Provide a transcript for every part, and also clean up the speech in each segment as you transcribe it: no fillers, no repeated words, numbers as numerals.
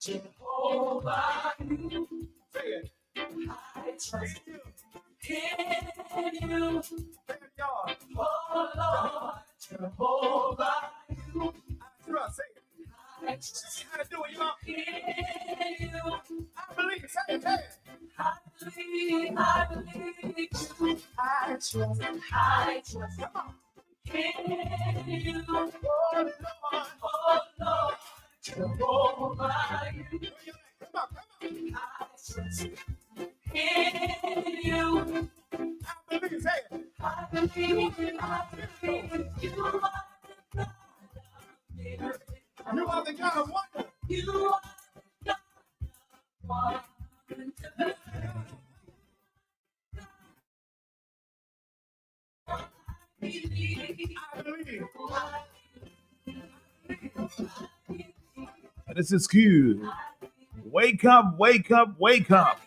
Jehovah, you say it. I trust in you. Oh Lord, Jehovah, you. I trust. Say it. I trust. How to do it, y'all? In you. I believe. Say it. Say it. I believe you. I trust. I trust. Come on. In you. Oh Lord, Jehovah, you. Come on. I trust in you. I believe. Say it. I believe you. You are the God of wonder. You are the God of wonder. I believe. This is Q. Wake up, wake up, wake up.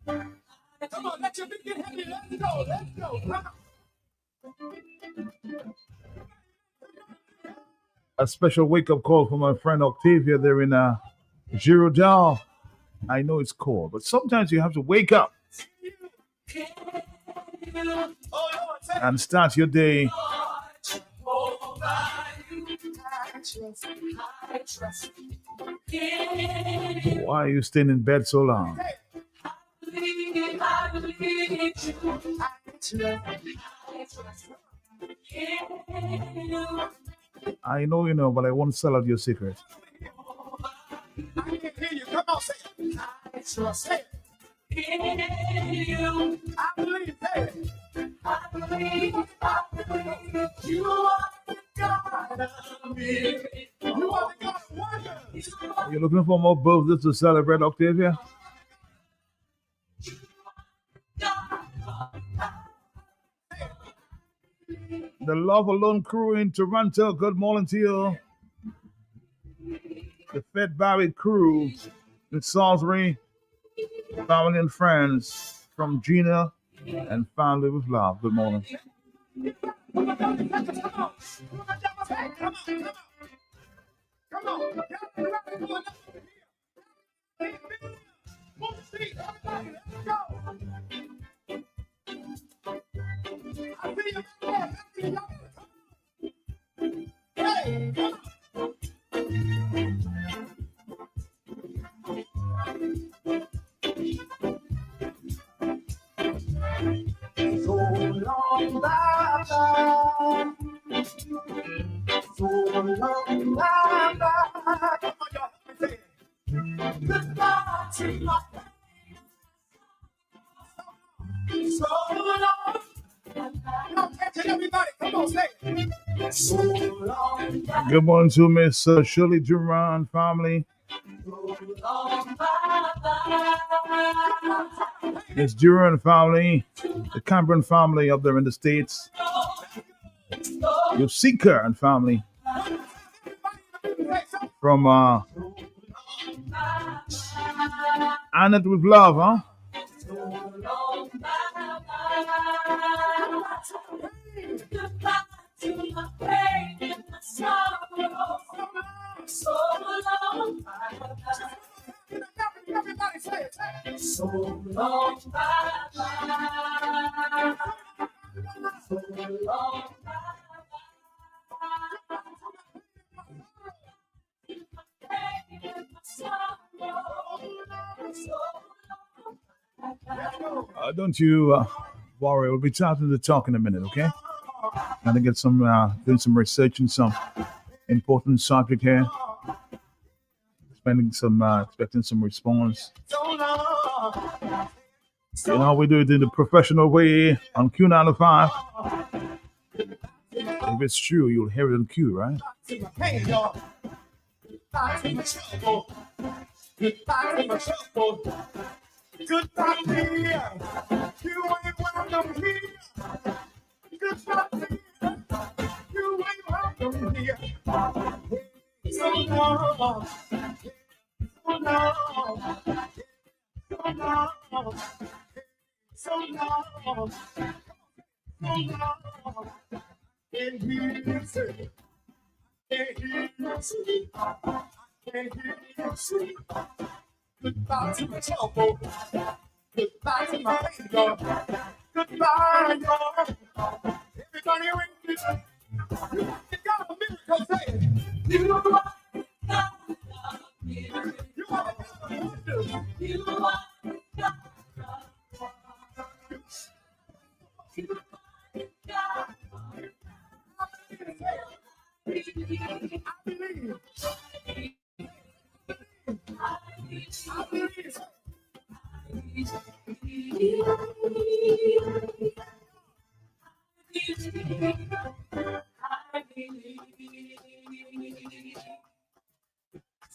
Come on, let your feet get heavy. Let's go, let's go. Come on. A special wake up call for my friend Octavia there in Girardin. I know it's cold, but sometimes you have to wake up and start your day. Why are you staying in bed so long? I know you know, but I won't sell out your secret. I can hear you. Come on, say it. I trust it. In you. I believe it. I believe you are the God of me. You are the God of wonders. Are you looking for more birthdays to celebrate, Octavia? The Love Alone crew in Toronto, good morning to you. The Fed Barry crew in Salisbury, family and friends from Gina and Family with Love. Good morning. Come on. Hey, come on. So long, bye-bye. So long, bye-bye. Come on, y'all. Say it. Goodbye to my so long. Y'all catch it, everybody. Come on, say it. So long. Good morning to Miss Shirley Duran family. Miss Duran family, the Cameron family up there in the States. Your Seeker and family from Annette with Love, huh? So long, everybody say it. So long, bye-bye. So long, don't you worry, we'll be starting to talk in a minute, okay? Gonna get some doing some research and some important subject here. Expecting some response. You know, we do it in the professional way on Q95. If it's true, you'll hear it on Q, right? Goodbye, dear. You ain't welcome here. Goodbye, dear. You ain't welcome here. So long. So long. So long. So long. So long. And he said, and he said, Can't hear you sing. Goodbye to my trouble. Goodbye to my anger. Goodbye, Lord. Everybody ring this. You got a miracle saying. You are the You are the God of wonders. You are the God I believe. I believe.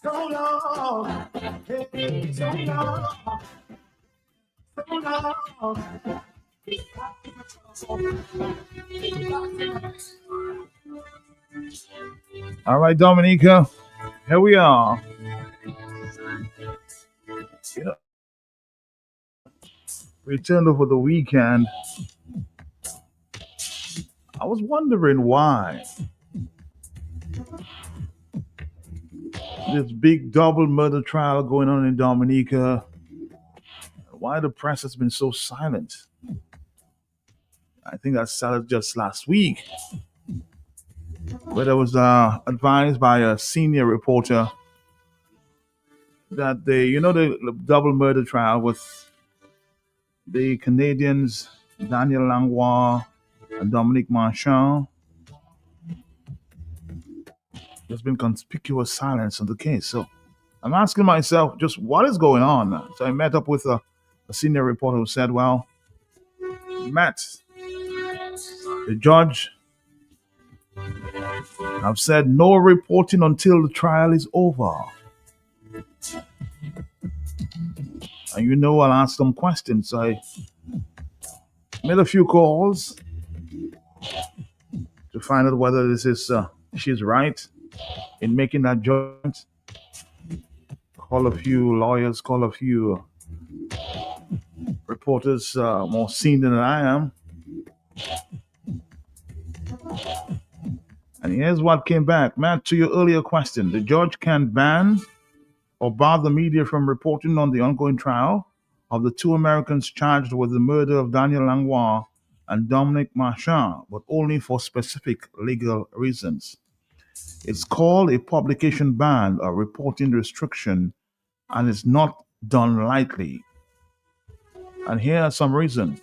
So long, hey, so long, so long. All right, Dominica, here we are. Yeah. Returned over the weekend. I was wondering why this big double murder trial going on in Dominica, why the press has been so silent. I think that started just last week, where there was advised by a senior reporter that the double murder trial with the Canadians Daniel Langlois and Dominique Marchand, there's been conspicuous silence on the case. So I'm asking myself, just what is going on? So I met up with a senior reporter who said, well, Matt, the judge have said no reporting until the trial is over. And I'll ask some questions. So I made a few calls to find out whether this is she's right in making that judgment. Call a few lawyers, call a few reporters more senior than I am. And here's what came back. Matt, to your earlier question, the judge can ban or bar the media from reporting on the ongoing trial of the two Americans charged with the murder of Daniel Langlois and Dominique Marchand, but only for specific legal reasons. It's called a publication ban or reporting restriction, and it's not done lightly. And here are some reasons.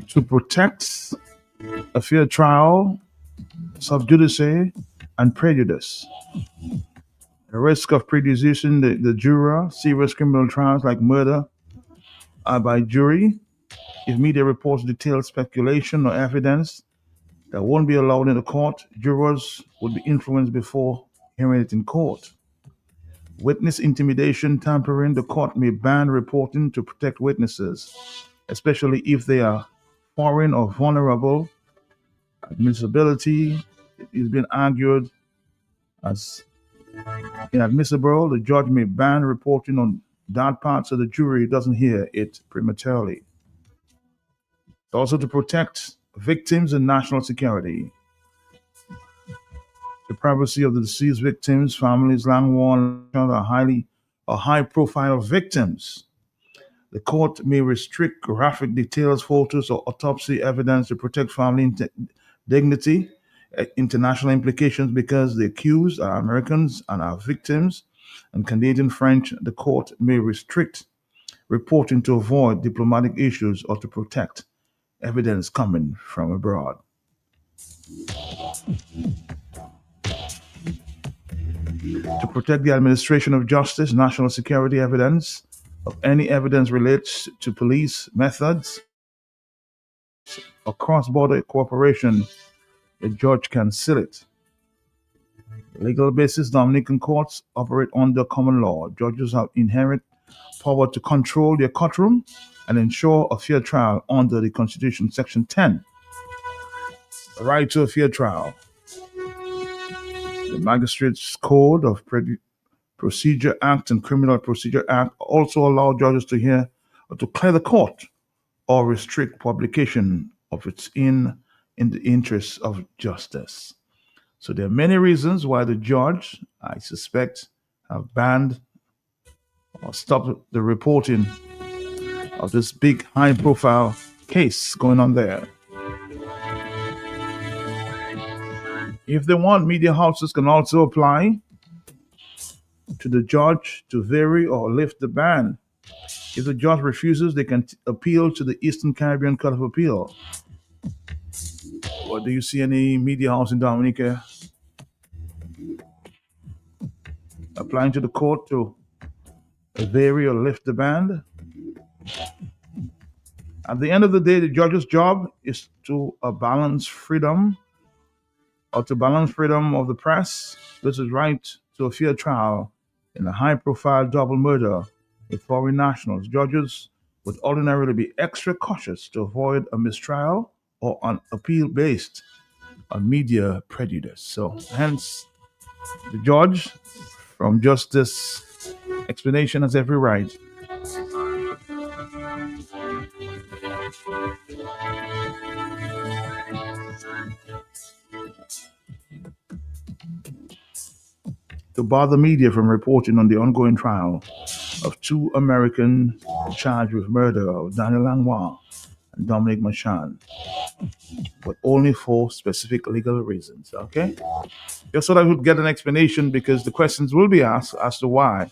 To protect a fair trial, sub judice, and prejudice. The risk of prejudicing the juror, serious criminal trials like murder by jury, if media reports detailed speculation or evidence that won't be allowed in the court, jurors would be influenced before hearing it in court. Witness intimidation, tampering, the court may ban reporting to protect witnesses, especially if they are foreign or vulnerable. Admissibility is being argued as inadmissible. The judge may ban reporting on that part so the jury doesn't hear it prematurely. Also to protect victims and national security. The privacy of the deceased victims, families, Langlois are high-profile victims. The court may restrict graphic details, photos, or autopsy evidence to protect family dignity. International implications because the accused are Americans and are victims, and Canadian French. The court may restrict reporting to avoid diplomatic issues or to protect evidence coming from abroad. To protect the administration of justice, national security evidence of any evidence relates to police methods or cross-border cooperation, the judge can seal it. Legal basis, Dominican courts operate under common law. Judges have inherent power to control their courtroom and ensure a fair trial under the Constitution, Section 10. The right to a fair trial. The Magistrates Code of Procedure Act and Criminal Procedure Act also allow judges to hear or to clear the court or restrict publication of its in the interest of justice. So there are many reasons why the judge, I suspect, have banned or stopped the reporting of this big high-profile case going on there. If they want, media houses can also apply to the judge to vary or lift the ban. If the judge refuses, they can appeal to the Eastern Caribbean Court of Appeal. Or do you see any media house in Dominica applying to the court to vary or lift the ban? At the end of the day, the judge's job is to balance freedom or to balance freedom of the press versus right to a fair trial in a high-profile double murder with foreign nationals. Judges would ordinarily be extra cautious to avoid a mistrial or an appeal based on media prejudice. So, hence, the judge, from just this explanation, has every right to bar the media from reporting on the ongoing trial of two Americans charged with murder of Daniel Langlois and Dominic Marchand, but only for specific legal reasons. Okay? Just so that we would get an explanation, because the questions will be asked as to why.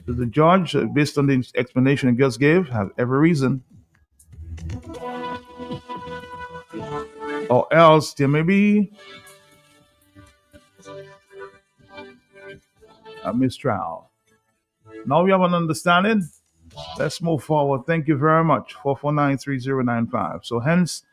Does the judge, based on the explanation he just gave, have every reason? Or else there may be a mistrial. Now we have an understanding. Let's move forward. Thank you very much. 449-3095. So hence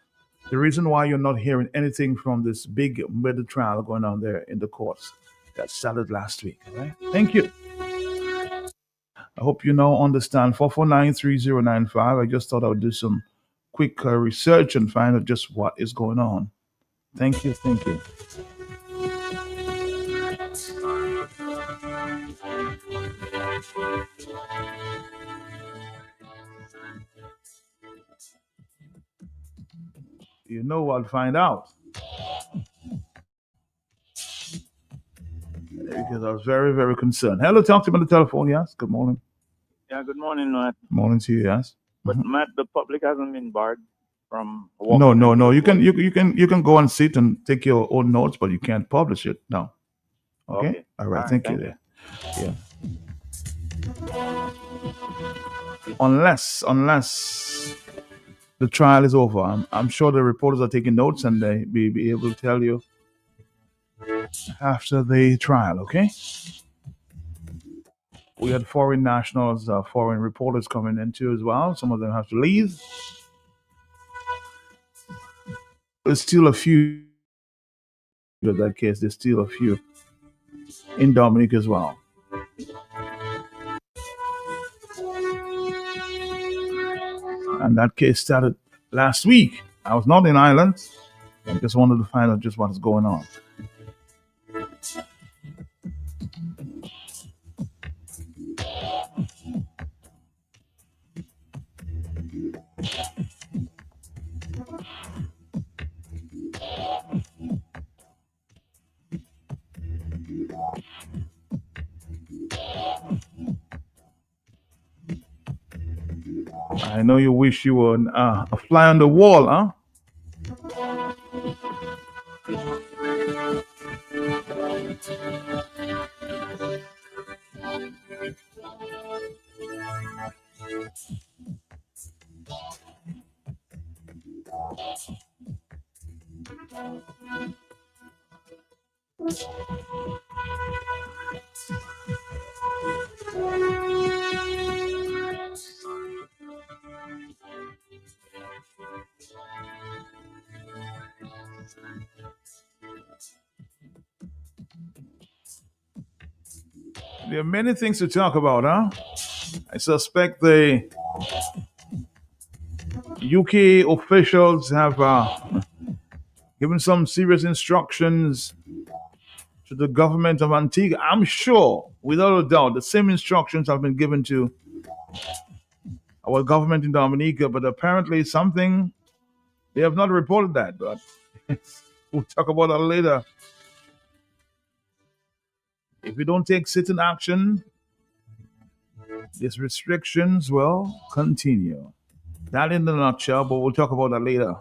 the reason why you're not hearing anything from this big murder trial going on there in the courts that started last week. All right? Thank you. I hope you now understand. 449-3095. I just thought I would do some quick research and find out just what is going on. Thank you. Thank you. You know, I'll find out. Because I was very, very concerned. Hello, talk to me on the telephone, yes? Good morning. Yeah, good morning, Matt. Morning to you, yes. But Matt, the public hasn't been barred from No. You can go and sit and take your own notes, but you can't publish it. No. Okay? All right, thank you there. Yeah. Unless the trial is over. I'm sure the reporters are taking notes and they will be able to tell you after the trial, okay? We had foreign nationals, foreign reporters coming in too as well. Some of them have to leave. There's still a few in that case. There's still a few in Dominica as well. And that case started last week. I was not in Ireland. I just wanted to find out just what is going on. I know you wish you were a fly on the wall, huh? There are many things to talk about, huh? I suspect the UK officials have given some serious instructions to the government of Antigua. I'm sure, without a doubt, the same instructions have been given to our government in Dominica, but apparently something they have not reported that. But we'll talk about that later. If we don't take certain action, these restrictions will continue. That in a nutshell, but we'll talk about that later.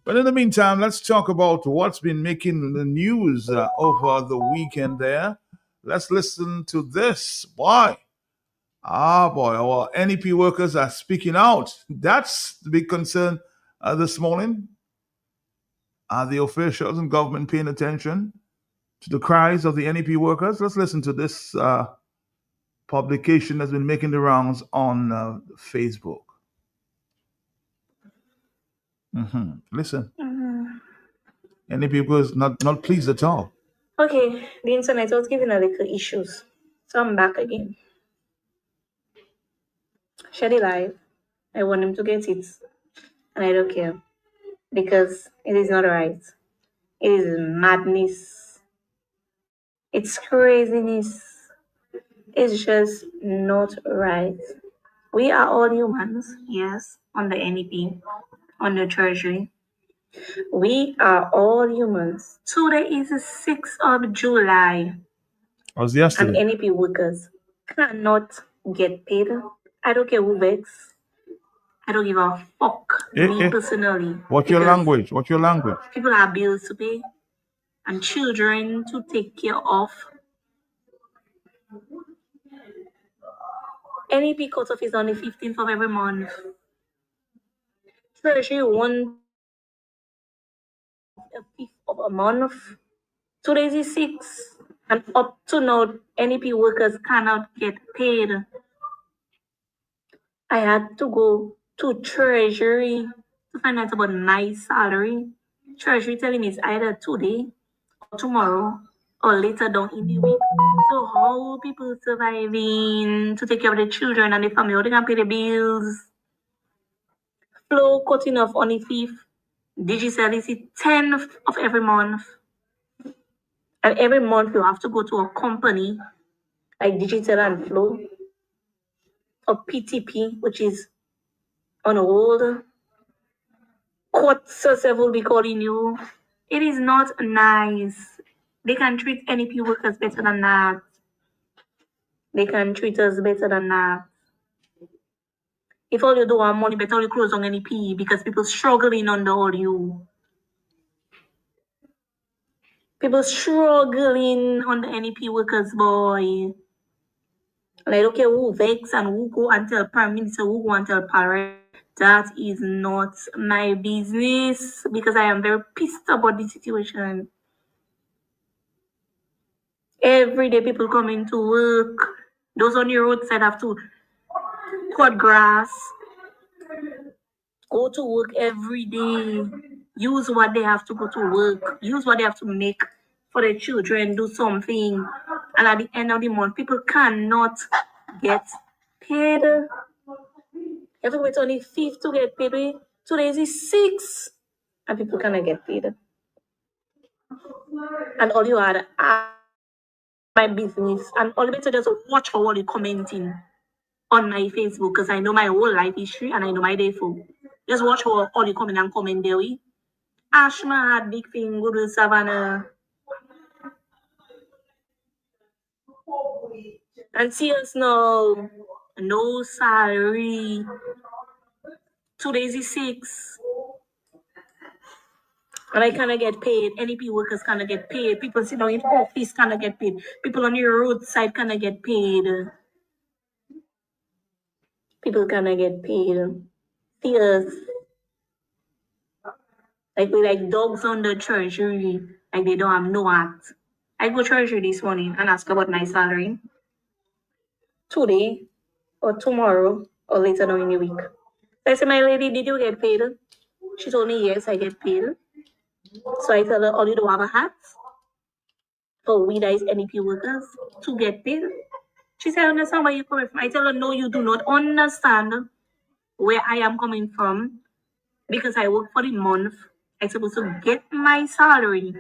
But in the meantime, let's talk about what's been making the news over the weekend there. Let's listen to this. Boy, boy, our NEP workers are speaking out. That's the big concern this morning. Are the officials and government paying attention to the cries of the NEP workers? Let's listen to this publication that's been making the rounds on Facebook. Listen, NEP workers not pleased at all. Okay, the internet was giving a little issues, so I'm back again. Share it live. I want him to get it, and I don't care because it is not right. It is madness. It's craziness. It's just not right. We are all humans, yes, on the NEP, on the Treasury. We are all humans. Today is the 6th of July. Was And yesterday. NEP workers cannot get paid. I don't care who begs. I don't give a fuck, me personally. What's your because language? What's your language? People have bills to pay and children to take care of. NEP cutoff is on the 15th of every month. Treasury won the 5th of a month. Today is 6th. And up to now, NEP workers cannot get paid. I had to go to Treasury to find out about my salary. Treasury telling me it's either today or tomorrow or later down in the week. So how people surviving to take care of the children and the family? How they can pay the bills? Flow cutting off on the 5th. Digicel is the 10th of every month. And every month you have to go to a company like Digicel and Flow or PTP, which is on hold. Courts will be calling you. It is not nice. They can treat NEP workers better than that. They can treat us better than that. If all you do want money, better you close on NEP because people struggling under all you. People struggling on the NEP workers, boy. And I don't care who vex and who go and tell Prime Minister, who go and tell parent. That is not my business because I am very pissed about the situation. Every day people coming to work. Those on your roadside have to cut grass, go to work every day, use what they have to go to work, use what they have to make for their children, do something. And at the end of the month, people cannot get paid. You have to wait on the 5th to get paid. Today is the 6th, and people cannot get paid. And all you had my business, and all you better just watch for what you're commenting on my Facebook because I know my whole life history and I know my day for. Just watch how all you comment and comment there. Ashma had big thing, good with Savannah. And see us now. No salary. Today is the 6th. And I cannot get paid. NEP workers cannot get paid. People sit down in office cannot get paid. People on your roadside cannot get paid. People cannot get paid. See us. Like we like dogs on the Treasury. Like they don't have no heart. I go Treasury this morning and ask about my salary. Today or tomorrow or later down in the week. I said, my lady, did you get paid? She told me, yes, I get paid. So I tell her, all you do have a hat for we that is NEP workers to get paid. She said, I understand where you're coming from. I tell her, no, you do not understand where I am coming from because I work for the month. I'm supposed to get my salary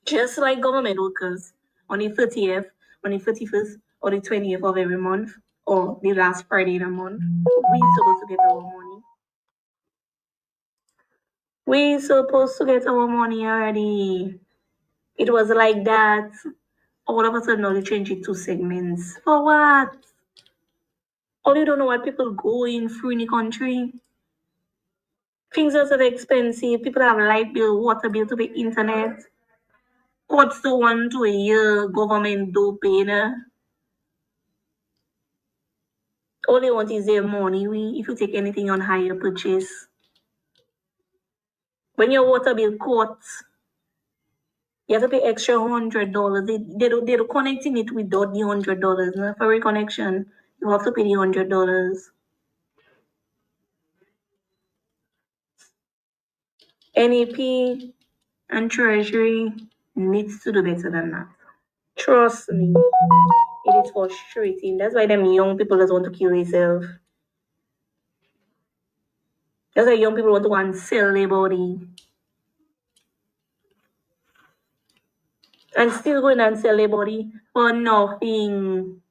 just like government workers, on the 30th, on the 31st, or the 20th of every month, or the last Friday in a month, we supposed to get our money. We supposed to get our money already. It was like that. All of a sudden, now they change it to segments. For what? Or you don't know what people going through in the country. Things are so expensive. People have light bill, water bill to pay, internet. What's the one to a year government do pay? All they want is their money. If you take anything on hire purchase, when your water bill caught, you have to pay extra $100. They do connecting it without the $100. No? For reconnection, you have to pay the $100. NEP and Treasury needs to do better than that. Trust me, it is frustrating. That's why them young people just want to kill themselves. That's why young people want to go and sell their body. And still going and sell their body for nothing.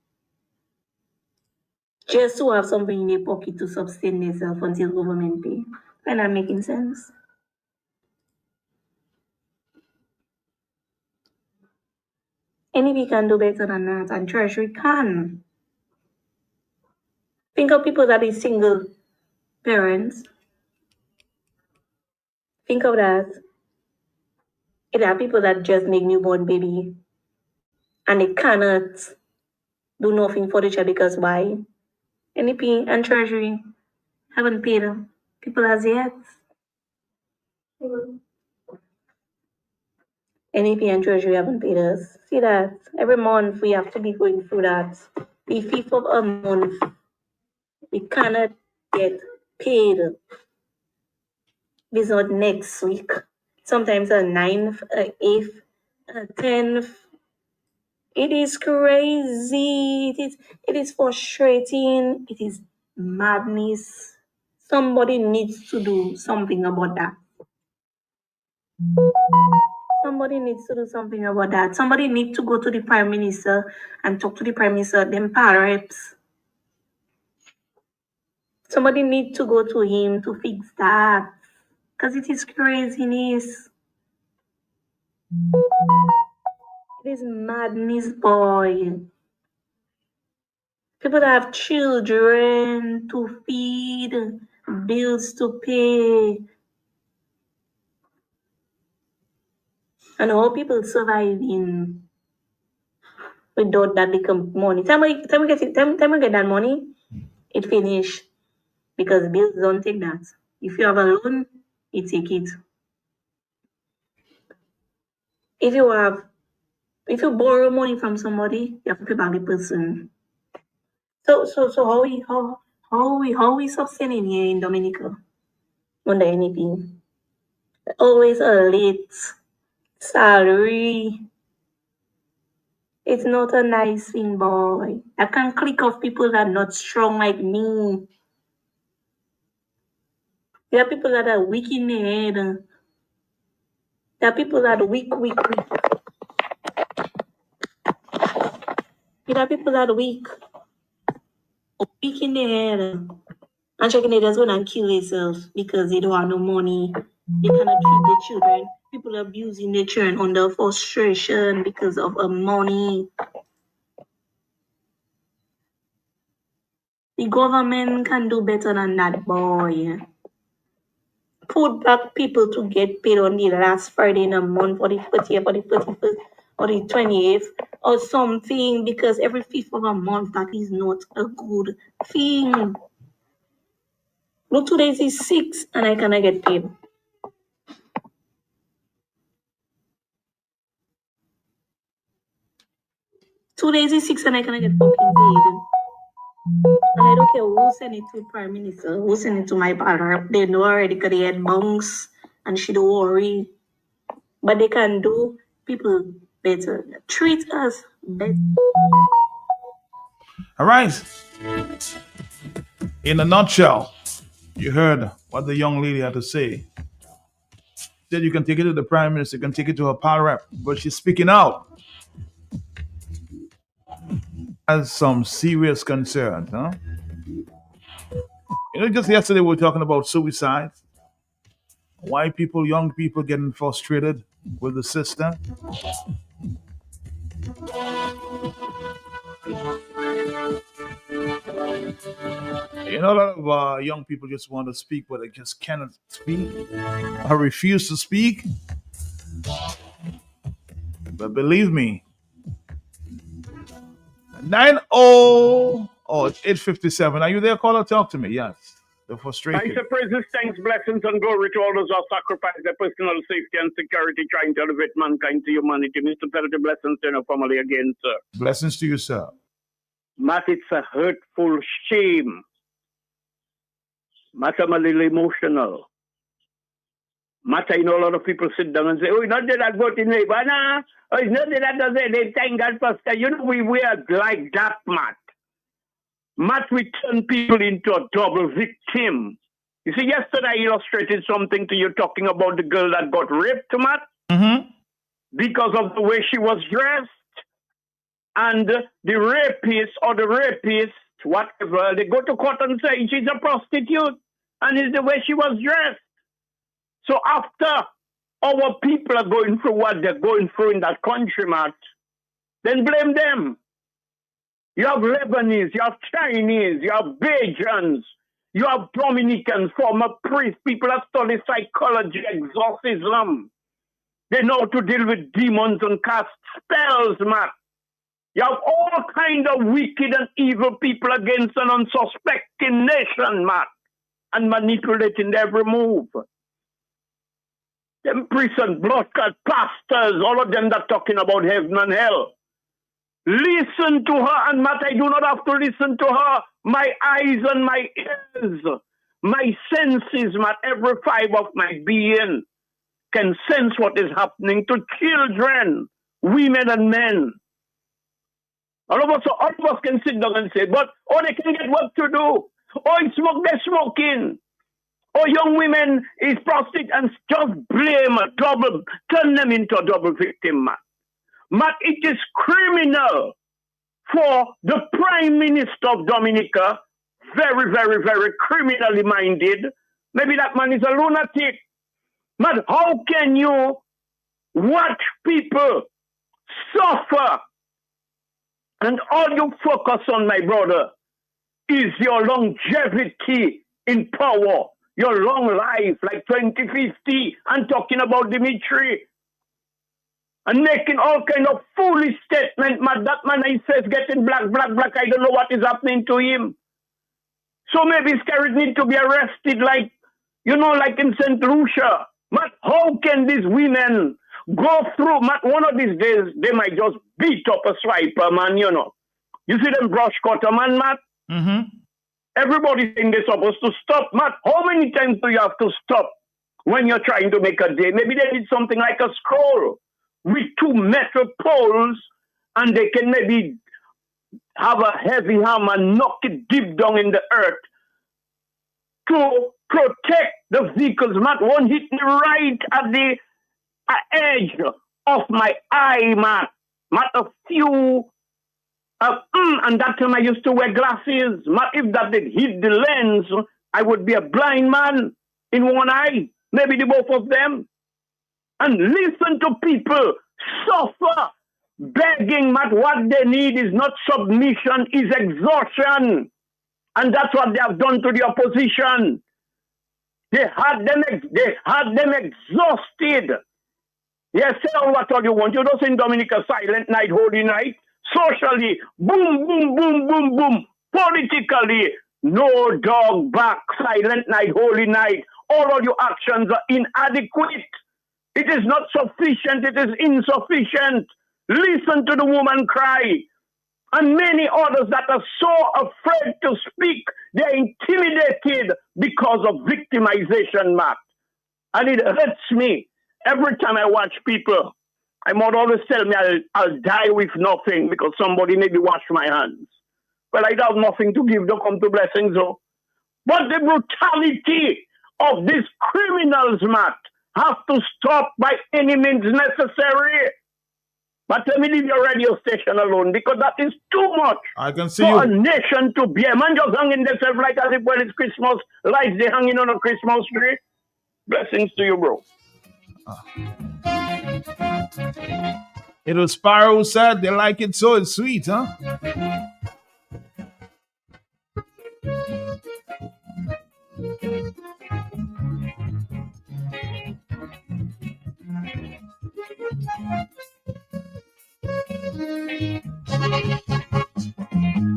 Just to have something in their pocket to sustain themselves until government pay. And I'm making sense. NEP can do better than that, and Treasury can. Think of people that is single parents. Think of that. There are people that just make newborn baby and they cannot do nothing for the child because why? NEP and Treasury haven't paid people as yet. NEP and Treasury haven't paid us. See that? Every month we have to be going through that. The 5th of a month, we cannot get paid. This is not next week. Sometimes a 9th, a 8th, a 10th. It is crazy. It is frustrating. It is madness. Somebody needs to do something about that. Somebody needs to do something about that. Somebody needs to go to the Prime Minister and talk to the Prime Minister, them power reps. Somebody needs to go to him to fix that. Because it is craziness. It is madness, boy. People that have children to feed, bills to pay. And how people surviving without that become money. Time we get that money, it finish. Because bills don't take that. If you have a loan, you take it. If you borrow money from somebody, you have to pay back the person. So how we sustaining here in Dominica under anything? Always a late salary. It's not a nice thing, boy. I can't click off people that are not strong like me. There are people that are weak in the head. There are people that are weak. There are people that are weak in the head. And checking they just go and kill themselves because they don't have no money. They cannot feed their children. People abusing their children under frustration because of money. The government can do better than that, boy. Put back people to get paid on the last Friday in a month, or the 30th, or the 31st, or the 28th, or something, because every 5th of a month, that is not a good thing. Look, 2 days is 6, and I cannot get paid. 2 days is 6, and I cannot get fucking paid. And I don't care who send it to Prime Minister, who send it to my partner. They know already because they had bunks and she don't worry. But they can do people better. Treat us better. All right. In a nutshell, you heard what the young lady had to say. said you can take it to the prime minister, you can take it to her power rep, but she's speaking out. Has some serious concerns, huh? Just yesterday we were talking about suicide. Why people, young people, getting frustrated with the system. A lot of young people just want to speak, but they just cannot speak. I refuse to speak. But believe me, it's 8:57. Are you there, caller? Talk to me. Yes. The frustration. I say praises, thanks, blessings, and glory to all those who sacrifice their personal safety and security trying to elevate mankind to humanity. Mr. Peter, blessings to your family again, sir. Blessings to you, sir. Matt, it's a hurtful shame. Matt, I'm a little emotional. Matt, I know a lot of people sit down and say, oh, not that I vote in Labour. Nah. Oh, it's not that I don't say they thank God for stuff. You know, we are like that, Matt. Matt, we turn people into a double victim. You see, yesterday I illustrated something to you talking about the girl that got raped, Matt, because of the way she was dressed. And the rapist or the rapist, whatever, they go to court and say she's a prostitute. And it's the way she was dressed. So after our people are going through what they're going through in that country, Matt, then blame them. You have Lebanese, you have Chinese, you have Bajans, you have Dominicans, former priests, people that study psychology, exorcism. They know how to deal with demons and cast spells, Matt. You have all kind of wicked and evil people against an unsuspecting nation, Matt, and manipulating every move. Them priests and blood-cut pastors, all of them that talking about heaven and hell. Listen to her, and Matt, I do not have to listen to her. My eyes and my ears, my senses, Matt, every fiber of my being can sense what is happening to children, women and men. All of us can sit down and say, but, they can get work to do. They're smoking. Young women is prostitute, and just blame a double, turn them into a double victim, Matt. Matt, it is criminal for the Prime Minister of Dominica, very, very, very criminally minded. Maybe that man is a lunatic. Matt, how can you watch people suffer and all you focus on, my brother, is your longevity in power, your long life, like 2050, and talking about Dimitri, and making all kind of foolish statements. That man, he says, getting black. I don't know what is happening to him. So maybe Scarrett need to be arrested, like in St. Lucia. Matt, how can these women go through? Matt, one of these days, they might just beat up a swiper, man, You see them brush cutter, man, Matt? Everybody think they're supposed to stop. Matt, how many times do you have to stop when you're trying to make a day? Maybe they need something like a scroll with 2 metal poles, and they can maybe have a heavy hammer, knock it deep down in the earth to protect the vehicles. Matt, one hit me right at the edge of my eye, Matt. Matt, a few, and that time I used to wear glasses. Matt, if that did hit the lens, I would be a blind man in one eye, maybe the both of them. And listen to people suffer, begging, Matt. What they need is not submission, is exhaustion. And that's what they have done to the opposition. They had them exhausted. Yes, say all you want. You don't sing Dominica silent night, holy night. Socially, boom, boom, boom, boom, boom. Politically, no dog back, silent night, holy night. All of your actions are inadequate. It is not sufficient. It is insufficient. Listen to the woman cry. And many others that are so afraid to speak, they're intimidated because of victimization, Matt. And it hurts me. Every time I watch people, my mother always tell me I'll die with nothing because somebody maybe wash my hands. Well, I have nothing to give, don't come to blessings, though. But the brutality of these criminals, Matt, have to stop by any means necessary. But let me leave your radio station alone because that is too much I can see for a you. nation to bear. Man just hanging themselves like as if when it's Christmas, lights they hanging on a Christmas tree. Blessings to you, bro. It was Sparrow who said they like it so it's sweet, huh?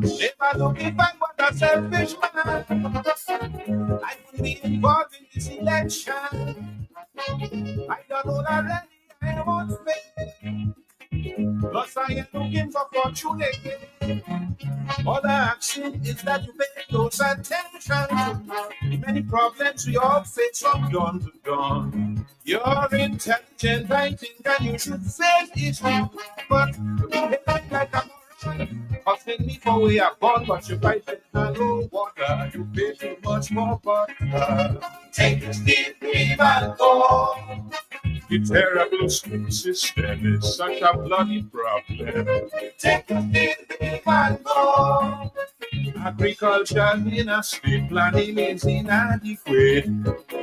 If I look if I was a selfish man, I would be involved in this election. I don't know already, I won't fail. Plus I am looking for fortune again. All I ask you is that you pay close attention to the many problems we all face from dawn to dawn. You're intelligent, I think, and you should face it. But you behave like a moron. Asking me for where I'm born, but you fight it no water. You pay too much more butter. Take the steel beam and go. The terrible school system is such a bloody problem. Take the steel beam and go. Agriculture in a state planning is inadequate.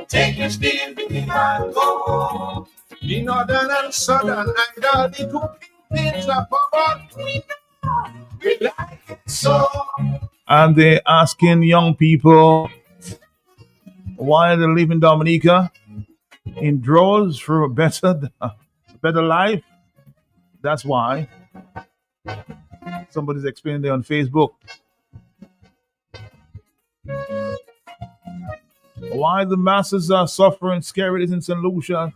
Take the steel beam and go. The northern and southern and all the two pins of our we know. We like it so. And they're asking young people why they live in Dominica in droves for a better life. That's why. Somebody's explaining there on Facebook. Why the masses are suffering scarities in St. Lucia,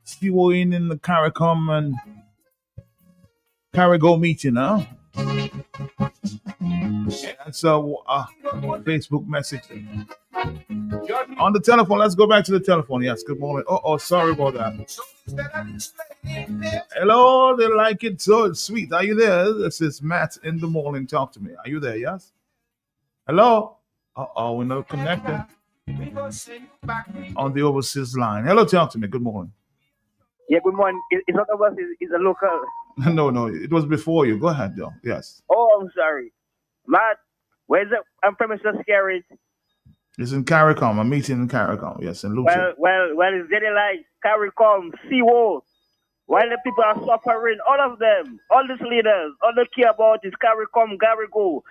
stewing in the CARICOM and Carrigo meeting, huh? That's a Facebook message. On the telephone, let's go back to the telephone. Yes, good morning. Oh, sorry about that. So instead of explaining this, Hello, they like it so it's sweet. Are you there? This is Matt in the morning. Talk to me. Are you there? Yes? Hello? We're not connected we go send you back. on the overseas line. Hello, talk to me. Good morning. Yeah, good morning. It's not about it's a local. No, it was before you. Go ahead, Joe. Yes. Oh, I'm sorry. Matt, where's the premises scary? It's in CARICOM, a meeting in CARICOM. Yes, in Lucia. Well, it's very like CARICOM, CO. While the people are suffering, all of them, all these leaders, all they care about is CARICOM, Garrigo.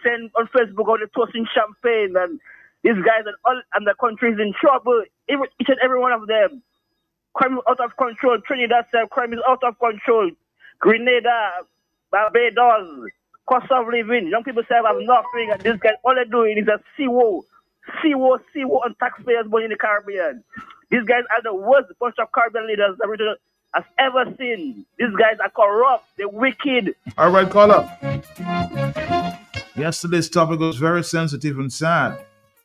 Send on Facebook all the toasting champagne and these guys and the country is in trouble. Each and every one of them. Crime is out of control. Trinidad said crime is out of control. Grenada, Barbados, cost of living. Young people say have nothing, and these guys all they're doing is a CO on taxpayers' money in the Caribbean. These guys are the worst bunch of Caribbean leaders the region has ever seen. These guys are corrupt. They're wicked. All right, call up. Yesterday's topic was very sensitive and sad.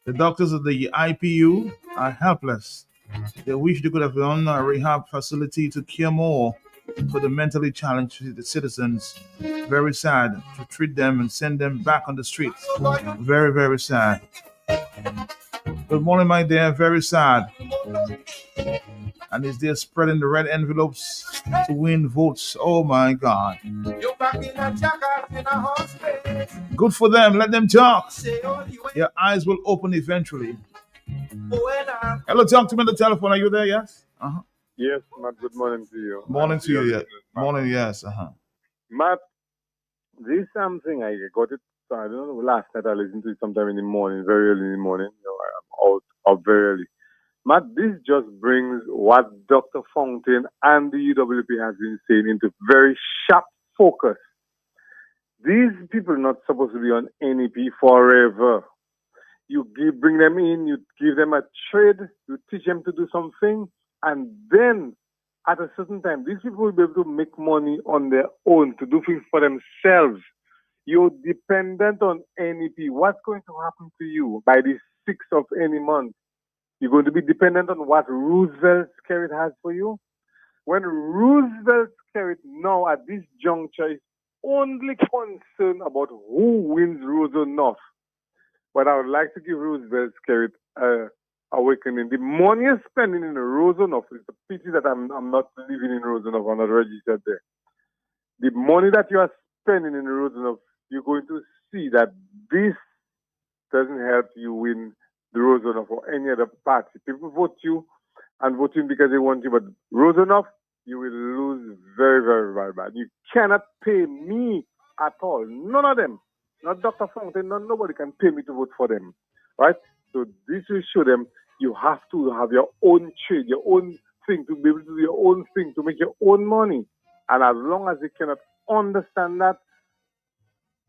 The doctors of the IPU are helpless. They wish they could have run a rehab facility to care more for the mentally challenged citizens. Very sad to treat them and send them back on the streets. Very, very sad. Good morning, my dear. Very sad. And is there spreading the red envelopes to win votes? Oh my God. You're back in a jacket in a hospital. Good for them. Let them talk. Say all you Your eyes will open eventually. when I'm Hello, talk to me on the telephone. Are you there? Yes. Yes, Matt, good morning to you. Morning to you. Yeah. Morning. Yes. Matt, this something I got it, I don't know, last night I listened to it sometime in the morning, very early in the morning. I'm out of very early. Matt, this just brings what Dr. Fountain and the UWP has been saying into very sharp focus. These people are not supposed to be on NEP forever. You bring them in, you give them a trade, you teach them to do something, and then at a certain time, these people will be able to make money on their own, to do things for themselves. You're dependent on NEP. What's going to happen to you by the 6th of any month? You're going to be dependent on what Roosevelt Skerrit has for you. When Roosevelt Skerrit now at this juncture is only concerned about who wins Roosevelt North. But I would like to give Roosevelt Skerrit awakening. The money you're spending in Rosanov, it's a pity that I'm not living in Rosanov, I'm not registered there. The money that you are spending in Rosanov, you're going to see that this doesn't help you win the Rosanov or any other party. People vote you and vote you because they want you, but Rosanov, you will lose very, very, very bad. You cannot pay me at all. None of them. Not Dr. Fountain. Nobody can pay me to vote for them. Right? So this will show them you have to have your own trade, your own thing, to be able to do your own thing, to make your own money. And as long as they cannot understand that,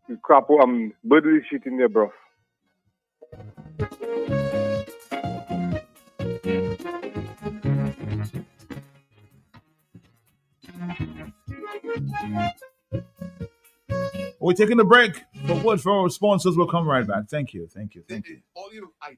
you crap bird shit in their broth. We're taking a break. But word for our sponsors, we'll come right back. Thank you. I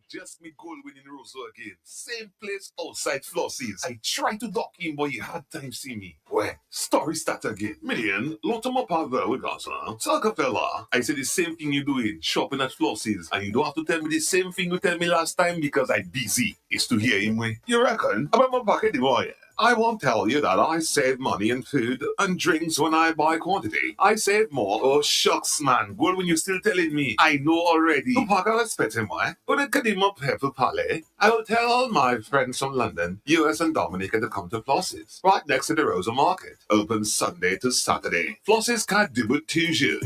just me goal winning Rosa again. Same place outside Flossies. I tried to dock in, but you had time see me. Where? Story start again. Million, lot of my partner with us, huh? Talk a fella. I said the same thing you doing, shopping at Flossies. And you don't have to tell me the same thing you tell me last time because I busy. It's to hear him way. You reckon? About my pocket, boy. I won't tell you that I save money in food and drinks when I buy quantity. I save more. Oh, shucks, man. Good when you're still telling me. I know already. The pack I'll expect him, why? But it could him up here for Palais. I will tell all my friends from London, US and Dominica to come to Floss's. Right next to the Rosa Market. Open Sunday to Saturday. Floss's can't do but toujours.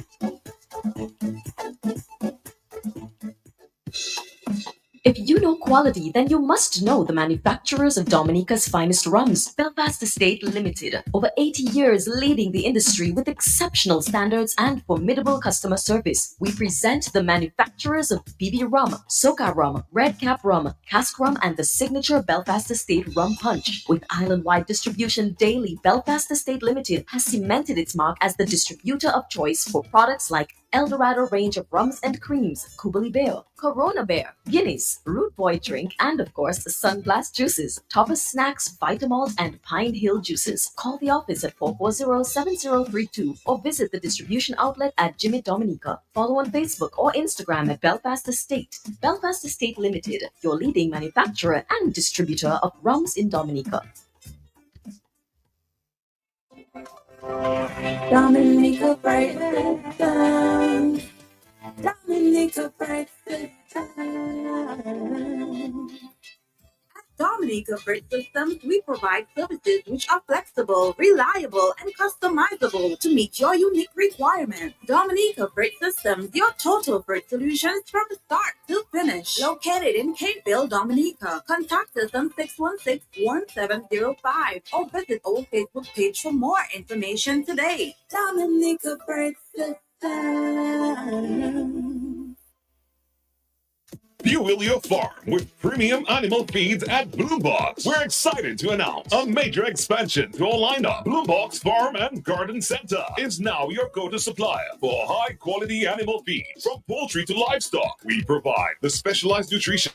If you know quality, then you must know the manufacturers of Dominica's finest rums. Belfast Estate Limited, over 80 years leading the industry with exceptional standards and formidable customer service. We present the manufacturers of BB Rum, Soca Rum, Red Cap Rum, Cask Rum, and the signature Belfast Estate Rum Punch. With island-wide distribution daily, Belfast Estate Limited has cemented its mark as the distributor of choice for products like Eldorado range of rums and creams, Kubali Bear, Corona Bear, Guinness, Root Boy drink, and of course, Sunglass juices, Toppers snacks, Vitamalt, and Pine Hill juices. Call the office at 440-7032 or visit the distribution outlet at Jimmy Dominica. Follow on Facebook or Instagram at Belfast Estate. Belfast Estate Limited, your leading manufacturer and distributor of rums in Dominica. Dominica breakfast time. Dominica breakfast time. At Dominica Freight Systems, we provide services which are flexible, reliable, and customizable to meet your unique requirements. Dominica Freight Systems, your total freight solutions from start to finish. Located in Capeville, Dominica. Contact us on 616-1705 or visit our Facebook page for more information today. Dominica Freight Systems. Fuel your farm with premium animal feeds at Bloombox. We're excited to announce a major expansion to our lineup. Bloombox Farm and Garden Center is now your go-to supplier for high-quality animal feed. From poultry to livestock, we provide the specialized nutrition.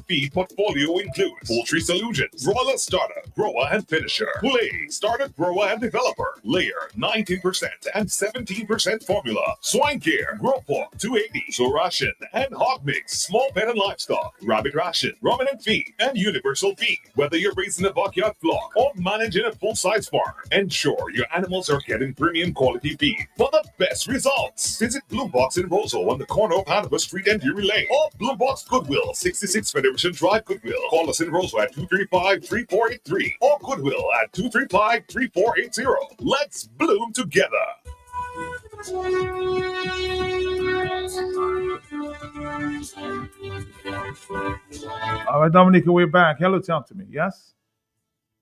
Feed portfolio includes poultry solutions, broiler starter, grower and finisher, poulet, starter, grower and developer, layer 19% and 17% formula, swine care, grow pork 280, so ration and hog mix, small pet and livestock, rabbit ration, ruminant feed, and universal feed. Whether you're raising a backyard flock or managing a full-size farm, ensure your animals are getting premium quality feed for the best results. Visit Bloombox in Roseau on the corner of Hanover Street and Drury Lane, or Bloombox Goodwill, 66 Federation Drive, Goodwill. Call us in Roseau at 235-3483 or Goodwill at 235-3480. Let's bloom together. All right, Dominica, we're back. Hello, talk to me. Yes?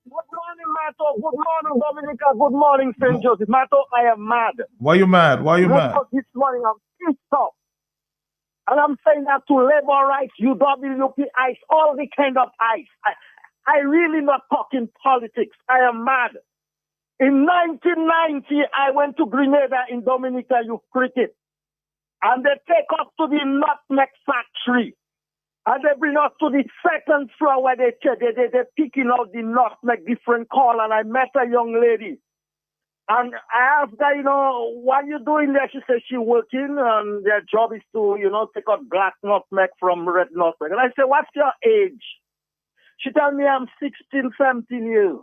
Good morning, Mato. Good morning, Dominica. Good morning, St. Joseph. Mato, I am mad. Why you mad? Why you mad? This morning I'm pissed off. And I'm saying that to labor rights, UWP, ICE, all the kind of ICE. I really not talking politics. I am mad. In 1990, I went to Grenada in Dominica Youth Cricket. And they take us to the nutmeg factory. And they bring us to the second floor where they're picking out the nutmeg, different color. And I met a young lady. And I asked her, what you doing there? She said she working and their job is to, take out black nutmeg from red nutmeg. And I said, what's your age? She told me I'm 16, 17 years.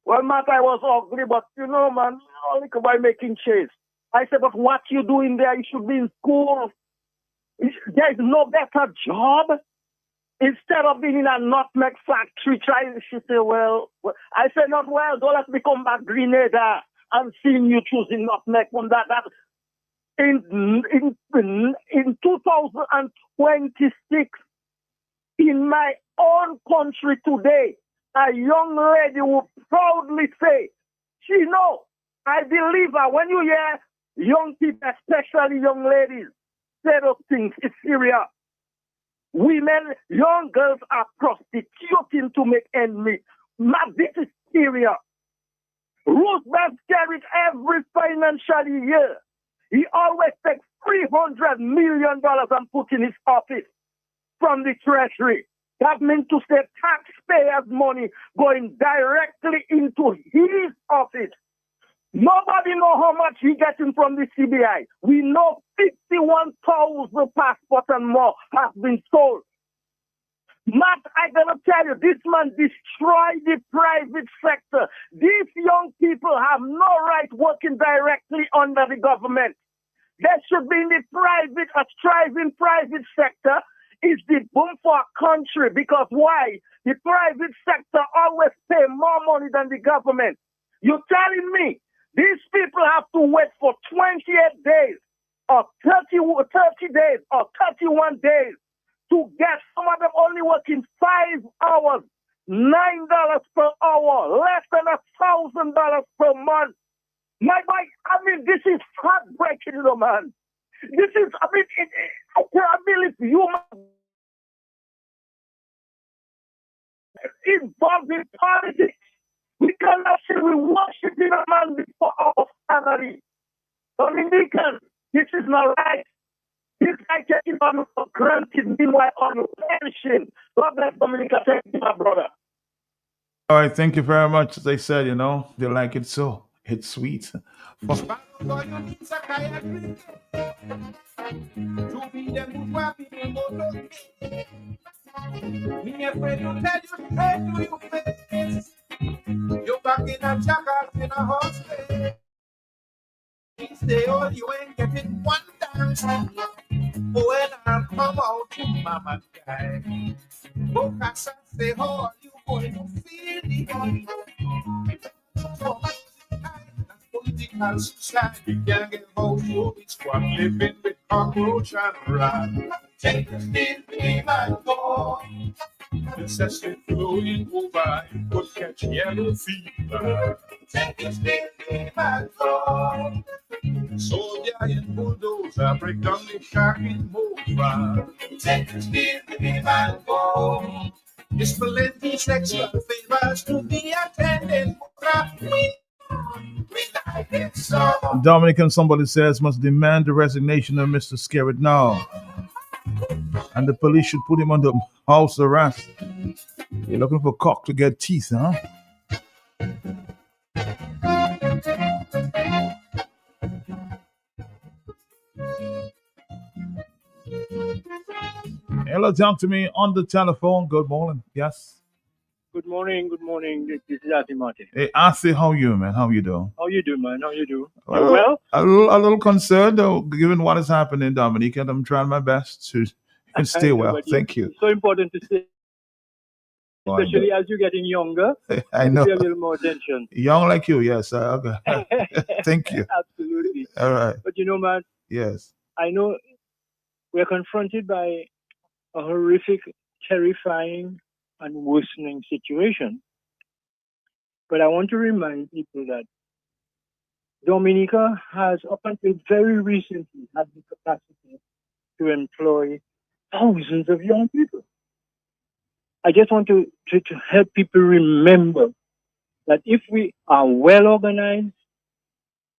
Well, Matt, I was ugly, but man, only by making chase. I said, but what you doing there? You should be in school. There is no better job. Instead of being in a nutmeg factory, she said, well, I said, not well, don't let me come back Grenada and seeing you choosing nutmeg from that. In 2026, in my own country today, a young lady will proudly say, I believe her. When you hear young people, especially young ladies, say those things, it's serious. Women, young girls are prostituting to make ends meet. This is serious. Roosevelt carried every financial year. He always takes $300 million and put in his office from the Treasury. That means to say taxpayers' money going directly into his office. Nobody know how much he getting from the CBI. We know 51,000 passports and more have been sold. Matt, I gotta tell you, this man destroyed the private sector. These young people have no right working directly under the government. They should be in the private, a thriving private sector is the boom for a country. Because why? The private sector always pay more money than the government. You're telling me these people have to wait for 28 days or 30 days or 31 days to get some of them only working 5 hours, $9 per hour, less than $1,000 per month. My boy, this is heartbreaking, man. This is, I can't believe human involved in politics. We cannot say we worship in a man before our salary. Dominican, this is not right. This guy taking on for granted, meanwhile on the pension. God bless Dominica. Thank you, my brother. All right, thank you very much. As I said, they like it so. It's sweet. To be them who are people more me afraid to tell you, hey, do you face? You're back in a jacket in a hospital. Stay all you ain't getting one dance. When I come out to mama guy, focus and say, how are you going to feel the political society can't get hold of it's one living with cockroach and rat. Take the steel beam and go. Incessant flowing over, you could catch yellow fever. Take the steel beam and go. Soldier and bulldozer break down the shocking mover. Take the steel beam and go. It's plenty sexual favors to be attended. Dominican, somebody says, must demand the resignation of Mr. Skerritt now. And the police should put him under house arrest. You're looking for cock to get teeth, huh? Hello, talk to me on the telephone. Good morning. Yes. Good morning. This is Ati Martin. Hey, Ati, how you, man? How you doing? How you doing, man? How you do? Well? A little concerned, though, given what is happening in Dominica, and I'm trying my best to stay well. Thank you. It's so important to stay, especially as you're getting younger. I know. Pay a little more attention. Young like you, yes. Okay. Thank you. Absolutely. All right. But man. Yes. I know we're confronted by a horrific, terrifying, and worsening situation. But I want to remind people that Dominica has, up until very recently, had the capacity to employ thousands of young people. I just want to help people remember that if we are well organized,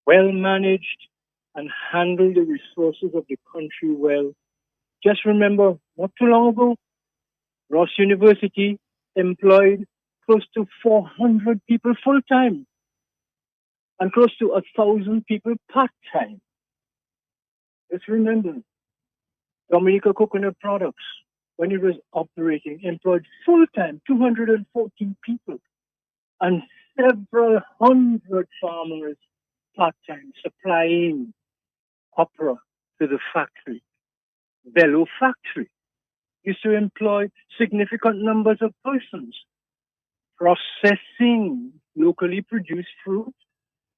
well managed, and handle the resources of the country well, just remember, not too long ago, Ross University employed close to 400 people full-time. and close to 1,000 people part-time. Just remember, Dominica Coconut Products, when it was operating, employed full-time 214 people and several hundred farmers part-time supplying copra to the factory. Bello factory used to employ significant numbers of persons processing locally produced fruit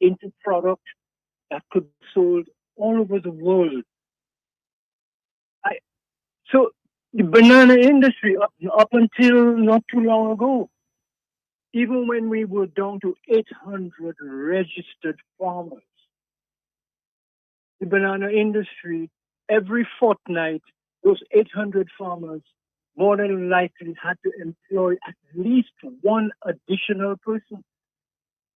into product that could be sold all over the world. So the banana industry, up until not too long ago, even when we were down to 800 registered farmers, the banana industry, every fortnight, those 800 farmers more than likely had to employ at least one additional person.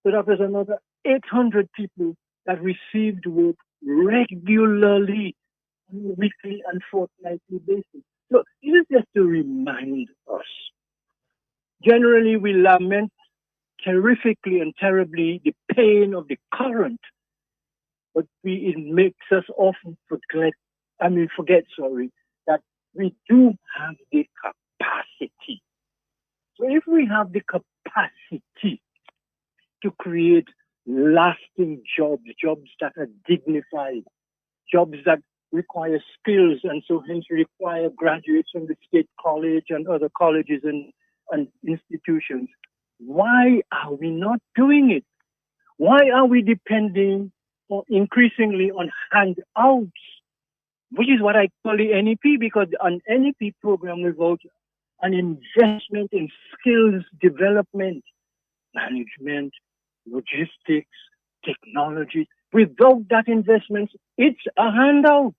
So that was another 800 people that received work regularly on a weekly and fortnightly basis. So this is just to remind us. Generally, we lament terrifically and terribly the pain of the current, but it makes us often forget that we do have the capacity. So if we have the capacity to create lasting jobs that are dignified, jobs that require skills and so hence require graduates from the state college and other colleges and institutions, why are we not doing it? Why are we depending increasingly on handouts, which is what I call the NEP, because an NEP program without an investment in skills development, management, logistics, technology, without that investment, it's a handout.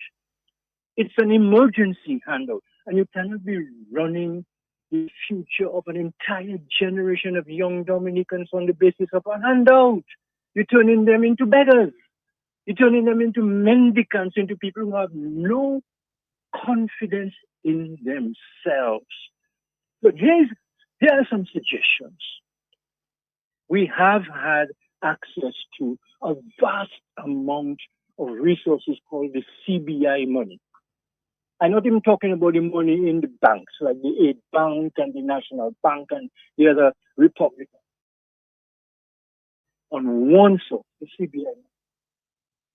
It's an emergency handout. And you cannot be running the future of an entire generation of young Dominicans on the basis of a handout. You're turning them into beggars. You're turning them into mendicants, into people who have no confidence in themselves. So here are some suggestions. We have had access to a vast amount of resources called the CBI money. I'm not even talking about the money in the banks, like the Aid Bank and the National Bank and the other Republic. On one source, the CBI money.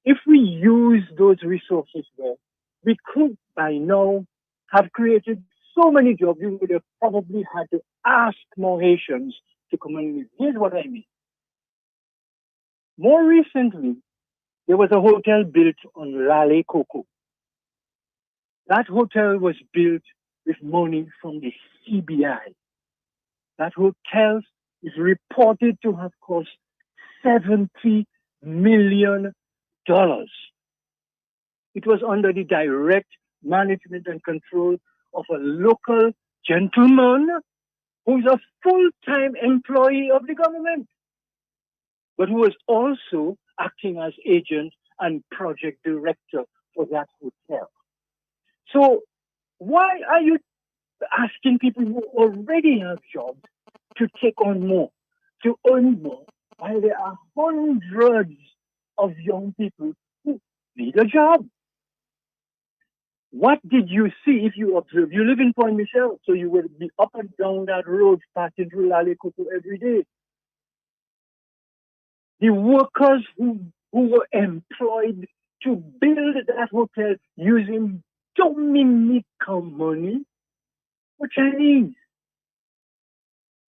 If we use those resources well, we could by now have created so many jobs, we would have probably had to ask more Haitians to come and live. Here's what I mean. More recently, there was a hotel built on Lale Coco. That hotel was built with money from the CBI. That hotel is reported to have cost $70 million. It was under the direct management and control of a local gentleman who's a full-time employee of the government, but who was also acting as agent and project director for that hotel. So why are you asking people who already have jobs to take on more, to earn more, while there are hundreds of young people who need a job? What did you see if you observe? You live in Point Michel, so you will be up and down that road passing through Lale Coco every day. The workers who were employed to build that hotel using Dominican money were Chinese.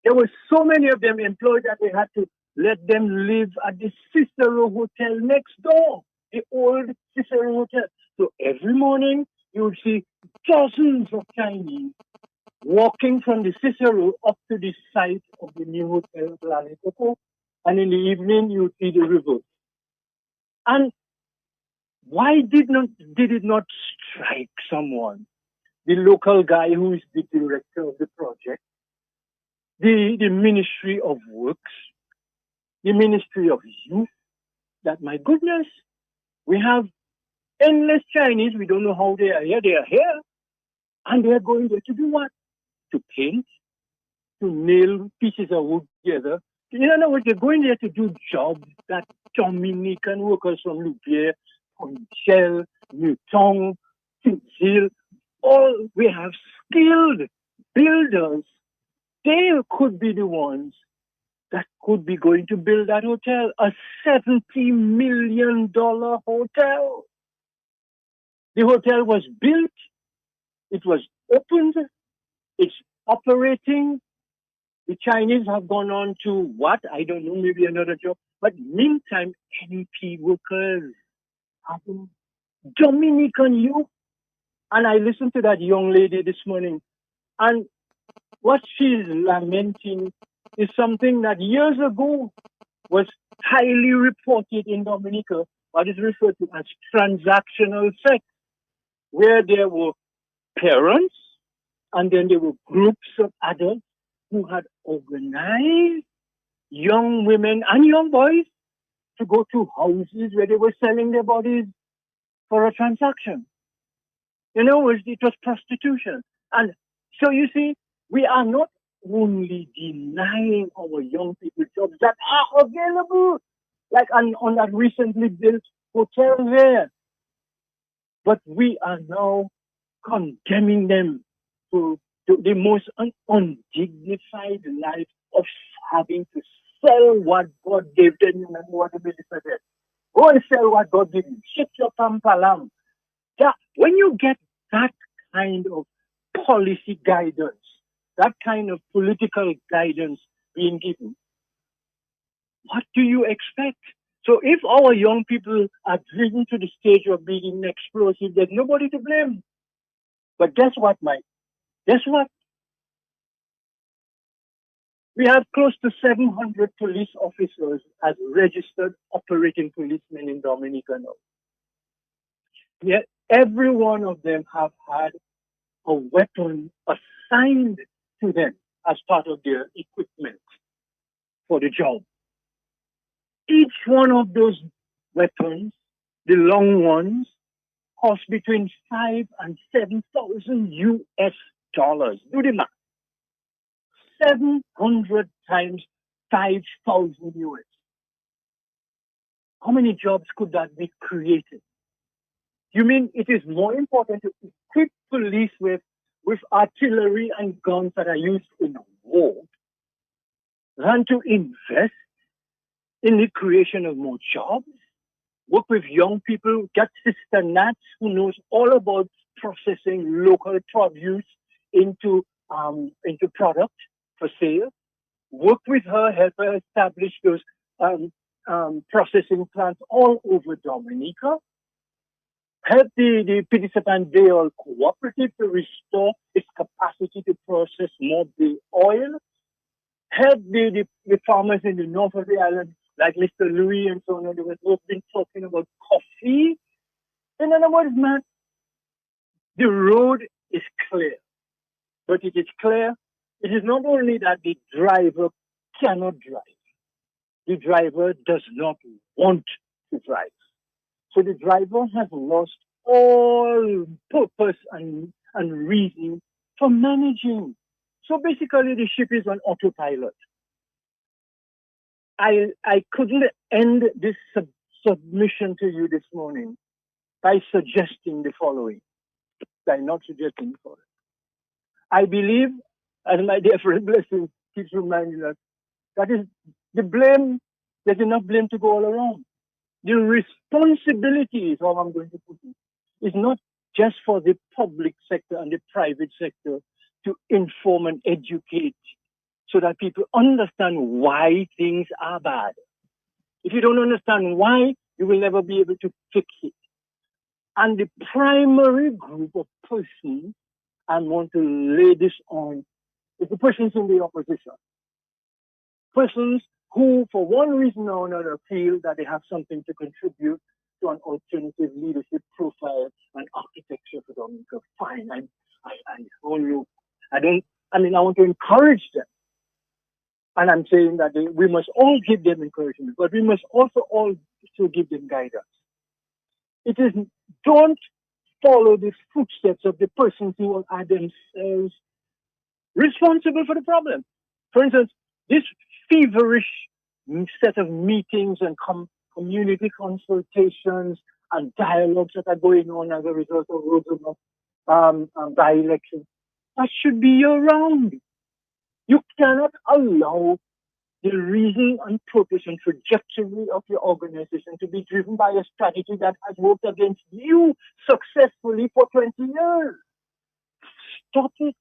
There were so many of them employed that they had to let them live at the Cicero Hotel next door, the old Cicero Hotel. So every morning, you would see dozens of Chinese walking from the Cicero up to the site of the new hotel, Lale Coco, and in the evening, you would see the river. And why did it not strike someone? The local guy who is the director of the project, the Ministry of Works, the Ministry of Youth, that, my goodness, we have endless Chinese. We don't know how they are here. They are here. And they are going there to do what? To paint, to nail pieces of wood together. In other words, they're going there to do jobs that Dominican workers from Louvière, from Shell, Newton, Tinsil, all we have skilled builders. They could be the ones that could be going to build that hotel, a $70 million hotel. The hotel was built, it was opened, it's operating. The Chinese have gone on to what? I don't know, maybe another job. But meantime, NEP workers have Dominican youth. And I listened to that young lady this morning. And what she's lamenting is something that years ago was highly reported in Dominica, what is referred to as transactional sex, where there were parents and then there were groups of adults who had organized young women and young boys to go to houses where they were selling their bodies for a transaction. You know, it was prostitution. And so you see, we are not only denying our young people jobs that are available, like on that recently built hotel there, but we are now condemning them to the most undignified life of having to sell what God gave them. You remember what the minister said? Go and sell what God gave you. Shut your pampalam. Yeah, when you get that kind of policy guidance, that kind of political guidance being given, what do you expect? So if our young people are driven to the stage of being explosive, there's nobody to blame. But guess what, Mike? Guess what? We have close to 700 police officers as registered operating policemen in Dominica now. Yet every one of them have had a weapon assigned to them as part of their equipment for the job. Each one of those weapons, the long ones, cost between $5,000 and $7,000 US. Do the math. 700 times 5,000 US. How many jobs could that be created? You mean it is more important to equip police with artillery and guns that are used in war than to invest in the creation of more jobs? Work with young people, get Sister Nats, who knows all about processing local produce into product for sale. Work with her, help her establish those processing plants all over Dominica. Help the Pittsburgh Dale Cooperative to restore its capacity to process more bay oil. Help the farmers in the north of the island, like Mr. Louis and so on. They were been talking about coffee. In other words, man, the road is clear. But it is clear, it is not only that the driver cannot drive. The driver does not want to drive. So the driver has lost all purpose and reason for managing. So basically the ship is on autopilot. I couldn't end this submission to you this morning by suggesting the following, by not suggesting the following. I believe, and my dear friend Blessing keeps reminding us, that is the blame, there's enough blame to go all around. The responsibility is how I'm going to put it, is not just for the public sector and the private sector to inform and educate so that people understand why things are bad. If you don't understand why, you will never be able to fix it. And the primary group of persons I want to lay this on is the persons in the opposition. Persons who, for one reason or another, feel that they have something to contribute to an alternative leadership profile and architecture for Dominica. Fine, I want to encourage them. And I'm saying that we must all give them encouragement, but we must also give them guidance. It is, don't follow the footsteps of the persons who are themselves responsible for the problem. For instance, this feverish set of meetings and community consultations and dialogues that are going on as a result of Roosevelt by-election. That should be year-round. You cannot allow the reason and purpose and trajectory of your organization to be driven by a strategy that has worked against you successfully for 20 years. Stop it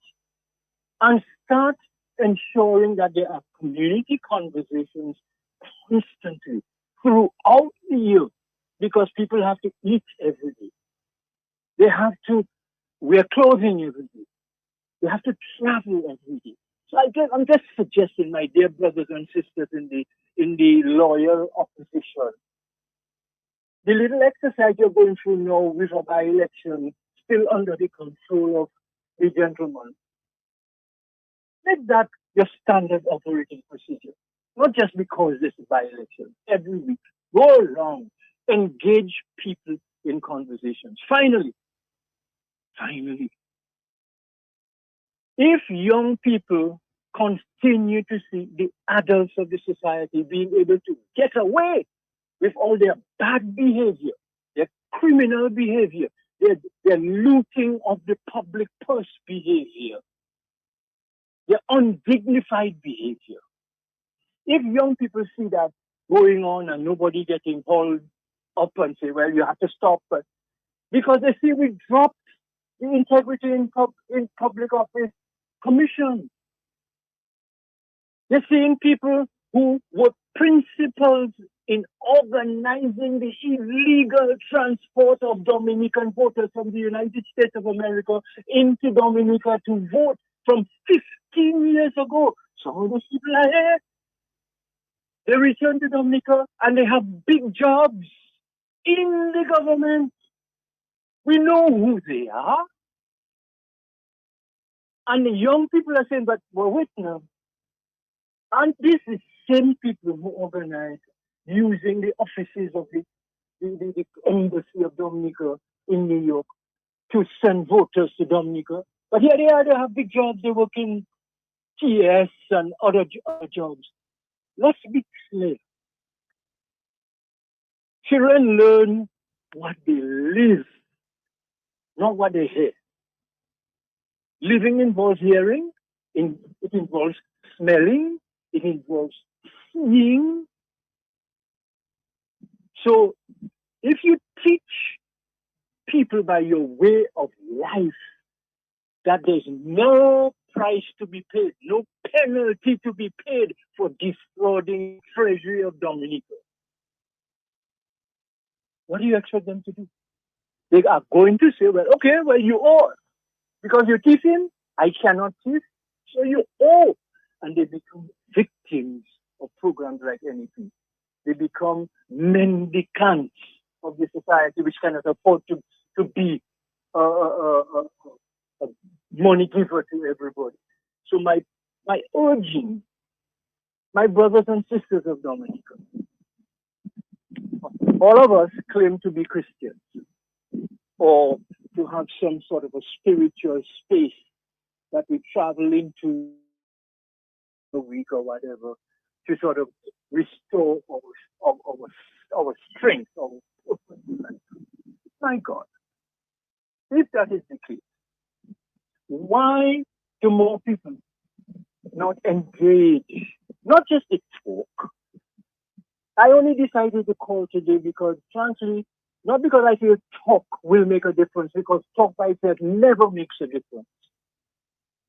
and start ensuring that there are community conversations constantly throughout the year, because people have to eat every day. They have to wear clothing every day. They have to travel every day. So I'm just suggesting, my dear brothers and sisters in the loyal opposition, the little exercise you're going through now with a by-election still under the control of the gentleman, make that your standard operating procedure. Not just because this is by-election. Every week, go around, engage people in conversations. Finally, if young people continue to see the adults of the society being able to get away with all their bad behavior, their criminal behavior, their looting of the public purse behavior, their undignified behavior, if young people see that going on and nobody getting hauled up and say, well, you have to stop, because they see we dropped the Integrity in Public Office Commission. They're seeing people who were principals in organizing the illegal transport of Dominican voters from the United States of America into Dominica to vote from 15 years ago. Some of those people are here. They return to Dominica and they have big jobs in the government. We know who they are. And the young people are saying, but well, wait now. And this is same people who organize using the offices of the embassy of Dominica in New York to send voters to Dominica. But here they are, they have big jobs, they work in TS and other jobs. Let's be clear. Children learn what they live, not what they hear. Living involves hearing, it involves smelling, it involves seeing. So if you teach people by your way of life that there's no price to be paid, no penalty to be paid for defrauding Treasury of Dominica, what do you expect them to do? They are going to say, well, okay, well, you owe. Because you're thieving, I cannot thief, so you owe. And they become victims of programs like NEP. They become mendicants of the society which cannot afford to be a money giver to everybody. So my urging, my brothers and sisters of Dominica, all of us claim to be Christians or to have some sort of a spiritual space that we travel into a week or whatever to sort of restore our strength. My God, if that is the case, why do more people not engage, not just the talk? I only decided to call today because, frankly, not because I feel talk will make a difference, because talk by itself never makes a difference.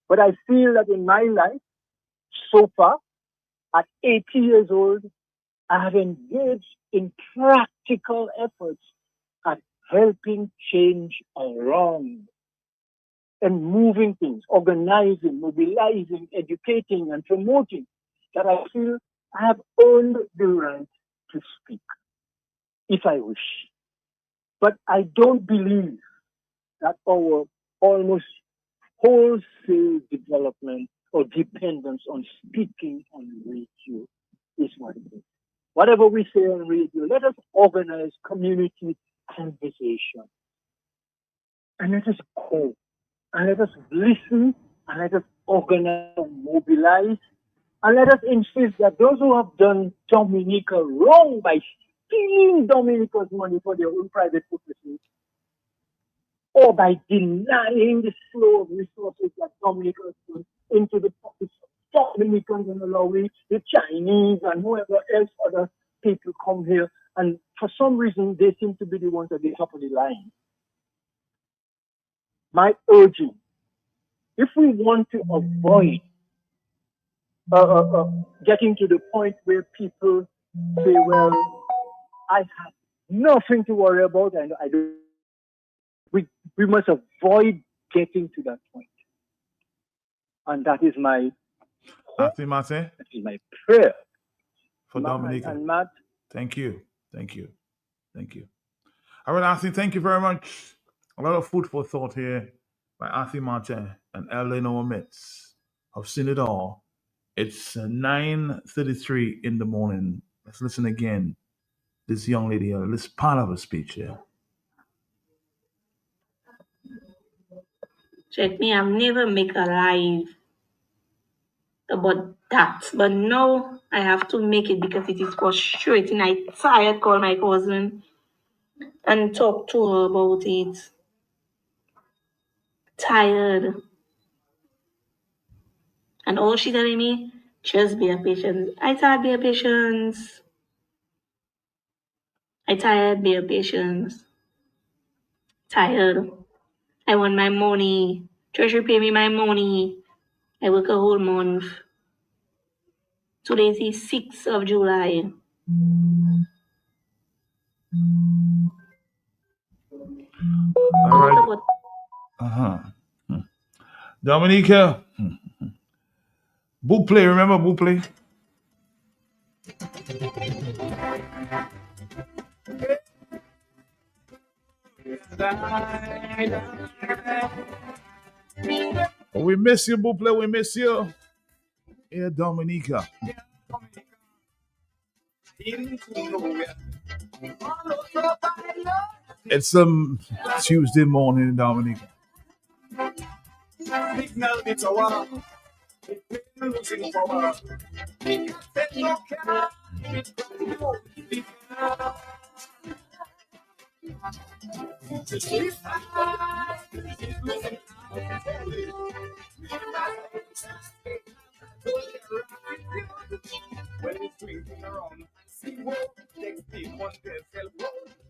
But I feel that in my life, so far, at 80 years old, I have engaged in practical efforts at helping change around and moving things, organizing, mobilizing, educating, and promoting, that I feel I have earned the right to speak, if I wish. But I don't believe that our almost wholesale development or dependence on speaking on radio is what it is. Whatever we say on radio, let us organize community conversation. And let us go. And let us listen. And let us organize and mobilize. And let us insist that those who have done Dominica wrong by stealing Dominica's money for their own private purposes, or by denying the flow of resources that Dominica has into the pockets of Dominicans and allowing the Chinese and whoever else other people come here, and for some reason they seem to be the ones at the top of the line. My urging, if we want to avoid getting to the point where people say, well, I have nothing to worry about, and I don't. We must avoid getting to that point. And that is my hope. That is my prayer. For Dominica. And Matt. Thank you. Thank you. Thank you. All right, Arthur, thank you very much. A lot of food for thought here by Arthur Martin and Eleanor Mitz. I've seen it all. It's 9:33 in the morning. Let's listen again. This young lady, this part of her speech here. Check me, I've never make a live about that. But now I have to make it because it is frustrating. I tired call my cousin and talk to her about it. Tired. And all she telling me, just be a patient. I tired, be a patient. I tired, be a patient. Tired. I want my money. Treasury pay me my money. I work a whole month. Today is the 6th of July. All right. Dominica. Buple, remember Buple? We miss you, Buple. We miss you. Yeah, Dominica. It's Tuesday morning in Dominica. Signal it's a war. It's losing power. When it's swinging around, see what next people themselves.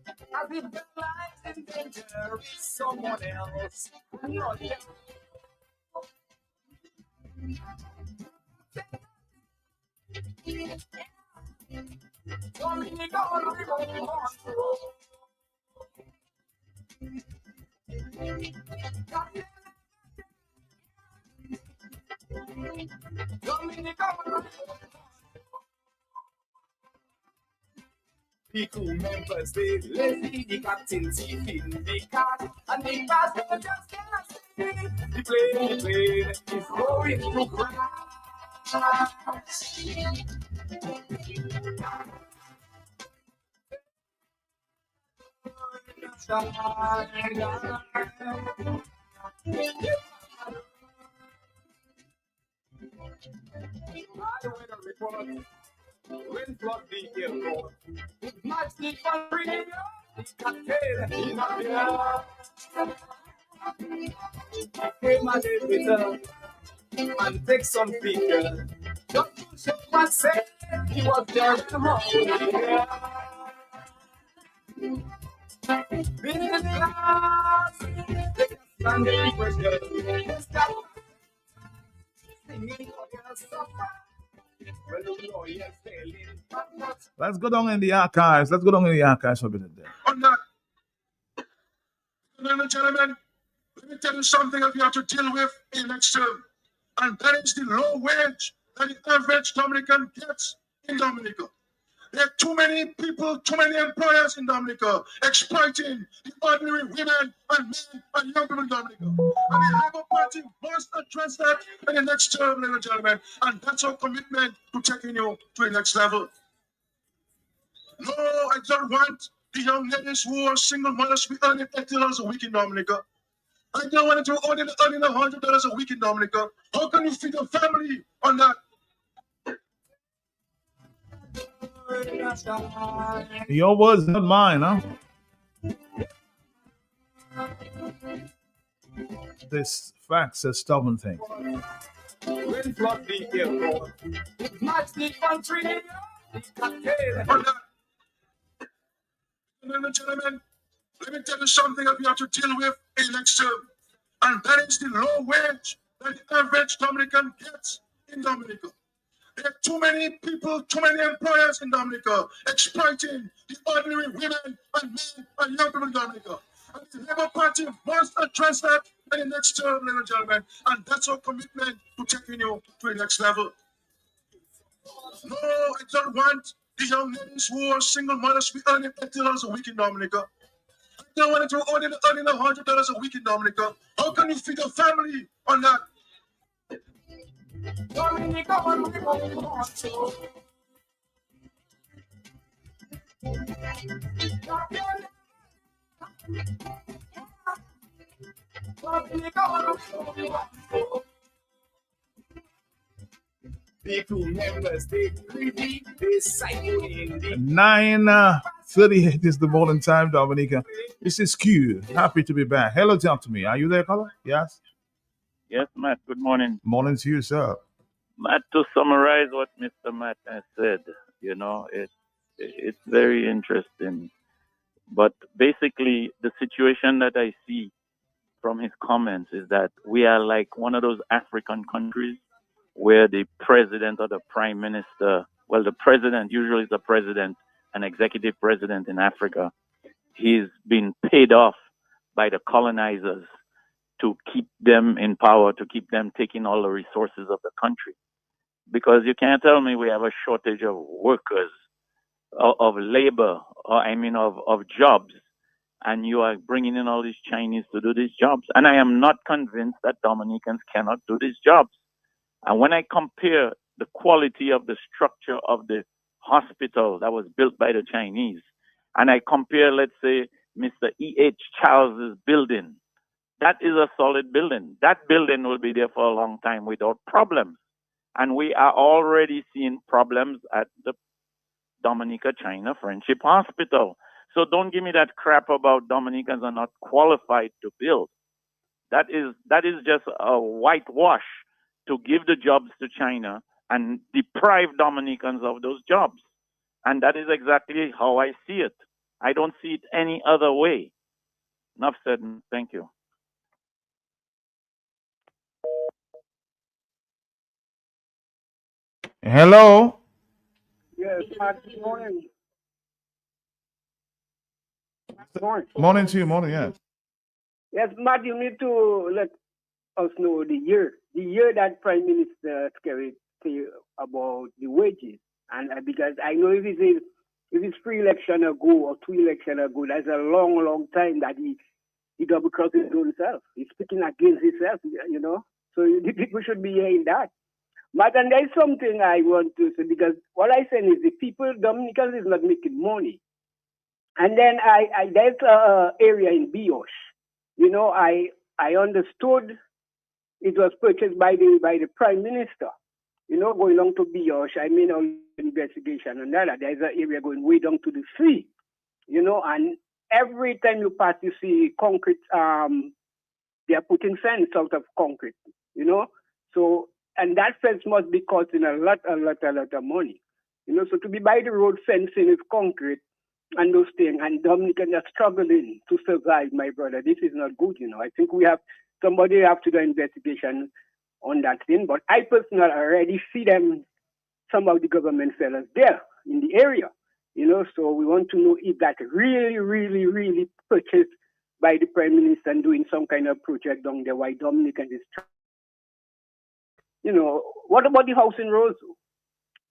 As if the life in danger is someone else, not them. People members, they lazy, the captain, thief in the car, and the pastor just cannot see. The plane is going to crash. When flood the airport, it might be for free. It's got paid in a came a day later and take some picture. Just to show myself he was there with the morning. Been in the class, take a Sunday pressure. Stop singing for your supper. Let's go down in the archives. Let's go down in the archives for a minute there. On that, ladies and gentlemen, let me tell you something that we have to deal with in next term. And that is the low wage that the average Dominican gets in Dominica. There are too many people, too many employers in Dominica exploiting the ordinary women and men and young people in Dominica. And the Labour Party must address that in the next term, ladies and gentlemen. And that's our commitment to taking you to the next level. No, I don't want the young ladies who are single mothers to be earning $80 a week in Dominica. I don't want them to be earning $100 a week in Dominica. How can you feed a family on that? Your words, not mine, huh? This facts are stubborn things. When flood the airport, match the country. Ladies and gentlemen, let me tell you something that we have to deal with in next term. And that is the low wage that the average Dominican gets in Dominica. There are too many people, too many employers in Dominica exploiting the ordinary women and men and young people in Dominica. And the Labour Party must address that in the next term, ladies and gentlemen. And that's our commitment to taking you to the next level. No, I don't want the young ladies who are single mothers to be earning $80 a week in Dominica. I don't want them to earning $100 a week in Dominica. How can you feed a family on that? Dominica, when we go on to. People members, they greedy, they cycling. 9:38 is the morning time, Dominica. This is Q. Happy to be back. Hello, talk to me. Are you there, caller? Yes. Yes, Matt. Good morning. Morning to you, sir. Matt, to summarize what Mr. Matt has said, you know, it's very interesting. But basically, the situation that I see from his comments is that we are like one of those African countries where the president or the prime minister, well, the president usually is the president, an executive president in Africa. He's been paid off by the colonizers to keep them in power, to keep them taking all the resources of the country. Because you can't tell me we have a shortage of workers, of labor, or of jobs, and you are bringing in all these Chinese to do these jobs. And I am not convinced that Dominicans cannot do these jobs. And when I compare the quality of the structure of the hospital that was built by the Chinese, and I compare, let's say, Mr. E.H. Charles's building, that is a solid building. That building will be there for a long time without problems. And we are already seeing problems at the Dominica China Friendship Hospital. So don't give me that crap about Dominicans are not qualified to build. That is just a whitewash to give the jobs to China and deprive Dominicans of those jobs. And that is exactly how I see it. I don't see it any other way. Enough said. Thank you. Hello. Yes, Matt, good morning. Morning. Morning to you. Morning, yes. Yes, Matt, you need to let us know the year that Prime Minister Kerry say about the wages, and because I know if it's 3 election ago or 2 election ago, that's a long time that he double crossed his own self. He's speaking against himself, you know. So the people should be hearing that. But and there's something I want to say, because what I say is the people, Dominicans is not making money. And then there's an area in Bioche. You know, I understood it was purchased by the Prime Minister. You know, going along to Bioche, I mean, on investigation and that, there's an area going way down to the sea. You know, and every time you pass, you see concrete. They are putting fence out of concrete. You know, so. And that fence must be costing a lot of money. You know, so to be by the road fencing is concrete and those things, and Dominicans are struggling to survive, my brother. This is not good, you know. I think somebody have to do an investigation on that thing. But I personally already see some of the government sellers there in the area, you know. So we want to know if that really purchased by the Prime Minister and doing some kind of project down there, why Dominicans is you know, what about the house in Roseau?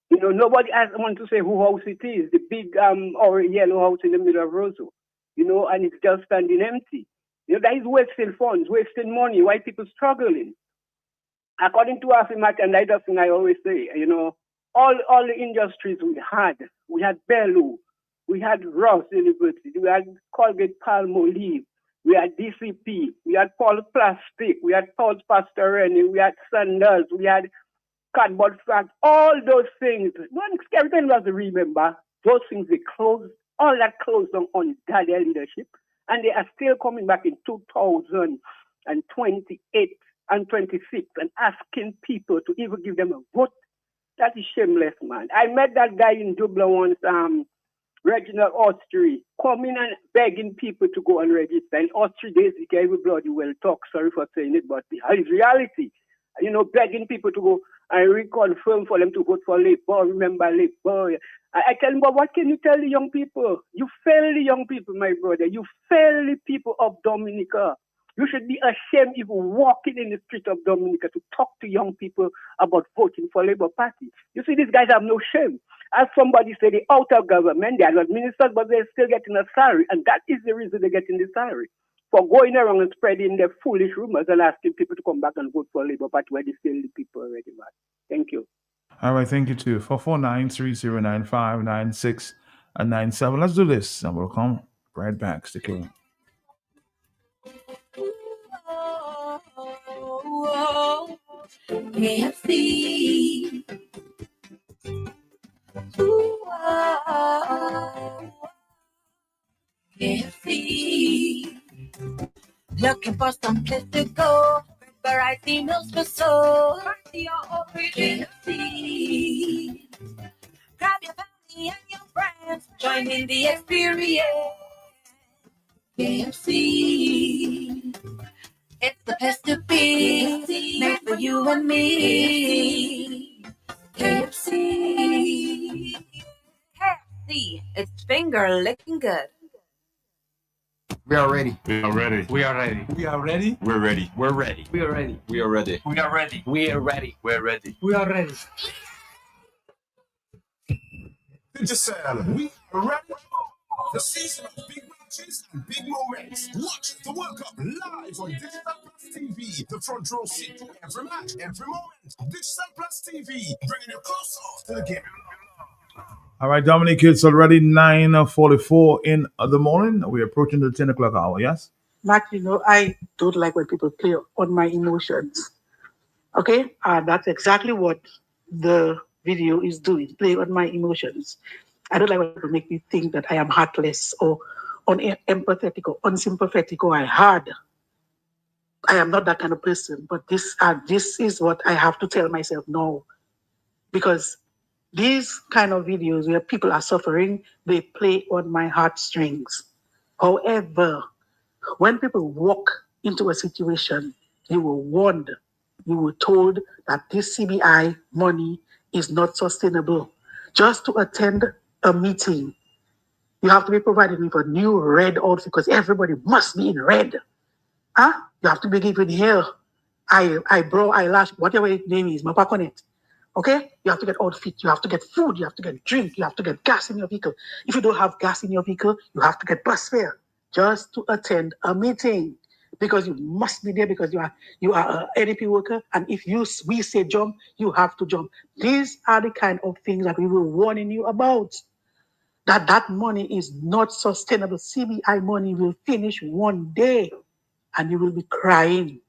You know, nobody wants to say who house it is, the big or yellow house in the middle of Roseau, you know, and it's just standing empty. You know, that is wasting funds, wasting money, why people struggling. According to Afimat, and that's the thing I always say, you know, all the industries we had Bellu, we had Ross University, we had Colgate Palmolive, we had DCP, we had Paul Plastic, we had Paul Pastoreni, we had Sandals, we had Cardboard Facts, all those things. One everything was remember. Those things, they closed, all that closed down on their leadership. And they are still coming back in 2028 and 26 and asking people to even give them a vote. That is shameless, man. I met that guy in Dublin once, Reginald Austri, coming and begging people to go and register. In Austri days, everybody will talk, sorry for saying it, but it's reality. Begging people to go and reconfirm for them to vote for Labour, remember Labour. I tell them, but what can you tell the young people? You fail the young people, my brother. You fail the people of Dominica. You should be ashamed if walking in the street of Dominica to talk to young people about voting for Labour Party. You see, these guys have no shame. As somebody said, they're out of government, they are not ministers, but they're still getting a salary. And that is the reason they're getting the salary. For going around and spreading their foolish rumors and asking people to come back and vote for Labour Party where they still the people already, man. Thank you. All right, thank you too. 449-3095-96 and 97. Let's do this, and we'll come right back. Stick around. KFC. KFC. Looking for some place to go. Variety meals for soul. KFC. Grab your family and your friends. Join in the experience. KFC. It's the place to be. Made for you and me. KFC. KFC. It's finger licking good. We are ready. We are ready. We are ready. We are ready. We're ready. We're ready. We are ready. We are ready. We are ready. We are ready. We're ready. We are ready. Digicel, we are ready. The season of big matches and big moments. Watch the World Cup live on Digital Plus TV. The front row seat to every match, every moment. Digital Plus TV, bringing you closer to the game. All right, Dominic, it's already 9:44 in the morning. We're approaching the 10 o'clock hour, yes? Matt, I don't like when people play on my emotions. Okay? That's exactly what the video is doing, play on my emotions. I don't like when people make me think that I am heartless or unempathetic or unsympathetic or hard. I am not that kind of person, but this is what I have to tell myself no. Because these kind of videos where people are suffering, they play on my heartstrings. However, when people walk into a situation, you were warned, you were told that this CBI money is not sustainable. Just to attend a meeting, you have to be provided with a new red outfit because everybody must be in red. You have to be given hair, eyebrow, eyelash, whatever its name is, mapak on it. Okay? You have to get outfit, you have to get food, you have to get drink, you have to get gas in your vehicle. If you don't have gas in your vehicle, you have to get bus fare just to attend a meeting because you must be there because you are an NDP worker, and if we say jump, you have to jump. These are the kind of things that we were warning you about. That money is not sustainable. CBI money will finish one day and you will be crying.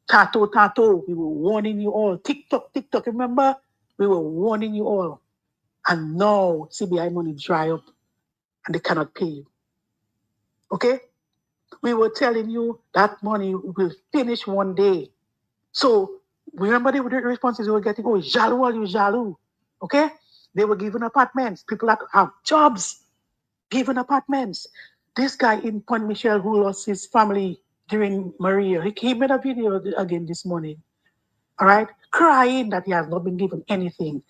Tato, we were warning you all. TikTok, remember? We were warning you all. And now CBI money dry up and they cannot pay you. Okay? We were telling you that money will finish one day. So remember the responses you were getting? Oh, jaloux. Okay? They were given apartments. People that have jobs, given apartments. This guy in Point Michel who lost his family during Maria, he made a video again this morning, all right, crying that he has not been given anything.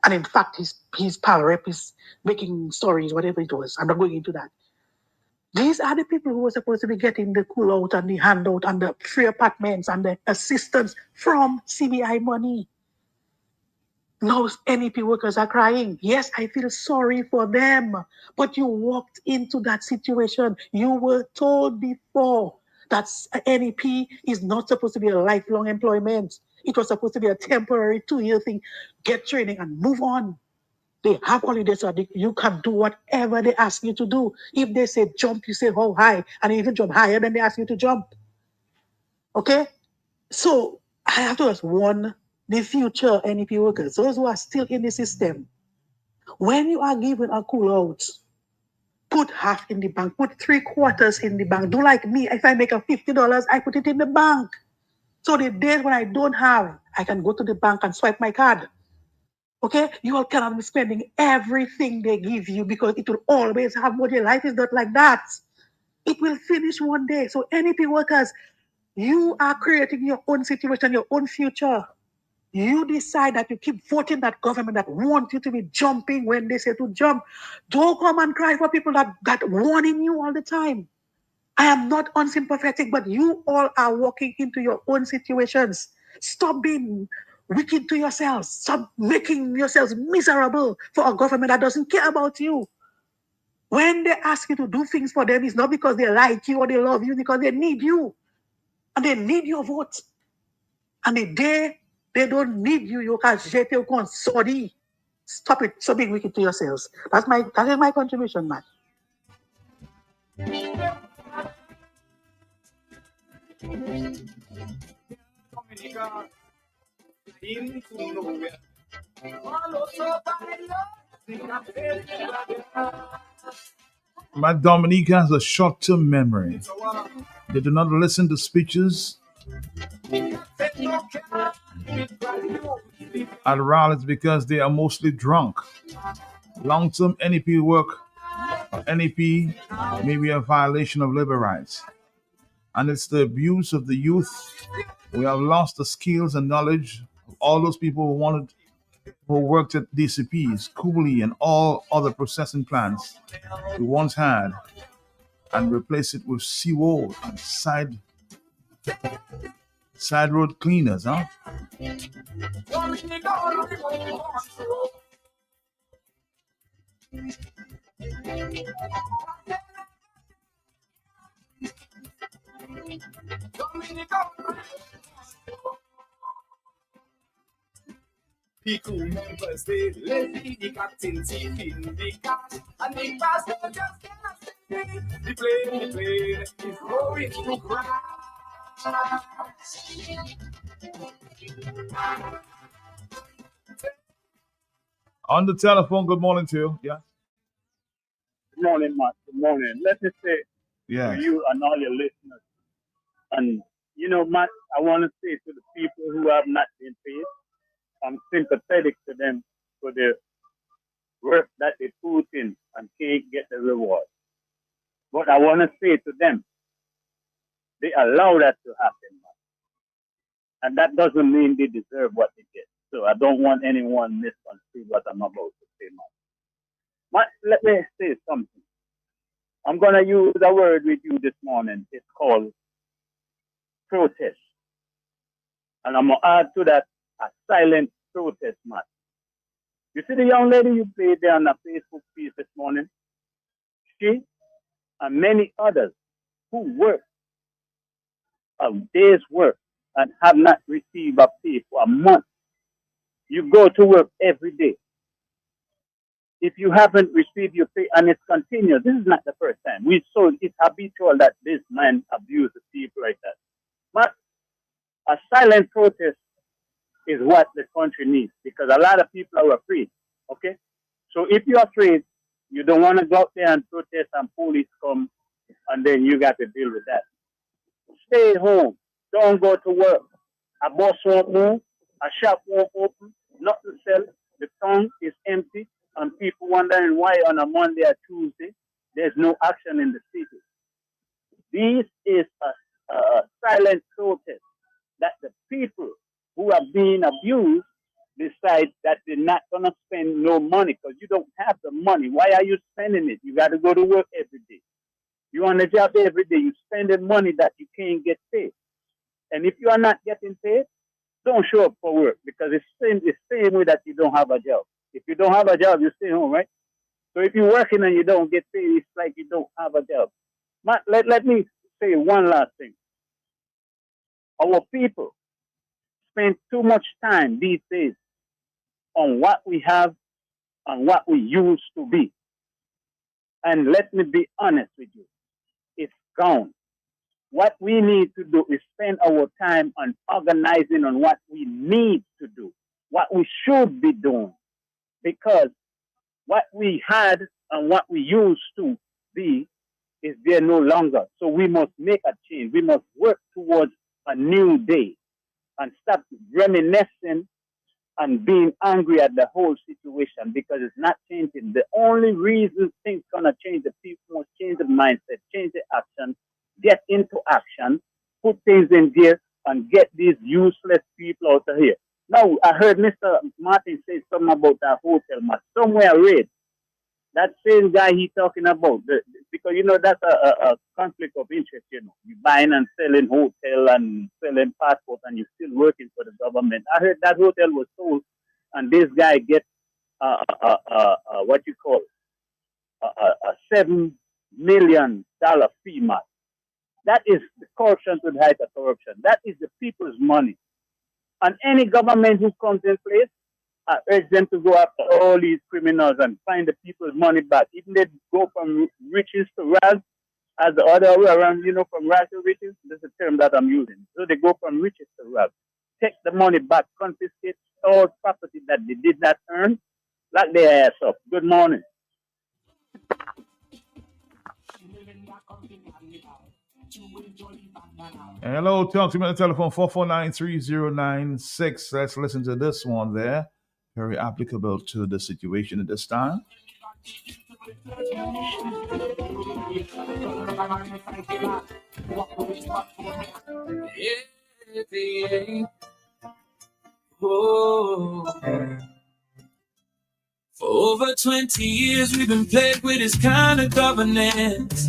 And in fact, his pal rep is making stories, whatever it was. I'm not going into that. These are the people who were supposed to be getting the cool out and the handout and the free apartments and the assistance from CBI money. Now NEP workers are crying. Yes, I feel sorry for them. But you walked into that situation. You were told before that NEP is not supposed to be a lifelong employment. It was supposed to be a temporary 2-year thing. Get training and move on. They have holidays so you can do whatever they ask you to do. If they say jump, you say how high, and if you jump higher, then they ask you to jump. Okay? So I have to just warn the future NEP workers, those who are still in the system. When you are given a cool out, put half in the bank, put 3/4 in the bank. Do like me. If I make a $50, I put it in the bank. So the days when I don't have, I can go to the bank and swipe my card. Okay? You all cannot be spending everything they give you because it will always have money. Life is not like that. It will finish one day. So NEP workers, you are creating your own situation, your own future. You decide that you keep voting that government that want you to be jumping when they say to jump. Don't come and cry for people that warning you all the time. I am not unsympathetic, but you all are walking into your own situations. Stop being wicked to yourselves. Stop making yourselves miserable for a government that doesn't care about you. When they ask you to do things for them, it's not because they like you or they love you, because they need you. And they need your vote. And the day they don't need you, you can jet your con sorry. Stop it. Stop being wicked to yourselves. That is my contribution, man. My Dominica has a short-term memory. They do not listen to speeches at rallies because they are mostly drunk. Long-term NEP work, NEP may be a violation of labor rights. And it's the abuse of the youth. We have lost the skills and knowledge of all those people who worked at DCPs, Cooley, and all other processing plants we once had, and replace it with seawater and side road cleaners, huh? People never say, let the captain see in the cat, and the pastor just cannot see. The plane is going to crash. On the telephone, good morning to you. Yeah. Good morning, Matt. Good morning. Let me say Yeah. to you and all your listeners, and Matt, I want to say to the people who have not been paid, I'm sympathetic to them for the work that they put in and can't get the reward. But I want to say to them, they allow that to happen, man. And that doesn't mean they deserve what they get. So I don't want anyone misconstrue what I'm about to say, man. Let me say something. I'm going to use a word with you this morning. It's called protest. And I'm going to add to that a silent protest, man. You see the young lady you played there on the Facebook piece this morning? She and many others who work a day's work and have not received a pay for a month. You go to work every day. If you haven't received your pay, and it's continuous, this is not the first time. It's habitual that this man abuses people like that. But a silent protest is what the country needs, because a lot of people are afraid. Okay? So if you're afraid, you don't want to go out there and protest and police come, and then you got to deal with that. Stay home. Don't go to work. A boss won't move. A shop won't open. Nothing to sell. The town is empty, and people wondering why on a Monday or Tuesday there's no action in the city. This is a silent protest that the people who are being abused decide that they're not going to spend no money because you don't have the money. Why are you spending it? You got to go to work every day. You're on the job every day. You're spending money that you can't get paid. And if you are not getting paid, don't show up for work, because it's the same way that you don't have a job. If you don't have a job, you stay home, right? So if you're working and you don't get paid, it's like you don't have a job. Let me say one last thing. Our people spend too much time these days on what we have and what we used to be. And let me be honest with you, it's gone. What we need to do is spend our time on organizing on what we need to do, what we should be doing. Because what we had and what we used to be is there no longer. So we must make a change. We must work towards a new day and stop reminiscing and being angry at the whole situation because it's not changing. The only reason things gonna change, the people must change the mindset, change the action, get into action, put things in gear, and get these useless people out of here. Now, I heard Mr. Martin say something about that hotel, but somewhere I read that same guy he talking about, because you know that's a conflict of interest. You know, you buying and selling hotel and selling passport, and you're still working for the government. I heard that hotel was sold, and this guy get what you call a $7 million fee mark. That is the corruption to the height of corruption. That is the people's money, and any government who comes in place, I urge them to go after all these criminals and find the people's money back. Even they go from riches to rags, as the other way around, you know, from rags to riches. That's the term that I'm using. So they go from riches to rags. Take the money back, confiscate all property that they did not earn, lock their ass up. Good morning. Hello, talk to me on the telephone 449-3096. Let's listen to this one there. Very applicable to the situation at this time. Oh. For over 20 years, we've been plagued with this kind of governance.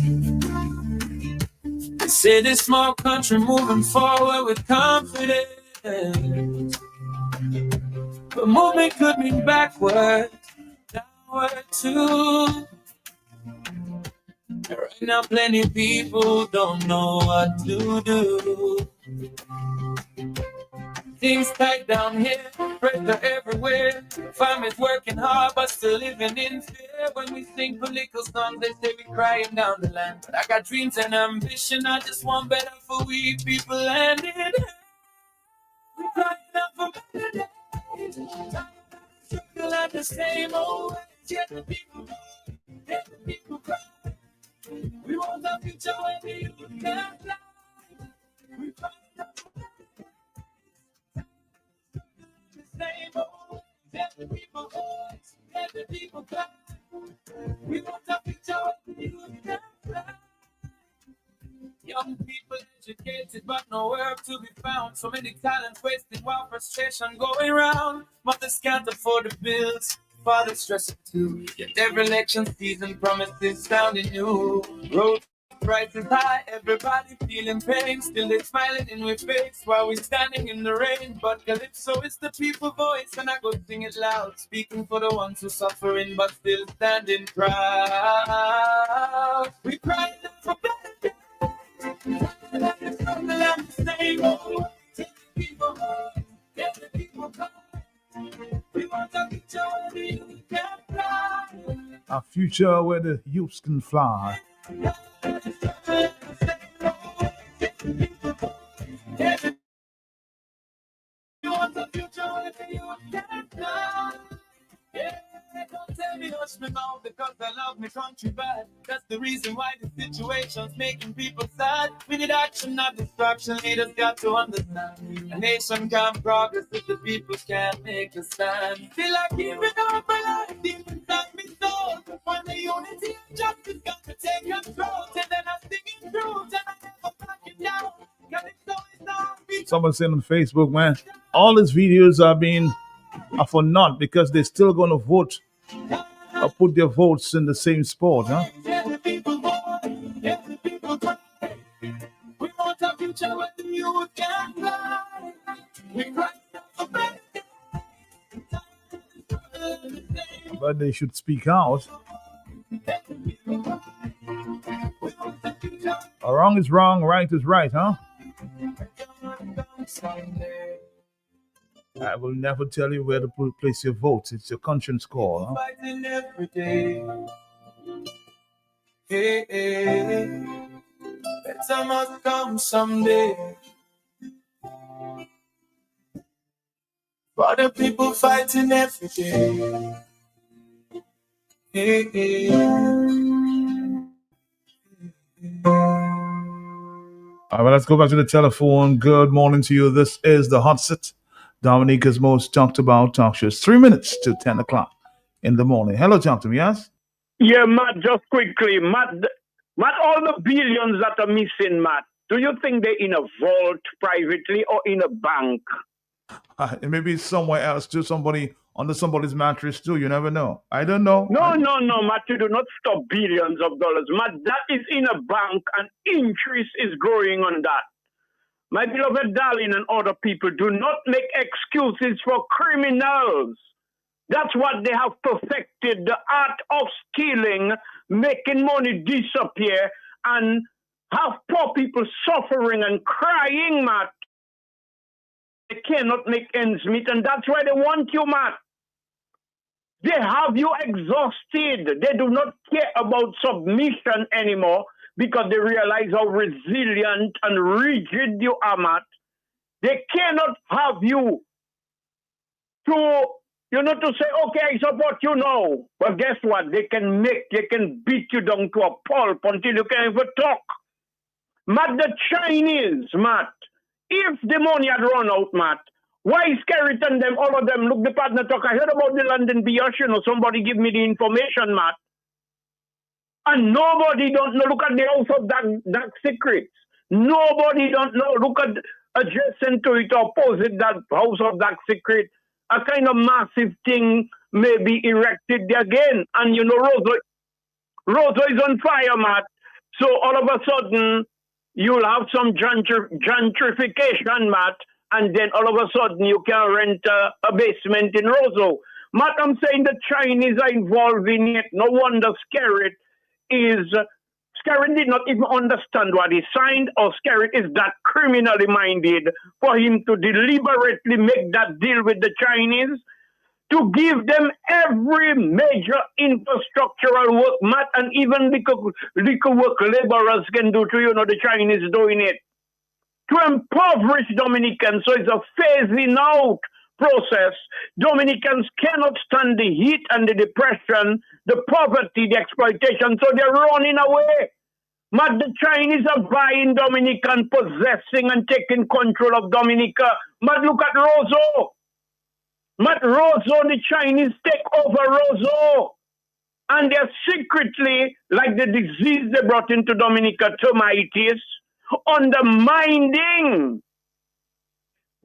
They say this small country moving forward with confidence. But movement could mean backward, downward too. Right now, plenty of people don't know what to do. Things tight down here, pressure everywhere. Farmers working hard, but still living in fear. When we sing political songs, they say we crying down the line. But I got dreams and ambition, I just want better for we people and it. We crying out for better days. Struggle at the same old ways. Yet the people cry. We want a future where the youth can fly. We crying out for better days. Same old, let the people voice, let the people cry. We want a future where the youth can fly. Young people educated, but no work to be found. So many talents wasted while frustration going round. Mothers can't afford the bills, fathers stressing too. Yet every election season promises sounding new. Road prices high, everybody feeling pain. Still they smiling in our face while we standing in the rain. But Calypso is the people voice, and I go sing it loud. Speaking for the ones who suffering, but still standing proud. We crying out for better days. Let the struggle and the same old. Take the people home, get the people cry. We want a future where the youth can fly. A future where the youths can fly. Yeah, don't tell me hush me now because I love me country bad. That's the reason why the situation's making people sad. We need action, not distraction. Leaders got to understand. A nation can't progress if the people can't make a stand. Feel like giving up my life deep inside me soul. When the unity and justice got to take control. And then I sing it through, and I never back it down. Cause it's always not me. Someone said on Facebook, man, all these videos are for naught because they're still going to vote or put their votes in the same spot, huh? We want a future where the youth can fly. We cry for better. But they should speak out. Wrong is wrong, right is right, huh? I will never tell you where to place your votes. It's your conscience call, huh? Fighting every day. Hey, hey. Better must come someday. For the people fighting every day. All right, let's go back to the telephone. Good morning to you. This is the Hot Sit, Dominica's most talked about talk show. It's 3 minutes to 10 o'clock in the morning. Hello, talk to me, yes? Yeah, Matt, just quickly. Matt, all the billions that are missing, Matt, do you think they're in a vault privately or in a bank? Maybe it's somewhere else too, somebody under somebody's mattress too. You never know. I don't know. No, Matt, you do not stop billions of dollars. Matt, that is in a bank and interest is growing on that. My beloved darling and other people, do not make excuses for criminals. That's what they have perfected, the art of stealing, making money disappear, and have poor people suffering and crying, Matt. They cannot make ends meet, and that's why they want you, Matt. They have you exhausted. They do not care about submission anymore because they realize how resilient and rigid you are, Matt. They cannot have you to say, okay, I support you now. But guess what? They can beat you down to a pulp until you can't even talk. Matt, the Chinese, Matt, if the money had run out, Matt, why is Kerriton them, all of them, look, the partner talk, I heard about the London Biosh, somebody give me the information, Matt. And nobody don't know, look at the House of Dark Secrets. Nobody don't know, look at adjacent to it, opposite that House of Dark Secret, a kind of massive thing may be erected there again. And Rosa is on fire, Matt. So all of a sudden, you'll have some gentrification, Matt, and then all of a sudden you can rent a basement in Roseau. Matt, I'm saying the Chinese are involved in it. No wonder Skerrit did not even understand what he signed, or Skerrit is that criminally minded for him to deliberately make that deal with the Chinese to give them every major infrastructural work, Matt, and even little work laborers can do too. The Chinese doing it to impoverish Dominicans. So it's a phasing out process. Dominicans cannot stand the heat and the depression, the poverty, the exploitation, so they're running away. Matt, the Chinese are buying Dominican, possessing and taking control of Dominica. Matt, look at Roseau. Matt, Roseau, the Chinese take over Roseau. And they're secretly, like the disease they brought into Dominica, termites, undermining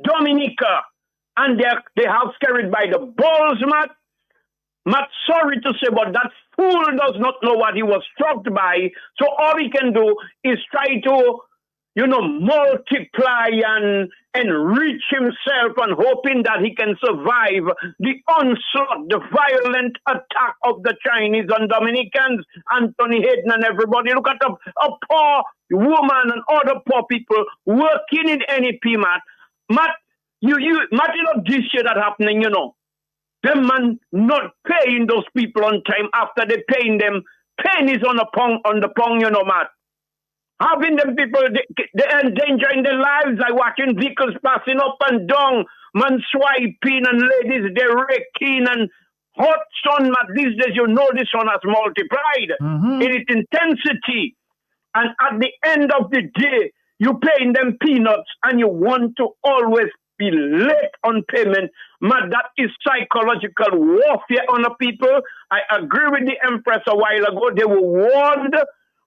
Dominica. And they have carried by the balls, Matt. Matt, sorry to say, but that fool does not know what he was struck by. So all he can do is try to, multiply and enrich himself and hoping that he can survive the onslaught, the violent attack of the Chinese on Dominicans, Anthony Hayden and everybody. Look at a poor woman and other poor people working in NEP, Matt. Matt, Matt, this shit that happening, Them man not paying those people on time after they paying them pennies on the pong, Matt. Having them people, they're endangering their lives. I watching vehicles passing up and down, man swiping and ladies, they're raking and hot sun, Matt. These days, this one has multiplied in its intensity. And at the end of the day, you paying them peanuts and you want to always be late on payment. Matt, that is psychological warfare on the people. I agree with the Empress a while ago. They were warned.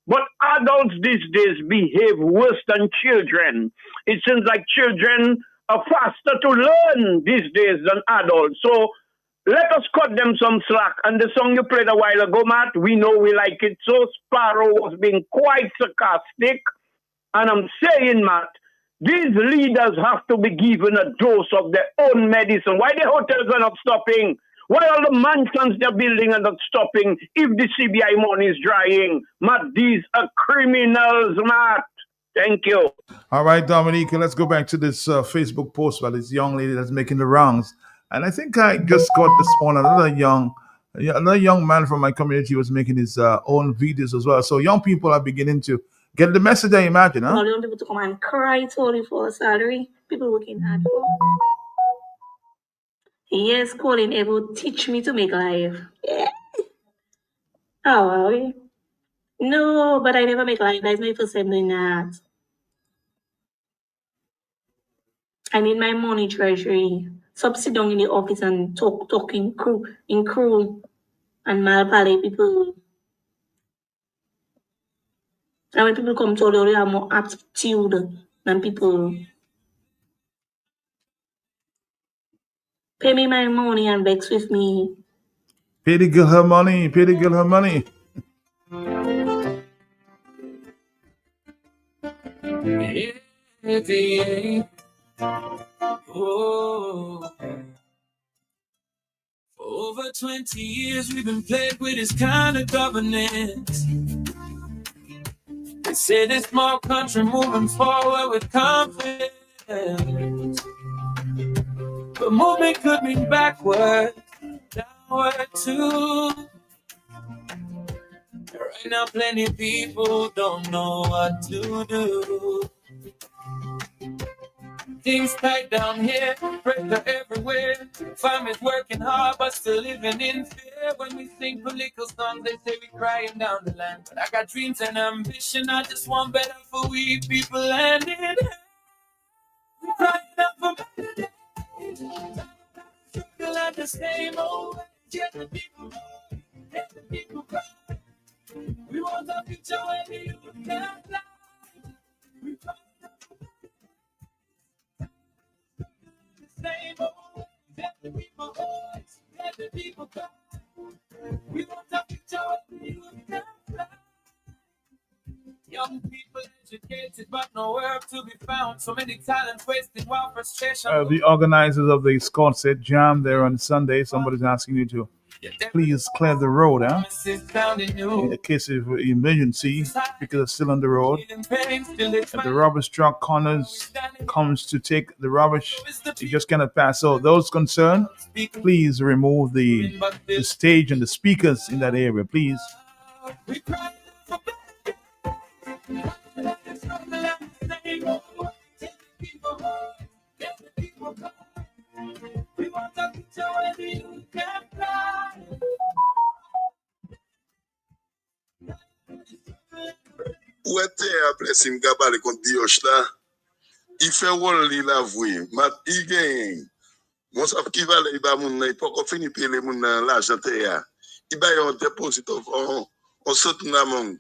But adults these days behave worse than children. It seems like children are faster to learn these days than adults. So let us cut them some slack. And the song you played a while ago, Matt, we know we like it. So Sparrow was being quite sarcastic. And I'm saying, Matt, these leaders have to be given a dose of their own medicine. Why the hotels are not stopping? Why all the mansions they're building are not stopping if the CBI money is drying? Matt, these are criminals, Matt. Thank you. All right, Dominica, let's go back to this Facebook post by this young lady that's making the rounds. And I think I just got this morning another young man from my community was making his own videos as well. So young people are beginning to get the message, I imagine, huh? All you want people to come and cry totally for a salary. People working hard for. Yes, calling able teach me to make life. Yeah. Oh, no, but I never make like that. It's my first time doing that. I need my money treasury. So sit down in the office and talk in crew and malpale people. And when people come to you, they have more aptitude than people. Pay me my money and vex with me. Pay the girl her money. Pay the girl her money. Oh, for over 20 years we've been plagued with this kind of governance. They say this small country moving forward with confidence, but movement could mean backward, downward too. Right now plenty of people don't know what to do. Things tight down here, pressure everywhere. Families working hard, but still living in fear. When we sing political songs, they say we crying down the line. But I got dreams and ambition, I just want better for we people and it. We crying out for better days. Struggle at the same old way. Get the people going, let the people cry. We want a future where the youth can fly. We crying out for same old way. Let the people voice, let the people cry. We want a future where the youth can fly. Young people educated, but no work to be found. So many talents wasted while frustration. The organizers of the concert jam there on Sunday. Somebody's asking you to please clear the road, in the case of emergency, because it's still on the road. If the rubbish truck comes to take the rubbish, you just cannot pass. So those concerned, please remove the stage and the speakers in that area, please. Où était après Simgaba le compte Dioche là? Il fait rôle il a voué. Il gagne. Mon sauf qui va il va mon il pas fini payer les mon l'argent terre. Il va un deposit on saute namong.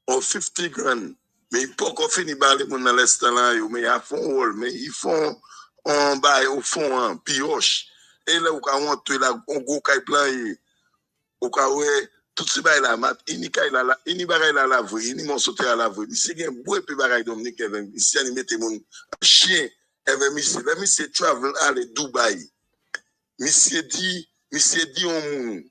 On 50 grand. Mais il pas fini ba les mon dans l'instant là mais il font rôle mais ils font on bail au fond en pioche. Et là où on là on go kay plan au cas où tout ce bail là mat ini bagay la lavre ini mon sauter à lavre si gen boue puis bagay Dominique even si ani mette mon chien even monsieur travel aller Dubai monsieur dit on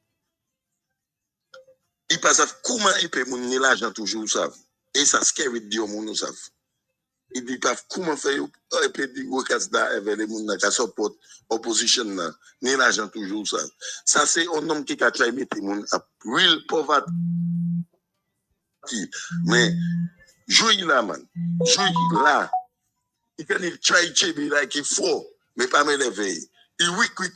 il passe comment il peut mon ni l'argent toujours savent et ça scary dit on nous savent il dit pas comment faire et puis dit workers là avec les monde qui support opposition là ni l'argent toujours ça c'est un homme qui a try mettre monde à real poverty mais jouer là man jouer là il can try to be like il faut mais pas me lever il quick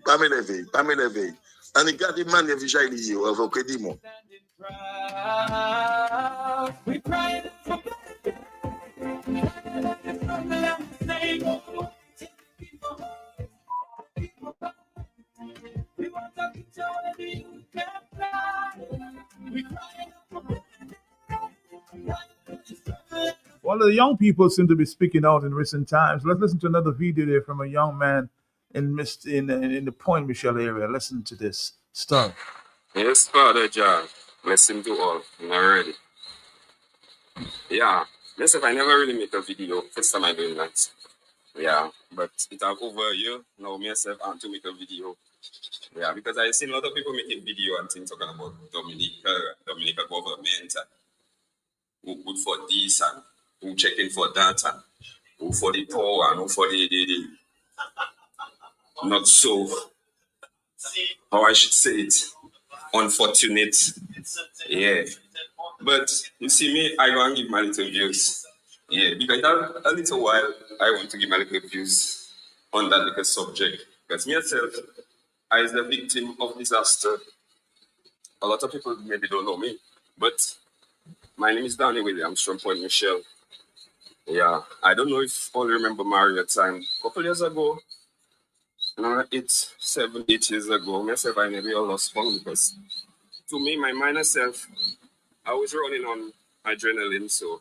pas me lever and il garde man déjà il y a avec dit moi we cry for Well, the young people seem to be speaking out in recent times. Let's listen to another video there from a young man in the Point Michelle area. Listen to this stuff. Yes, Father John. Blessing to all. I'm ready. Yeah. Listen, I never really make a video. First time I'm doing that. Yeah. But it have over a year. Now myself I want to make a video. Yeah, because I seen a lot of people making video and things talking about Dominica government and who good for this and who checking for that and who for the poor and who for the not so, how I should say it, unfortunate. Yeah. But you see me, I want to give my little views. Yeah, because a little while I want to give my little views on that little subject. Because myself, I was the victim of disaster A lot of people maybe don't know me, but my name is Danny Williams from Point Michelle. Yeah, I don't know if all remember Mario time. A couple years ago, 7, 8 years ago, myself, I maybe all lost fun because to me, my minor self, I was running on adrenaline, so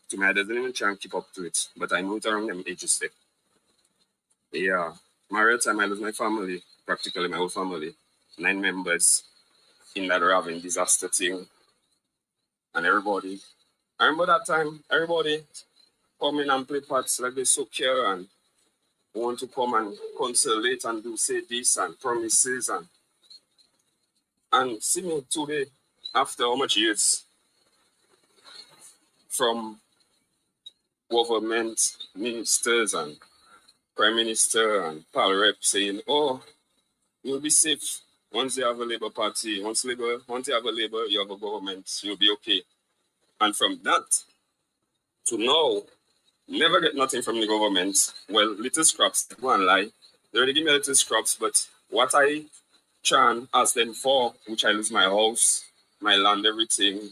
to me, I didn't even try and keep up to it. But I moved around them ages there. Yeah, Mario time, I lose my family, practically my whole family, 9 members in that Raven disaster thing, and everybody. I remember that time, everybody come in and play parts like they so care and want to come and consolate and do say this and promises and see me today after how much years from government ministers and prime minister and pal rep saying, oh, you'll be safe once you have a Labour Party, once you have a Labour, you have a government, you'll be okay. And from that to now, never get nothing from the government. Well, little scraps, go and lie. They already give me little scraps, but what I try and ask them for, which I lose my house, my land, everything,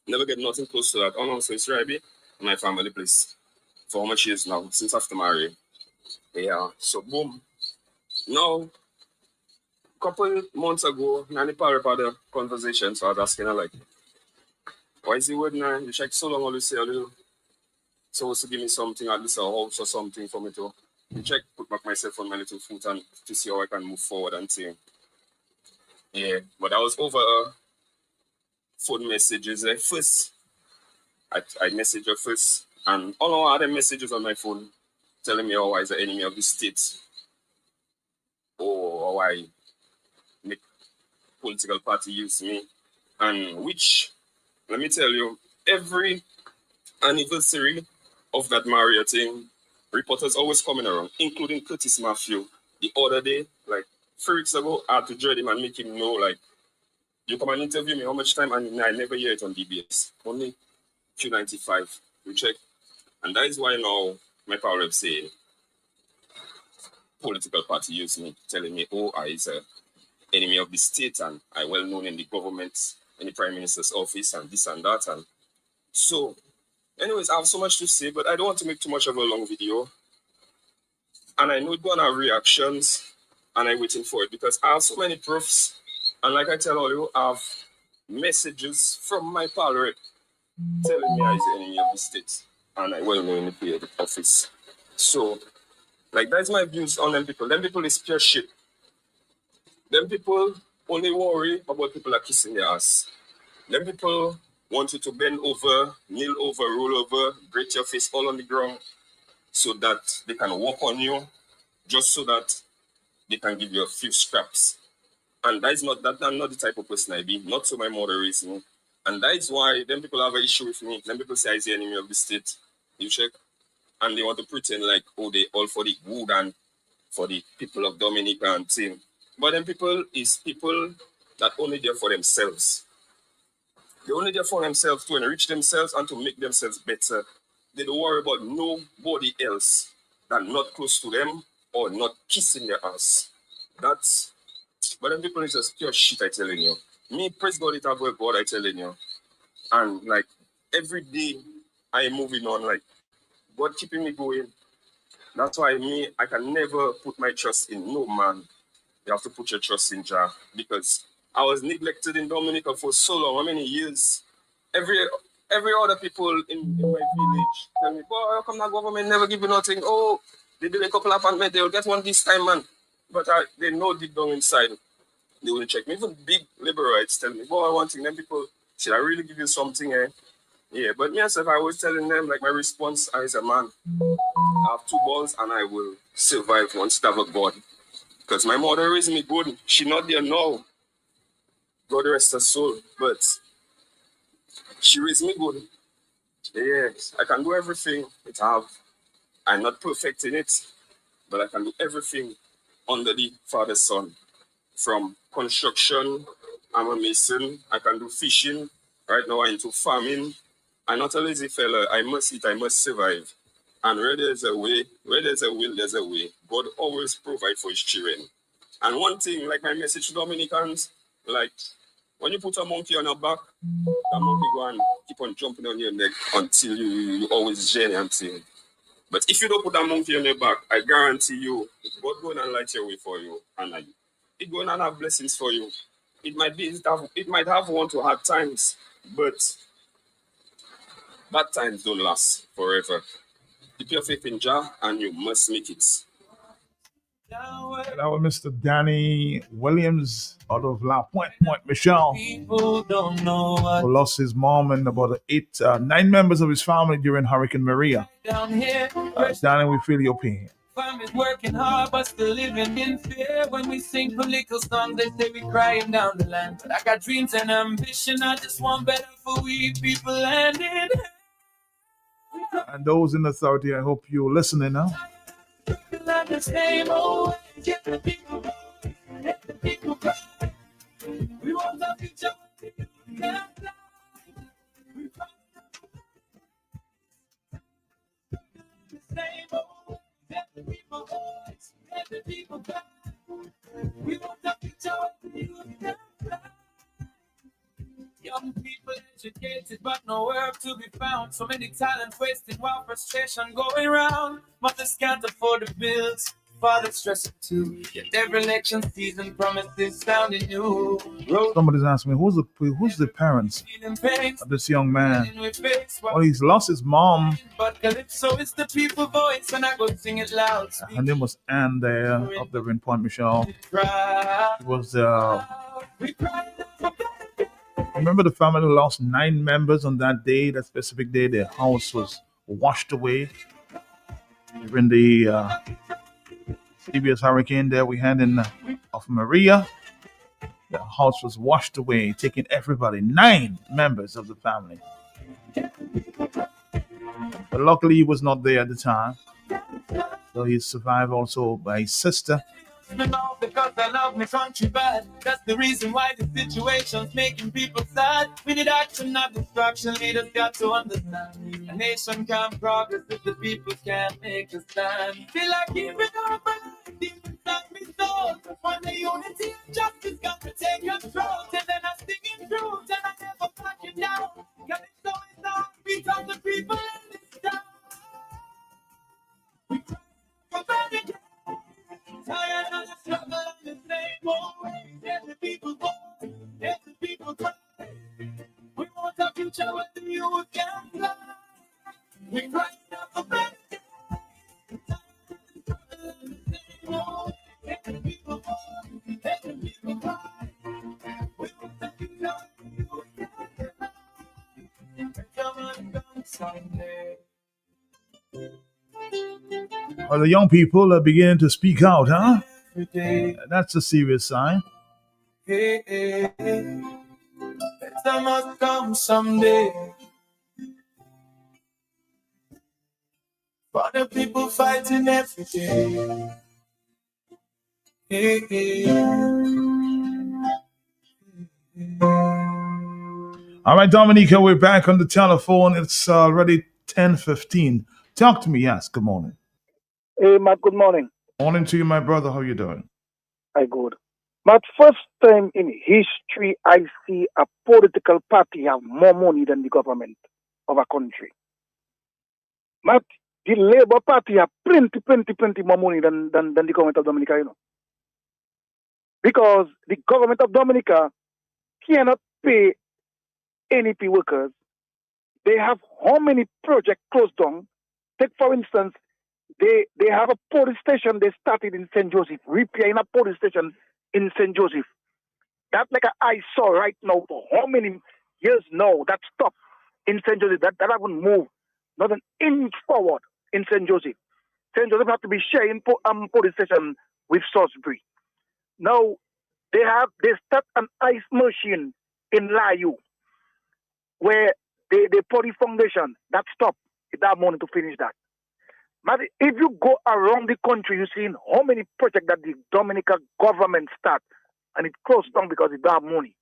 never get nothing close to that. Oh no, so it's Rabi, my family place. For how much years now, since after marriage. Yeah, so boom. Now, couple months ago, Nanny Parrot had a conversation, so I was asking her like, why is he waiting now? You check so long, always say a little. Supposed to give me something, at least a house or something for me to check, put back myself on my little foot and to see how I can move forward and thing. Yeah, but I was over phone messages first. I messaged her first, and all I had messages on my phone telling me how I is an enemy of the state, or how I make political party use me, and which, let me tell you, every anniversary of that Mario thing, reporters always coming around, including Curtis Matthew. The other day, like 3 weeks ago, I had to dread him and make him know, like, you come and interview me how much time, and I never hear it on DBS. Only Q95. You check. And that is why now my power rep saying political party use me, telling me, oh, I is an enemy of the state and I well known in the government, in the prime minister's office and this and that. And so, anyways, I have so much to say, but I don't want to make too much of a long video. And I know it's gonna have reactions, and I'm waiting for it because I have so many proofs. And like I tell all you, I have messages from my pal rep telling me I is the enemy of the state. And I well know in the office. So, like, that's my views on them people. Them people is pure shit. Them people only worry about people are kissing their ass. Them people want you to bend over, kneel over, roll over, break your face all on the ground so that they can walk on you, just so that they can give you a few scraps. And that is not that I'm not the type of person I be, not so my mother raised me. And that is why them people have an issue with me. Them people say I'm the enemy of the state. You check? And they want to pretend like, oh, they all for the good and for the people of Dominica and thing. But them people is people that only there for themselves. They're only there for themselves to enrich themselves and to make themselves better. They don't worry about nobody else that not close to them or not kissing their ass. That's, but them people is just pure shit, I telling you. Me, praise God, it have worked, God, I telling you. And like every day I am moving on, like God keeping me going. That's why I can never put my trust in no man. You have to put your trust in Jah, because I was neglected in Dominica for so long. How many years? Every other people in my village tell me, boy, how come that government never give you nothing? Oh, they did a couple of appointments, they'll get one this time, man. But they know deep down inside, they will check me. Even big liberates tell me, boy, I want thing. Then people, should I really give you something? Yeah, but myself, I was telling them, like, my response as a man, I have 2 balls and I will survive once I have a God. Because my mother raised me good. She not there now. God rest her soul. But she raised me good. Yes, I can do everything it have. I'm not perfect in it, but I can do everything under the Father's Son. From construction, I'm a mason. I can do fishing. Right now I'm into farming. I'm not a lazy fella. I must eat, I must survive. And where there's a way, where there's a will, there's a way. God always provides for his children. And one thing, like my message to Dominicans, like, When you put a monkey on your back, that monkey go and keep on jumping on your neck until you always journey until. But if you don't put that monkey on your back, I guarantee you, God going to light your way for you, and it going to have blessings for you. It might have one to hard times, but bad times don't last forever. Keep your faith in Jah, and you must make it. That was Mr. Danny Williams out of La Pointe, Michelle, People don't know who lost his mom and about 9 members of his family during Hurricane Maria. down here. Danny, we feel your pain. Family's working hard, but still living in fear. When we sing political songs, they say we crying down the land. But I got dreams and ambition. I just want better for we people and it. And those in authority, I hope you're listening now. Like the same old way. Get the people going, let the people cry. We want the future. We can't fly. We fight the same old way. Let the people voice, let the people cry. We want the future. We can't fly. Young people educated, but no work to be found. So many talents wasted while frustration going round. Mothers can't afford the bills, fathers stressing too. Yet every election season promises sounding new. Somebody's asking me, who's the parents of this young man? Well, he's lost his mom. But Calypso is the people voice, and I go sing it loud. Her name was Anne there, up there in Point Michelle. It was remember the family lost 9 members on that day, that specific day. Their house was washed away during the previous hurricane there we had of Maria. The house was washed away, taking everybody, 9 members of the family. But luckily he was not there at the time. So he survived also by his sister. Because I love my country bad. That's the reason why the situation's making people sad. We need action, not distraction. Leaders got to understand. A nation can't progress if the people can't make a stand. Feel like giving up my life deep inside me soul. When the unity and justice got to take control. Till then I sing in truth and I never back it down. Cause it's always the heartbeat of the people in this town. We cry for better. Tired of the struggle and the same old way. Let the people go, let the people cry. We want a future where the youth can fly. We cry for better. Let the people go, let the people cry. We want a future where the youth can fly. Come on, come someday. Well, the young people are beginning to speak out, huh? That's a serious sign. Hey, hey, hey. Better must come someday. For the people fighting every day. Hey, hey. All right, Dominica, we're back on the telephone. It's already 10:15. Talk to me. Yes, good morning. Hey, Matt, good morning. Morning to you, my brother. How you doing? I good. Matt, first time in history I see a political party have more money than the government of a country. Matt, the Labour Party have plenty more money than the government of Dominica, you know. Because the government of Dominica cannot pay NEP workers. They have how many projects closed down? Take, for instance, they have a police station they started in St. Joseph, repairing a police station in St. Joseph. That's like I saw right now for how many years now that stopped in St. Joseph. That haven't moved not an inch forward in St. Joseph. St. Joseph have to be sharing police station with Salisbury. Now they start an ice machine in Layu where they pour the foundation. That stopped. It have money to finish that. But if you go around the country, you see how many projects that the Dominica government start and it closed down because it don't have money.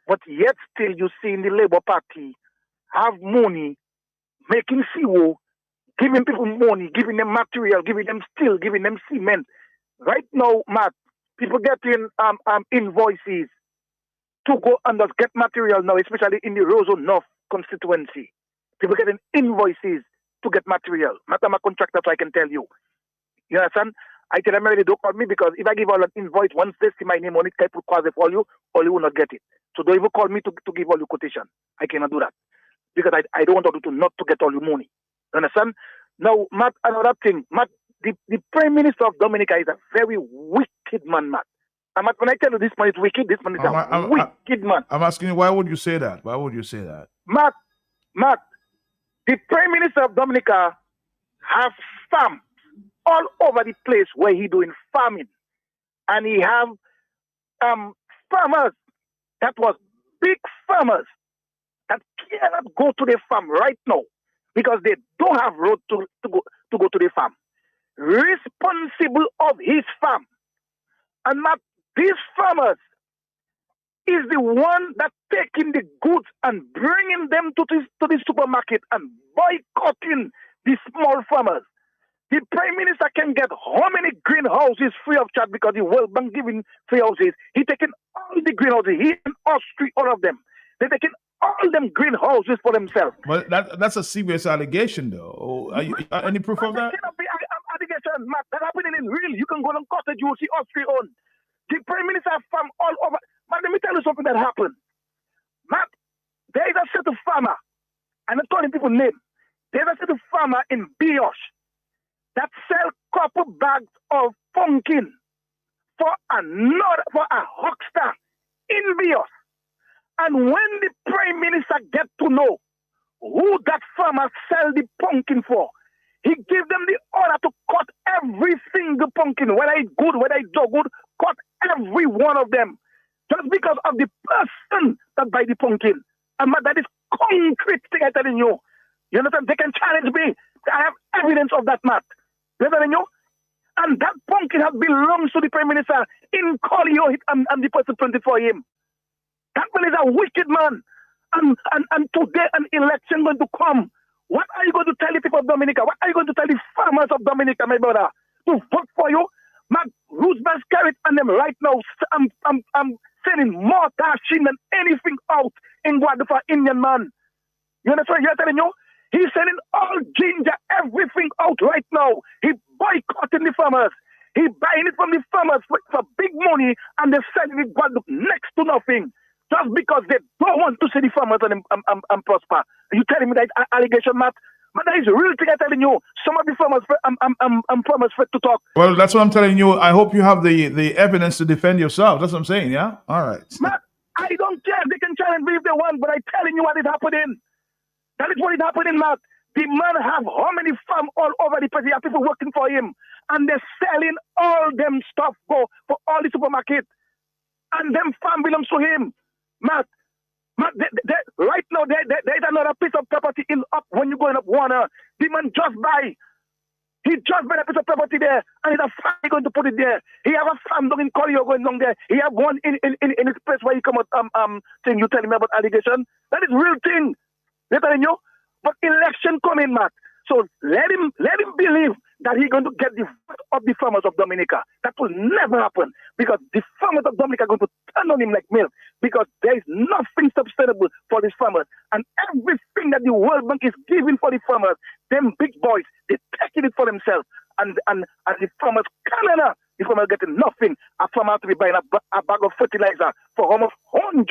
But yet still you see in the Labour Party have money, making CO, giving people money, giving them material, giving them steel, giving them cement. Right now, Matt, people getting invoices to go and just get material now, especially in the Roseau North constituency. People getting invoices to get material. I'm a contractor, so I can tell you. You understand? I tell them already, don't call me, because if I give all an invoice, once they see my name on it, I put cause for you, or you will not get it. So don't even call me to give all your quotation. I cannot do that. Because I don't want you to not to get all your money. You understand? Now, Matt, another thing, Matt, the Prime Minister of Dominica is a very wicked man, Matt. And Matt, when I tell you this man is wicked, this man is a wicked man. I'm asking you, why would you say that? Why would you say that? Matt, the Prime Minister of Dominica have farms all over the place where he doing farming. And he have farmers that was big farmers that cannot go to their farm right now because they don't have road to go to their farm. Responsible of his farm. And not these farmers is the one that taking the goods and bringing them to the supermarket and boycotting the small farmers. The Prime Minister can get how many greenhouses free of charge because the World Bank giving free houses. He taking all the greenhouses, he and Austria, all of them. They're taking all them greenhouses for themselves. But that's a serious allegation, though. Any proof of that? That cannot be allegation, Matt. That happening in real. You can go and cottage, you will see Austria on. The Prime Minister farm all over. Matt, let me tell you something that happened. Matt, there is a set of farmer, and I'm calling people name. There's a set of farmer in Bios that sell couple bags of pumpkin for a huckster in Bios. And when the Prime Minister get to know who that farmer sell the pumpkin for, he give them the order to cut every single pumpkin, whether it's good, whether it's no good, cut every one of them. Just because of the person that buy the pumpkin. And that is concrete thing I'm telling you. You understand? They can challenge me. I have evidence of that, Matt. You understand? And that pumpkin has belongs to the Prime Minister in Colio and the person planted for him. That man is a wicked man. And today an election going to come. What are you going to tell the people of Dominica? What are you going to tell the farmers of Dominica, my brother? To vote for you? Matt Roosevelt carried and them right now. I'm sending more dashing than anything out in Guadeloupe for Indian man. You understand what I'm telling you? He's sending all ginger, everything out right now. He boycotting the farmers. He buying it from the farmers for big money and they're selling it Guadeloupe next to nothing. Just because they don't want to see the farmers and prosper. You telling me that allegation, Matt? But that is a real thing I'm telling you. Some of the farmers, I'm farmers afraid to talk. Well, that's what I'm telling you. I hope you have the evidence to defend yourself. That's what I'm saying, yeah? All right. Matt, I don't care. They can challenge me if they want, but I'm telling you what is happening. That is what is happening, Matt. The man have how many farms all over the place? He have people working for him. And they're selling all them stuff for all the supermarket. And them farm belongs to him. Matt, right now, there's another piece of property up when you're going up Warner. The man just buy. He just bought a piece of property there, and he's a farm going to put it there. He have a farm down in Collier going down there. He have one in his place where he come out thing you telling me about allegation. That is real thing. They're telling you. But election coming, Matt. So let him believe that he's going to get the vote of the farmers of Dominica. That will never happen because the farmers of Dominica are going to turn on him like milk because there is nothing sustainable for these farmers. And everything that the World Bank is giving for the farmers, them big boys, they're taking it for themselves. And the farmers, Canada, the farmers getting nothing. A farmer has to be buying a bag of fertilizer for almost $100.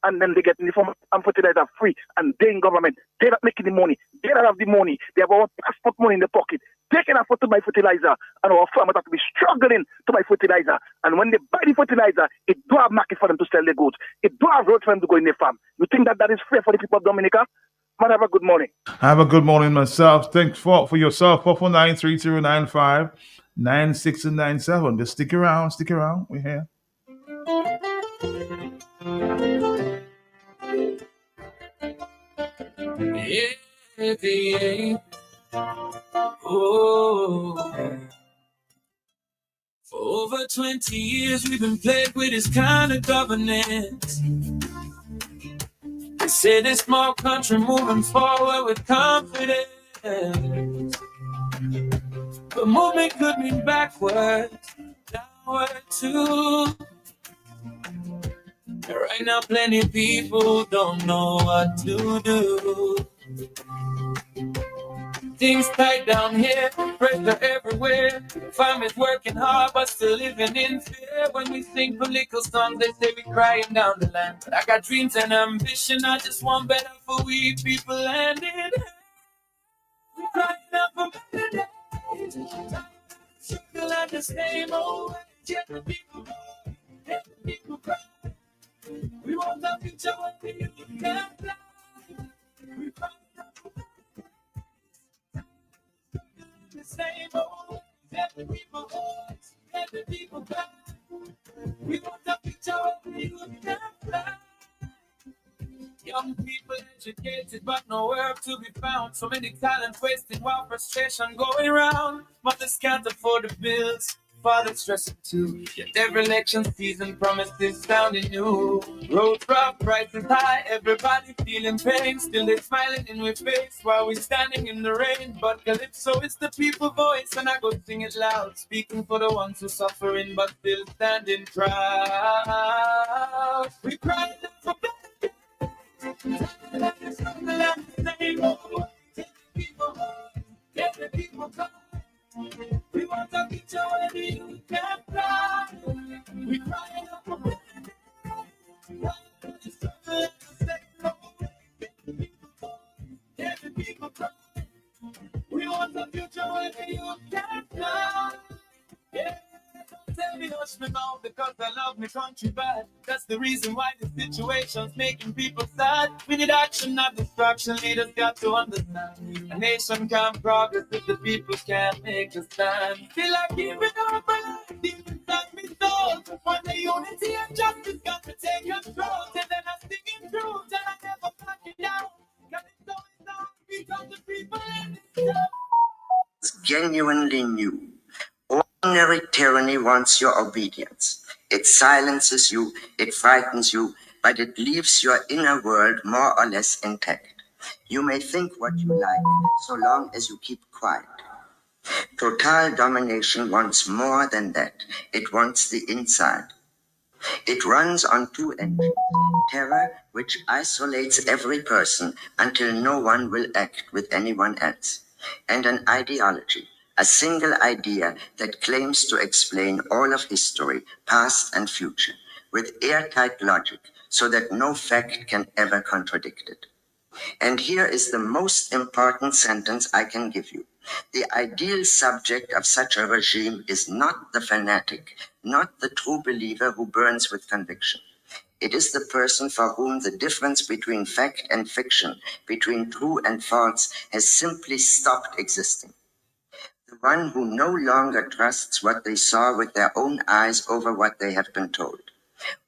And then they get the farm and fertilizer free, and they in government, they're not making the money, they don't have the money, they have our passport money in the pocket, they can afford to buy fertilizer, and our farmers have to be struggling to buy fertilizer, and when they buy the fertilizer, it don't have market for them to sell their goods, it don't have road for them to go in their farm. You think that is fair for the people of Dominica? Man, have a good morning. Have a good morning myself. Thanks for yourself, 449-3095-9697. Just stick around, we're here. Yeah. Oh. For over 20 years we've been plagued with this kind of governance. They say this small country moving forward with confidence. But movement could mean backwards, downward too. Right now, plenty of people don't know what to do. Things tight down here, pressure everywhere. Families working hard, but still living in fear. When we sing political songs, they say we crying down the line. But I got dreams and ambition, I just want better for we people and it. We crying out for better days. Struggle at the same old way. Yet the people cry, yet the people cry. We want a future where the youth can fly. We crying out for the same old, let the people voice, let the people cry. We want a future where the youth can fly. Young people educated, but no work to be found. So many talents wasted while frustration going round. Mothers can't afford the bills, fathers stressing too. Yet every election season promises sounding new. Roads rough, prices high, everybody feeling pain. Still they smiling in our face while we standing in the rain. But Calypso is the people voice, and I go sing it loud. Speaking for the ones who suffering, but still standing proud. We cry for better. We want a future where the youth can fly. We crying out for better. We want a future where the youth can fly. Yeah. Tell me hush me mouth because I love me country bad. That's the reason why the situation's making people sad. We need action, not distraction. Leaders got to understand. A nation can't progress if the people can't make a stand. Feel like giving up my life deep inside me soul. When the unity and justice got to take control. And then I sing in truth and I never back it down. Cause it's always down to beat up the people in this town. Genuinely new. Ordinary tyranny wants your obedience. It silences you, it frightens you, but it leaves your inner world more or less intact. You may think what you like, so long as you keep quiet. Total domination wants more than that. It wants the inside. It runs on two engines. Terror, which isolates every person until no one will act with anyone else. And an ideology, a single idea that claims to explain all of history, past and future, with airtight logic, so that no fact can ever contradict it. And here is the most important sentence I can give you. The ideal subject of such a regime is not the fanatic, not the true believer who burns with conviction. It is the person for whom the difference between fact and fiction, between true and false, has simply stopped existing. The one who no longer trusts what they saw with their own eyes over what they have been told.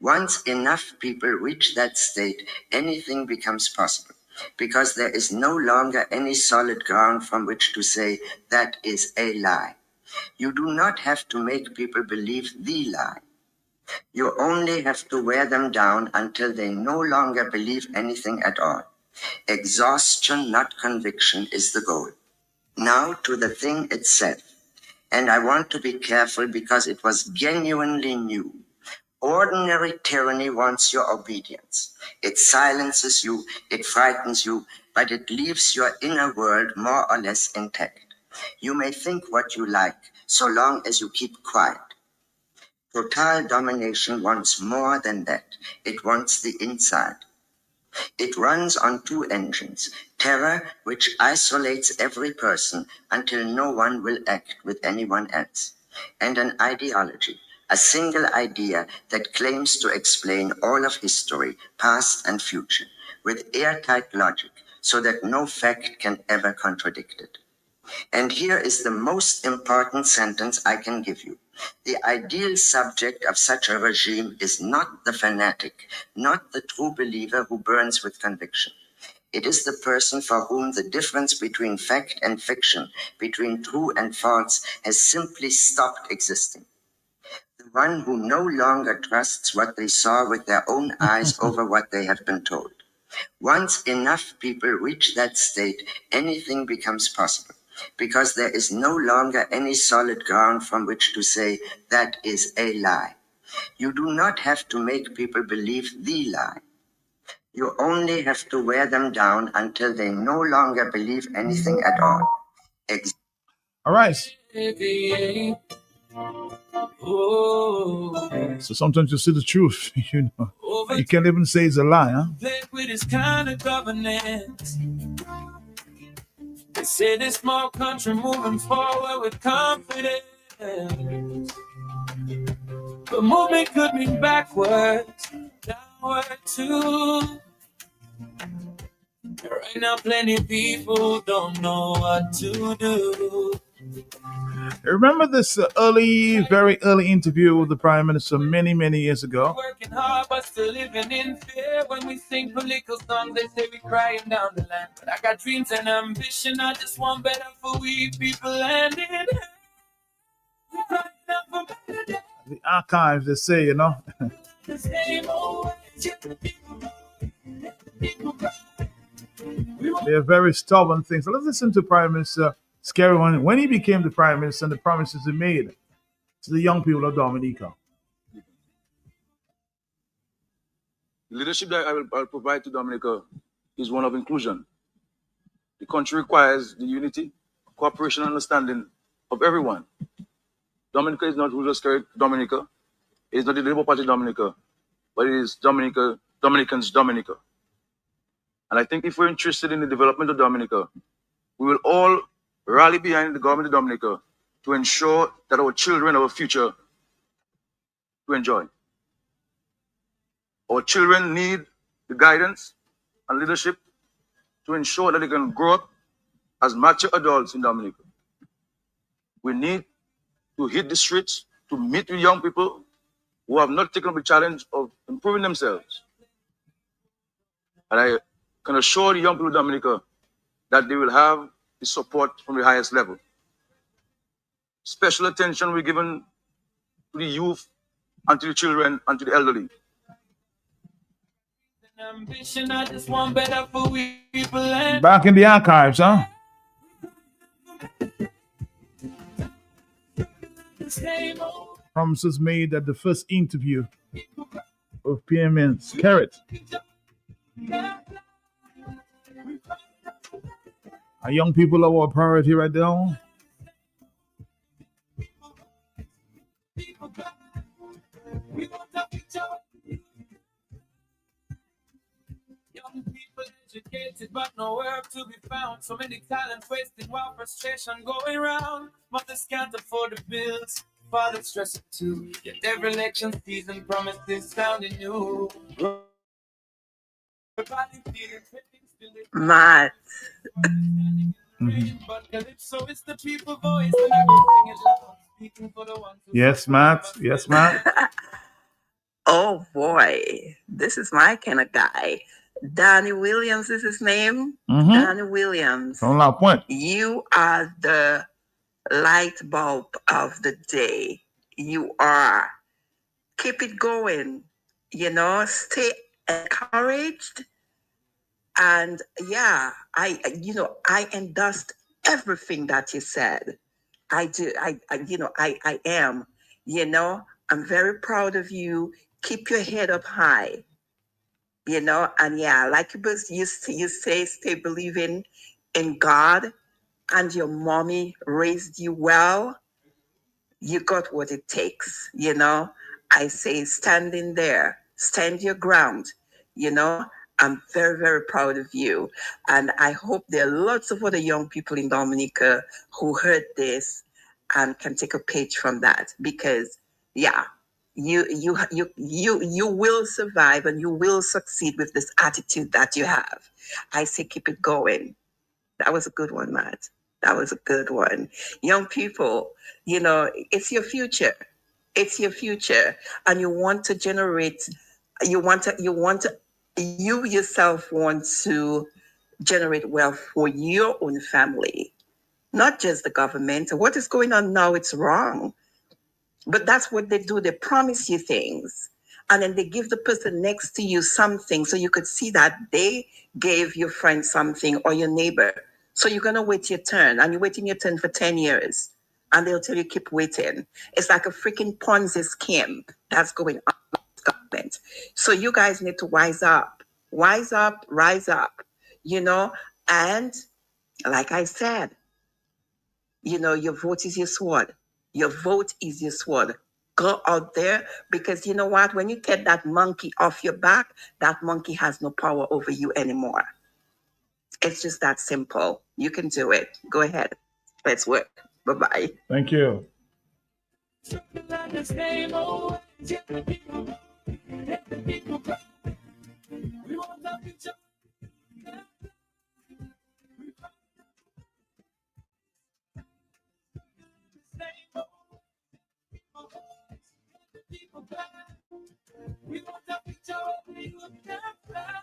Once enough people reach that state, anything becomes possible, because there is no longer any solid ground from which to say that is a lie. You do not have to make people believe the lie. You only have to wear them down until they no longer believe anything at all. Exhaustion, not conviction, is the goal. Now to the thing itself. And I want to be careful because it was genuinely new. Ordinary tyranny wants your obedience. It silences you, it frightens you, but it leaves your inner world more or less intact. You may think what you like, so long as you keep quiet. Total domination wants more than that. It wants the inside. It runs on two engines. Terror, which isolates every person until no one will act with anyone else. And an ideology, a single idea that claims to explain all of history, past and future, with airtight logic, so that no fact can ever contradict it. And here is the most important sentence I can give you. The ideal subject of such a regime is not the fanatic, not the true believer who burns with conviction. It is the person for whom the difference between fact and fiction, between true and false, has simply stopped existing. The one who no longer trusts what they saw with their own eyes over what they have been told. Once enough people reach that state, anything becomes possible, because there is no longer any solid ground from which to say that is a lie. You do not have to make people believe the lie. You only have to wear them down until they no longer believe anything at all. All right. Oh, So sometimes you see the truth, you know. You can't even say it's a lie, huh? play with this kind of governance. They say this small country moving forward with confidence. But movement could mean backwards, downward too. Right now, plenty of people don't know what to do. Remember this very early interview with the Prime Minister many years ago? Working hard, but still living in fear. When we sing political songs, they say we crying down the line. But I got dreams and ambition. I just want better for we people and it. The archives, they say, you know. The same old ways, yet the people cry. They're very stubborn things. So let's listen to Prime Minister Scary when he became the Prime Minister and the promises he made to the young people of Dominica. The leadership that I'll provide to Dominica is one of inclusion. The country requires the unity, cooperation, and understanding of everyone. Dominica is not Julio Scary Dominica. It is not the Labour Party Dominica, but it is Dominicans Dominica. And I think if we're interested in the development of Dominica, we will all rally behind the government of Dominica to ensure that our children, our future, to enjoy. Our children need the guidance and leadership to ensure that they can grow up as mature adults in Dominica. We need to hit the streets to meet with young people who have not taken up the challenge of improving themselves. And I can assure the young people of Dominica that they will have the support from the highest level. Special attention will be given to the youth and to the children and to the elderly. Ambition, I just want better for we people and Back in the archives, huh? the same old. Promises made at the first interview of PM Carrot. Our young people are our priority right now. Young people educated, but no work to be found. So many talents wasted while frustration going round. Mothers can't afford the bills, fathers stressing too. Yet every election season promises sounding new. Matt. But Calypso is the people voice, and I will sing it loud, speaking for the ones who Yes, Matt. Yes, Matt. Oh boy, this is my kind of guy. Danny Williams is his name. Danny Williams. From La Pointe. You are the light bulb of the day. You are. Keep it going. You know, stay encouraged. And yeah, I endorsed everything that you said. I do. I am. You know, I'm very proud of you. Keep your head up high. You know, and yeah, like you say, stay believing in God, and your mommy raised you well. You got what it takes. You know, I say, stand in there, stand your ground. You know, I'm very, very proud of you. And I hope there are lots of other young people in Dominica who heard this and can take a page from that, because yeah, you will survive and you will succeed with this attitude that you have. I say keep it going. That was a good one, Matt. That was a good one. Young people, you know, it's your future. It's your future. And you want to generate, you yourself want to generate wealth for your own family, not just the government. What is going on now, it's wrong. But that's what they do. They promise you things, and then they give the person next to you something so you could see that they gave your friend something or your neighbor. So you're going to wait your turn, and you're waiting your turn for 10 years. and they'll tell you keep waiting. It's like a freaking Ponzi scheme that's going on with the government. So you guys need to rise up, rise up, you know, and like I said, you know, your vote is your sword. Your vote is your sword. Go out there, because you know what? When you get that monkey off your back, that monkey has no power over you anymore. It's just that simple. You can do it. Go ahead. Let's work. Bye-bye. Thank you. We want a picture of you can fly.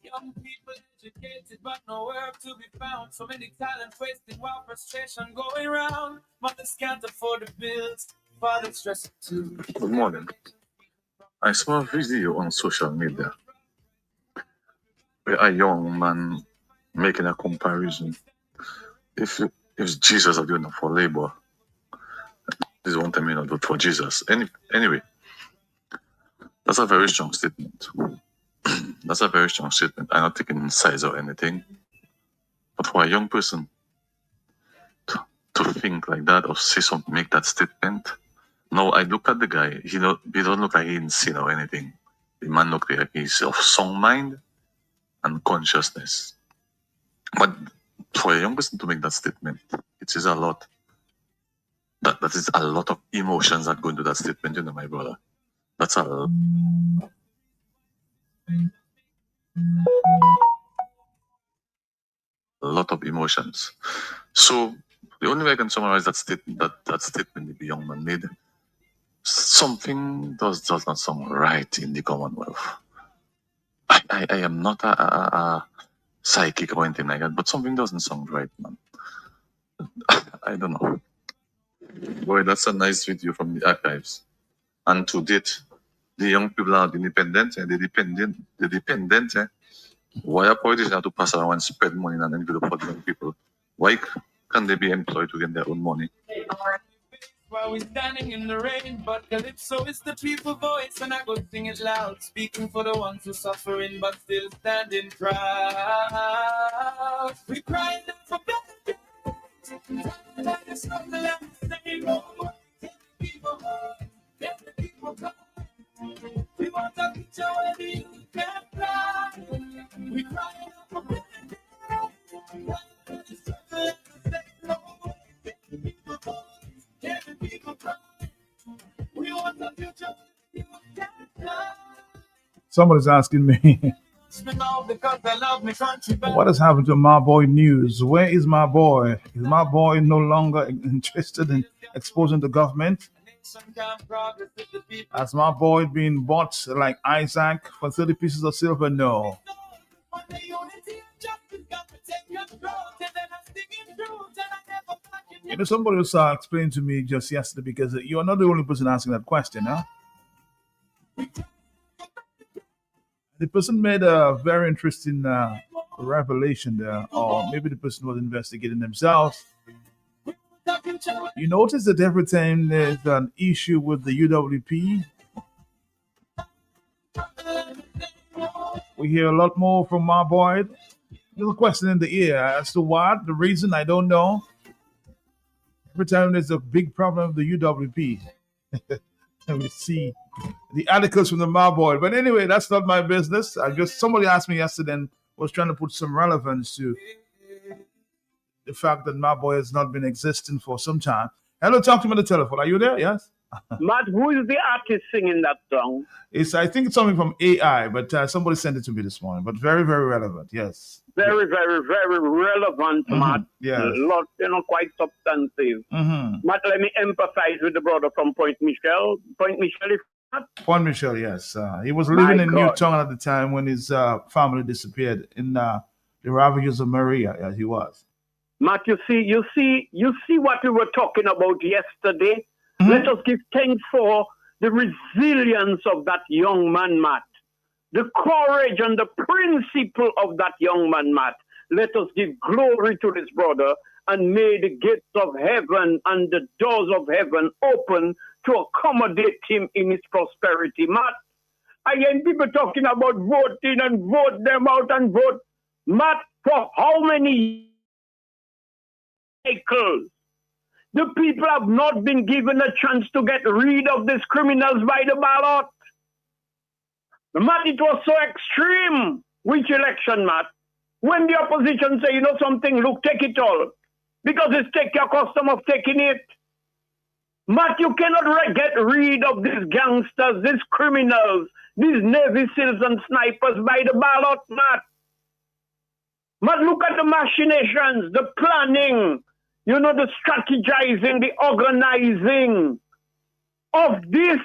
Young people educated, but no work to be found. So many talents wasted while frustration going round. Mothers can't afford the bills, fathers stressing too. Good morning. I saw a video on social media where a young man making a comparison. If Jesus are doing it for labor, this one time not do it for Jesus. Anyway, that's a very strong statement. That's a very strong statement. I'm not taking sides or anything. But for a young person to think like that or say something, make that statement. No, I look at the guy. He don't look like he's insane or anything. The man looks like he's of sound mind and consciousness. But for a young person to make that statement, it is a lot. That is a lot of emotions that go into that statement, you know, my brother. That's a lot of emotions. So the only way I can summarize that statement, that statement the young man made, something does not sound right in the Commonwealth. I am not a psychic or anything like that, but something doesn't sound right, man. I don't know. Boy, that's a nice video from the archives. And to date, the young people are independent and the dependent. Why are politicians have to pass around and spread money and envelope for the young people? Why can they be employed to get their own money? While we're standing in the rain, but Calypso is the people voice, and I go sing it loud, speaking for the ones who suffering, but still standing proud. We crying out for better days, like a struggle and the same old. Get the people home, get the people come. We want a picture where the youth can fly. We crying out for better days, like a struggle and the same old. Get the people home. Somebody's asking me, what has happened to My Boy News? Where is My Boy? Is My Boy no longer interested in exposing the government? Has My Boy been bought like Isaac for 30 pieces of silver? No. You know, somebody was explaining to me just yesterday, because you're not the only person asking that question, huh? The person made a very interesting revelation there, or maybe the person was investigating themselves. You notice that every time there's an issue with the UWP, we hear a lot more from My Boy. There's a question in the air as to what, the reason, I don't know. Every time there's a big problem with the UWP, and we see the articles from the My Boy. But anyway, that's not my business. Somebody asked me yesterday and was trying to put some relevance to the fact that My Boy has not been existing for some time. Hello, talk to me on the telephone. Are you there? Yes? Matt, who is the artist singing that song? I think it's something from AI, but somebody sent it to me this morning. But very, very relevant. Yes. Very, very, very relevant, Matt. Yeah. Lot, quite substantive. Matt, let me empathize with the brother from Point Michel. Point Michel is Point Michel, yes. He was living in Newtown at the time when his family disappeared in the ravages of Maria. Yeah, he was. Matt, you see what we were talking about yesterday. Let us give thanks for the resilience of that young man, Matt. The courage and the principle of that young man, Matt. Let us give glory to this brother and made the gates of heaven and the doors of heaven open to accommodate him in his prosperity. Matt, I hear people talking about voting and vote them out and vote. Matt, for how many cycles? The people have not been given a chance to get rid of these criminals by the ballot. Matt, it was so extreme. Which election, Matt? When the opposition say, you know something, look, take it all. Because it's take your custom of taking it. Matt, you cannot get rid of these gangsters, these criminals, these Navy SEALs and snipers by the ballot, Matt. Matt, look at the machinations, the planning, you know, the strategizing, the organizing of this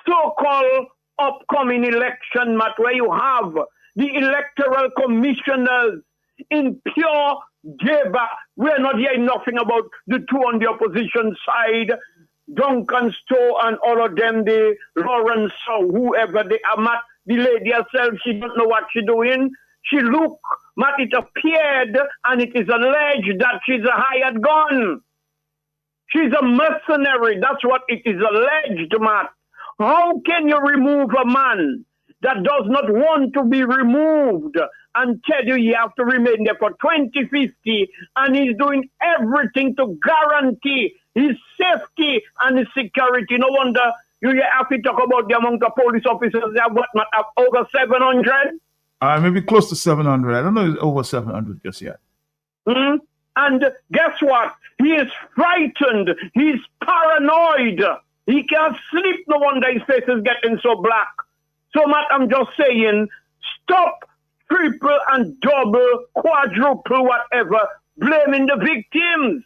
so-called upcoming election, Matt, where you have the electoral commissioners in pure Jeba. We're not hearing nothing about the two on the opposition side, Duncan Stowe and all of them, the Lawrence or whoever they are, Matt. The lady herself, she don't know what she's doing. She look, Matt, it appeared and it is alleged that she's a hired gun. She's a mercenary. That's what it is alleged, Matt. How can you remove a man that does not want to be removed and tell you have to remain there for 2050 and he's doing everything to guarantee his safety and his security? No wonder you have to talk about the amount of police officers they have, what, Matt, have over 700? Maybe close to 700. I don't know if it's over 700 just yet. And guess what? He is frightened. He's paranoid. He can't sleep. No wonder his face is getting so black. So, Matt, I'm just saying, stop triple and double, quadruple, whatever, blaming the victims.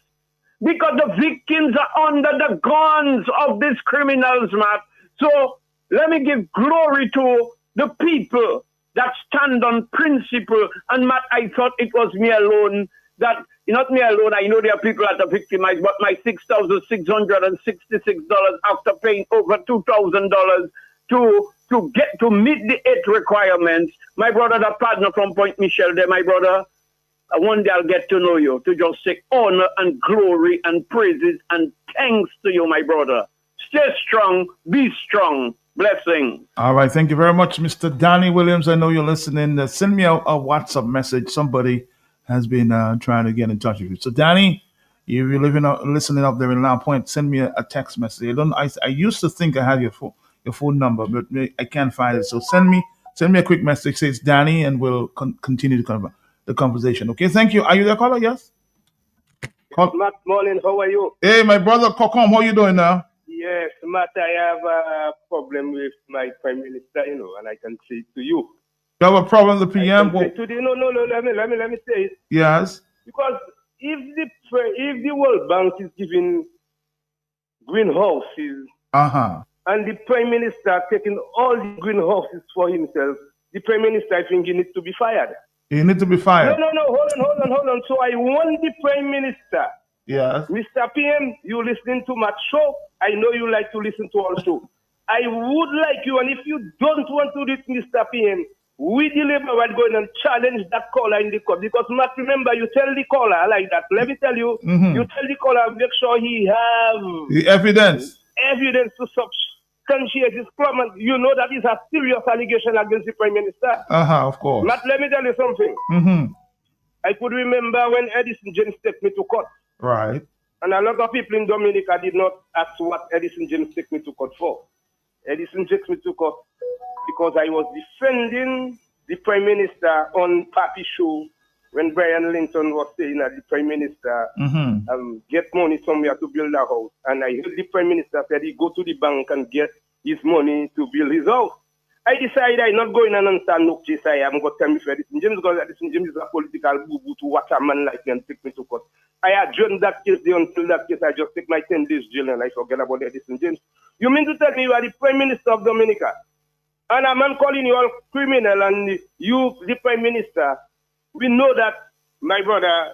Because the victims are under the guns of these criminals, Matt. So, let me give glory to the people that stand on principle. And Matt, I thought it was me alone that, not me alone, I know there are people that are victimized, but my $6,666 after paying over $2,000 to get to meet the 8 requirements. My brother, the partner from Point Michelle there, my brother, one day I'll get to know you, to just say honor and glory and praises and thanks to you, my brother. Stay strong, be strong. Blessing. All right. Thank you very much, Mr. Danny Williams. I know you're listening. Send me a WhatsApp message. Somebody has been trying to get in touch with you. So, Danny, if you're listening up there in Long Point, send me a text message. I used to think I had your phone number, but I can't find it. So send me a quick message. Say it's Danny, and we'll continue the conversation. Okay. Thank you. Are you there, caller? Yes. Matt, morning. How are you? Hey, my brother Kokom. How are you doing now? Yes, Matt, I have a problem with my Prime Minister, and I can say it to you. You have a problem with the PM? No, let me say it. Yes. Because if the World Bank is giving greenhouses, and the Prime Minister taking all the greenhouses for himself, the Prime Minister, I think he needs to be fired. He needs to be fired? No, hold on. So I want the Prime Minister. Yes. Mr. PM, you listening to my show? I know you like to listen to our show. I would like you, and if you don't want to do it, Mr. PM, we deliver we're going and challenge that caller in the court. Because, Matt, remember, you tell the caller like that. Let me tell you, you tell the caller, make sure he have the evidence to substantiate his claim. You know that is a serious allegation against the Prime Minister. Of course. Matt, let me tell you something. I could remember when Edison James took me to court. Right. And a lot of people in Dominica did not ask what Edison James took me to court for. Edison took me to court because I was defending the Prime Minister on Papi show when Brian Linton was saying that the Prime Minister get money somewhere to build a house. And I heard the Prime Minister said he go to the bank and get his money to build his house. I decided I'm not going and answer no case. I am going to tell me for Edison James because Edison James is a political boo-boo to watch a man like me and take me to court. I adjourned that case there until that case. I just take my 10 days jail and I forget about Edison James. You mean to tell me you are the Prime Minister of Dominica? And a man calling you all criminal and you, the Prime Minister, we know that, my brother,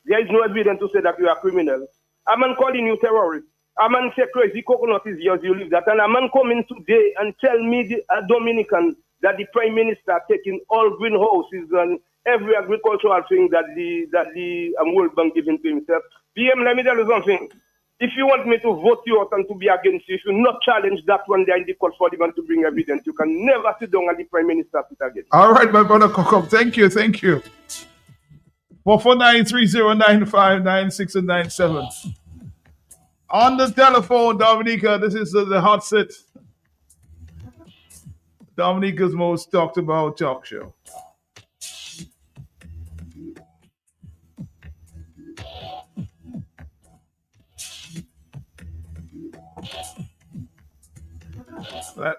there is no evidence to say that you are criminal. A man calling you terrorist. A man say crazy coconut is yours, you leave that. And a man coming today and tell me, a Dominican, that the Prime Minister taking all greenhouses and every agricultural thing that the World Bank given to himself. PM, let me tell you something. If you want me to vote you out and to be against you, if you not challenge that one there in the court for the man to bring evidence, you can never sit down and the Prime Minister sit again. All right, my brother Kokom. Thank you. 449-3095-96 and 97. On the telephone, Dominica, this is the hot sit. Dominica's most talked about talk show.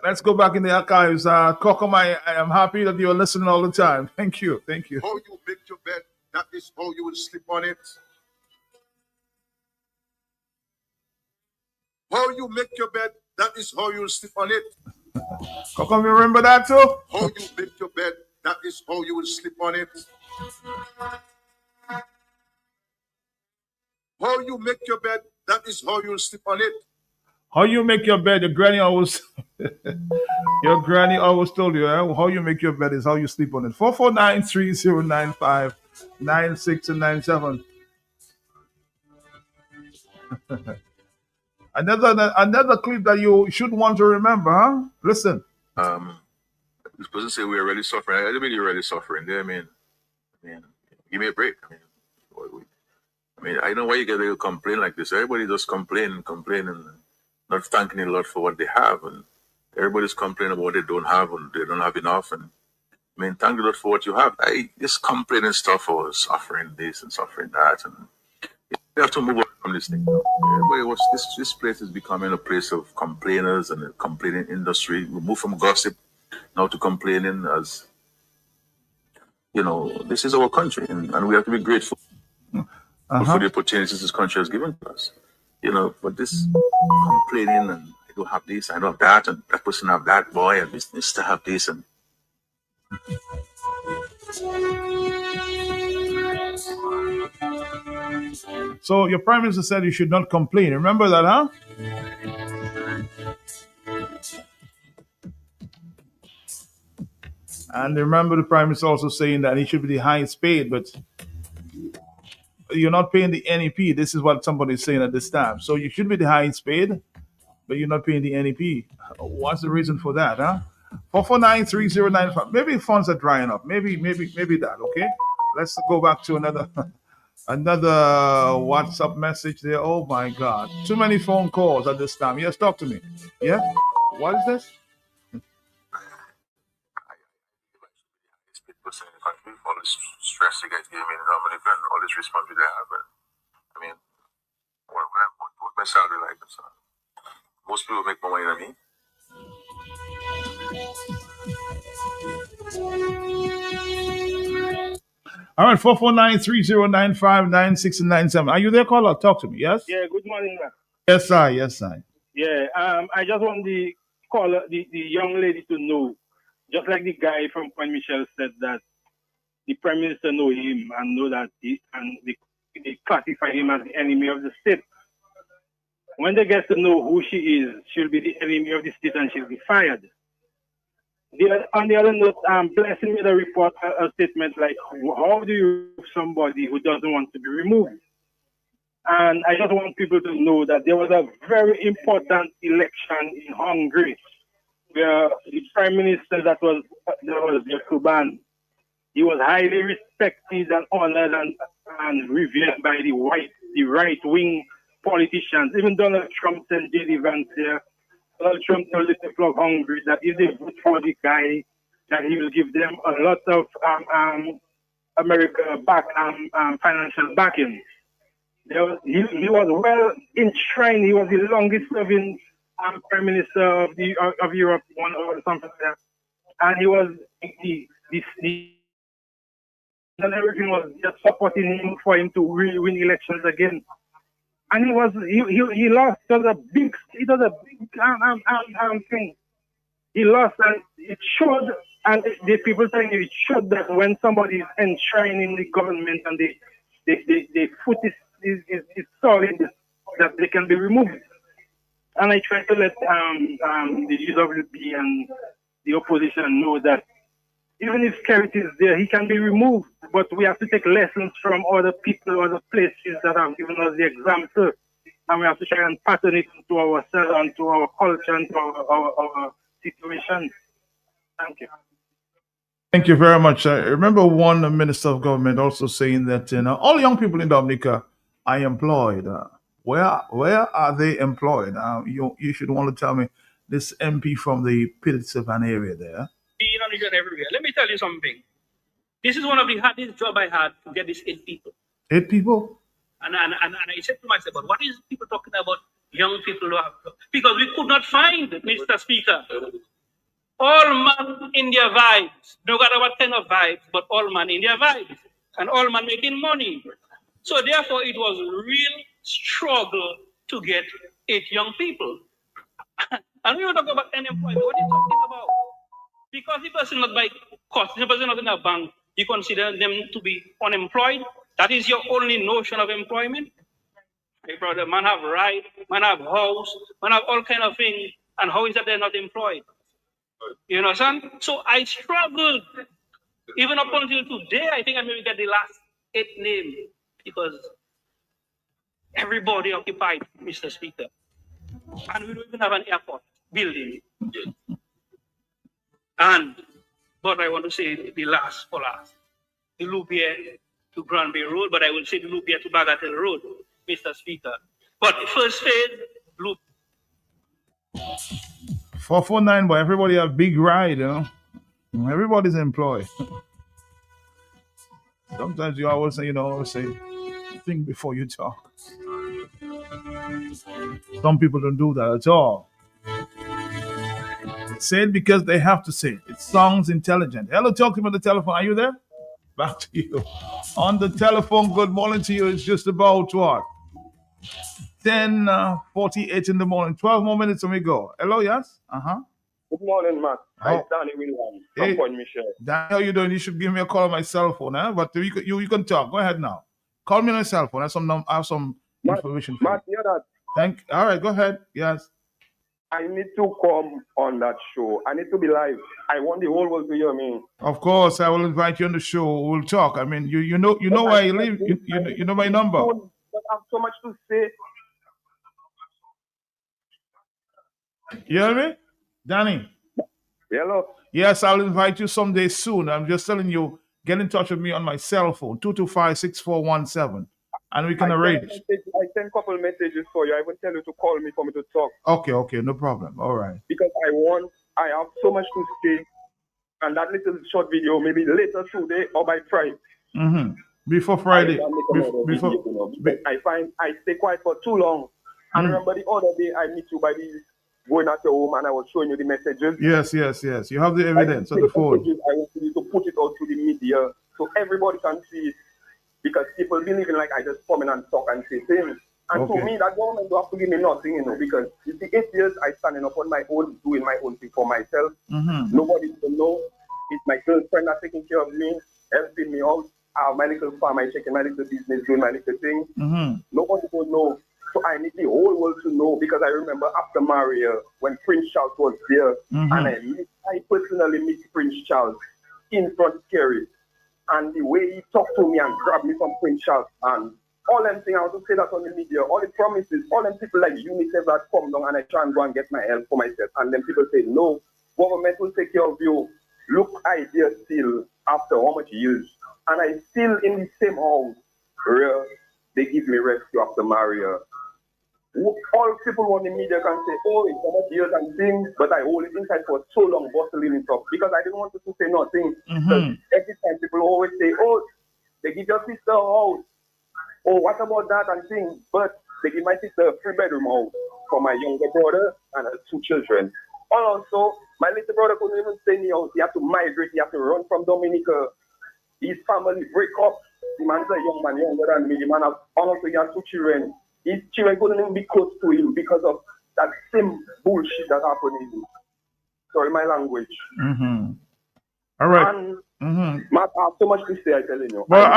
Let's go back in the archives. Kokom, I am happy that you're listening all the time. Thank you. How you make your bed, that is how you will sleep on it. How you make your bed, that is how you will sleep on it. Kokom, you remember that too? How you make your bed, that is how you will sleep on it. How you make your bed, that is how you will sleep on it. How you make your bed, your granny always told you, how you make your bed is how you sleep on it. 449-3095-96 and 97. Another clip that you should want to remember, huh? Listen. This person say we're really suffering. I don't mean you're really suffering. I mean, give me a break. I mean, I know why you get to complain like this. Everybody just complain, and not thanking the Lord for what they have, and everybody's complaining about what they don't have, and they don't have enough. And I mean, thank the Lord for what you have. I just complaining stuff for suffering this and suffering that, and you have to move on from this thing. Everybody this place is becoming a place of complainers and a complaining industry. We move from gossip now to complaining, as you know, this is our country, and we have to be grateful for the opportunities this country has given to us. You know, but this complaining and I don't have this, I don't have that, and that person have that, boy, and this needs to have this, and so your Prime Minister said you should not complain. Remember that, huh? And remember the Prime Minister also saying that he should be the highest paid, but you're not paying the NEP. This is what somebody's saying at this time. So you should be the highest paid, but you're not paying the NEP. What's the reason for that, huh? 449-3095. Maybe funds are drying up. Maybe that, okay? Let's go back to another WhatsApp message there. Oh my God. Too many phone calls at this time. Yes, talk to me. Yeah? What is this? all this stress they get given Dominican, all this responsibility they have. I mean, what my salary like? So most people make more money than me. All right, 449-3095-9697. Are you there, caller? Talk to me, yes? Yeah, good morning, man. Yes, sir. Yes, sir. Yeah, I just want the caller, the young lady to know, just like the guy from Point Michel said that the Prime Minister know him and know that they classify him as the enemy of the state. When they get to know who she is, she'll be the enemy of the state and she'll be fired. On the other note, Blessing made a report, a statement like, how do you remove somebody who doesn't want to be removed? And I just want people to know that there was a very important election in Hungary where the Prime Minister that was Yakuban, he was highly respected and honored and revered by the right-wing politicians. Even Donald Trump sent J.D. Vance here. Donald Trump told the people of Hungary that if they vote for the guy, that he will give them a lot of America financial backing. He was well enshrined. He was the longest serving Prime Minister of Europe, one or something like that. And he was and everything was just supporting him for him to really win elections again. And he lost. It was a big thing. He lost, and it showed. And the people saying it showed that when somebody is enshrined in the government and the foot is solid, that they can be removed. And I try to let the UWP and the opposition know that even if Kerry is there, he can be removed. But we have to take lessons from other people, other places that have given us the example. And we have to try and pattern it into ourselves and to our culture and to our situation. Thank you. Thank you very much. I remember one minister of government also saying that all young people in Dominica are employed. Where are they employed? You should want to tell me this MP from the Pittsburgh area there. In America and everywhere. Let me tell you something. This is one of the hardest job I had to get these 8 people. 8 people? And I said to myself, but what is people talking about young people who have jobs? Because we could not find, Mr. Speaker, all man in their vibes, no matter what kind of vibes, but all man in their vibes, and all man making money. So therefore, it was a real struggle to get 8 young people. And we were talking about unemployment. What are you talking about? Because the person not by cost, the person not in a bank, you consider them to be unemployed. That is your only notion of employment. My brother, man have right, man have house, man have all kind of things, and how is that they're not employed? You know, son? So I struggled. Even up until today, I think I maybe get the last 8 names because everybody occupied, Mr. Speaker. And we don't even have an airport building. But I want to say the last for last. The Louvier to Granby Road, but I will say the Louvier to Bagatelle Road, Mr. Speaker. But the first phase, Louvier. 449, but everybody have big ride, Everybody's employed. Sometimes you always say, think before you talk. Some people don't do that at all. They say it because they have to say it. It sounds intelligent. Hello, talk to me on the telephone. Are you there? Back to you. On the telephone, good morning to you. It's just about what? 10:48 in the morning. 12 more minutes and we go. Hello, yes? Good morning, Matt. I'm Danny Williams from Point Michelle. Danny, how you doing? You should give me a call on my cell phone, But you can talk. Go ahead now. Call me on my cell phone. I have some information for Matt, you. hear that? All right, go ahead. Yes. I need to come on that show. I need to be live. I want the whole world to hear me. Of course, I will invite you on the show. We'll talk. I mean, you know where I live. You know my number. But I have so much to say. You hear me? Danny? Hello? Yes, I'll invite you someday soon. I'm just telling you, get in touch with me on my cell phone, 225-6417, and we can arrange. I send a couple messages for you. I will tell you to call me for me to talk. Okay, no problem. All right. Because I have so much to say, and that little short video, maybe later today or by Friday. Mm-hmm. Before Friday. I stay quiet for too long. And remember the other day I meet you by the going at your home and I was showing you the messages. Yes. You have the evidence on the phone. I want you to put it out to the media so everybody can see it. Because people believe in like I just come in and talk and say things. And to me, that government don't have to give me nothing, because you see, 8 years I standing up on my own, doing my own thing for myself. Mm-hmm. Nobody will know. It's my girlfriend that's taking care of me, helping me out. I have my little farm, I checking my little business, doing my little thing. Mm-hmm. Nobody will know. So I need the whole world to know, because I remember after Maria, when Prince Charles was there, and I personally meet Prince Charles in front of Kerry. And the way he talked to me and grabbed me from Prince Charles, and all them things, I want to say that on the media, all the promises, all them people like UNICEF that come down and I try and go and get my help for myself. And then people say, no, government will take care of you. Look, I there still, after how much years? And I still in the same house where they give me rescue after Maria. All people on the media can say, oh, it's so much years and things, but I hold it inside for so long, bustling it up, because I didn't want to say nothing. Every time people always say, oh, they give your sister a house. Oh, what about that and things? But they give my sister a 3-bedroom house for my younger brother and her 2 children. Also, my little brother couldn't even stay in the house. He had to migrate. He had to run from Dominica. His family break up. The man is a young man, younger than me. The man also he has 2 children. His children couldn't even be close to him because of that same bullshit that happened. Sorry, my language. Mm-hmm. All right. Matt, I have so much to say, I'm telling you. Well,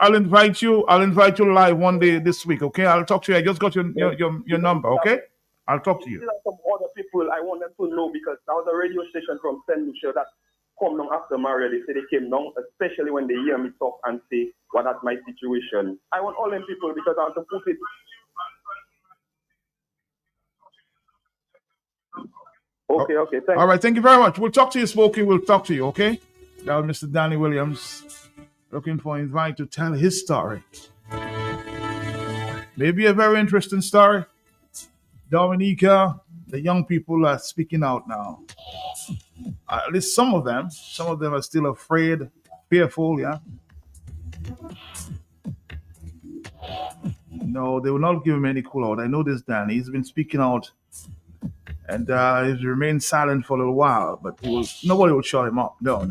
I'll invite you. I'll invite you live one day this week. Okay, I'll talk to you. I just got your number. Okay, I'll talk to you. Some other people, I want them to know, because that was a radio station from St. Lucia that come down after Mario. They say they came down, especially when they hear me talk and say, what that's my situation. I want all them people because I want to put it. Okay, okay, thanks. All right, thank you very much. We'll talk to you, Smokey. We'll talk to you, okay? That was Mr. Danny Williams looking for an invite to tell his story. Maybe a very interesting story. Dominica, the young people are speaking out now. At least some of them are still afraid, fearful, yeah? No, they will not give him any call out. I know this, Danny. He's been speaking out and he's remained silent for a little while, but nobody will shut him up. No.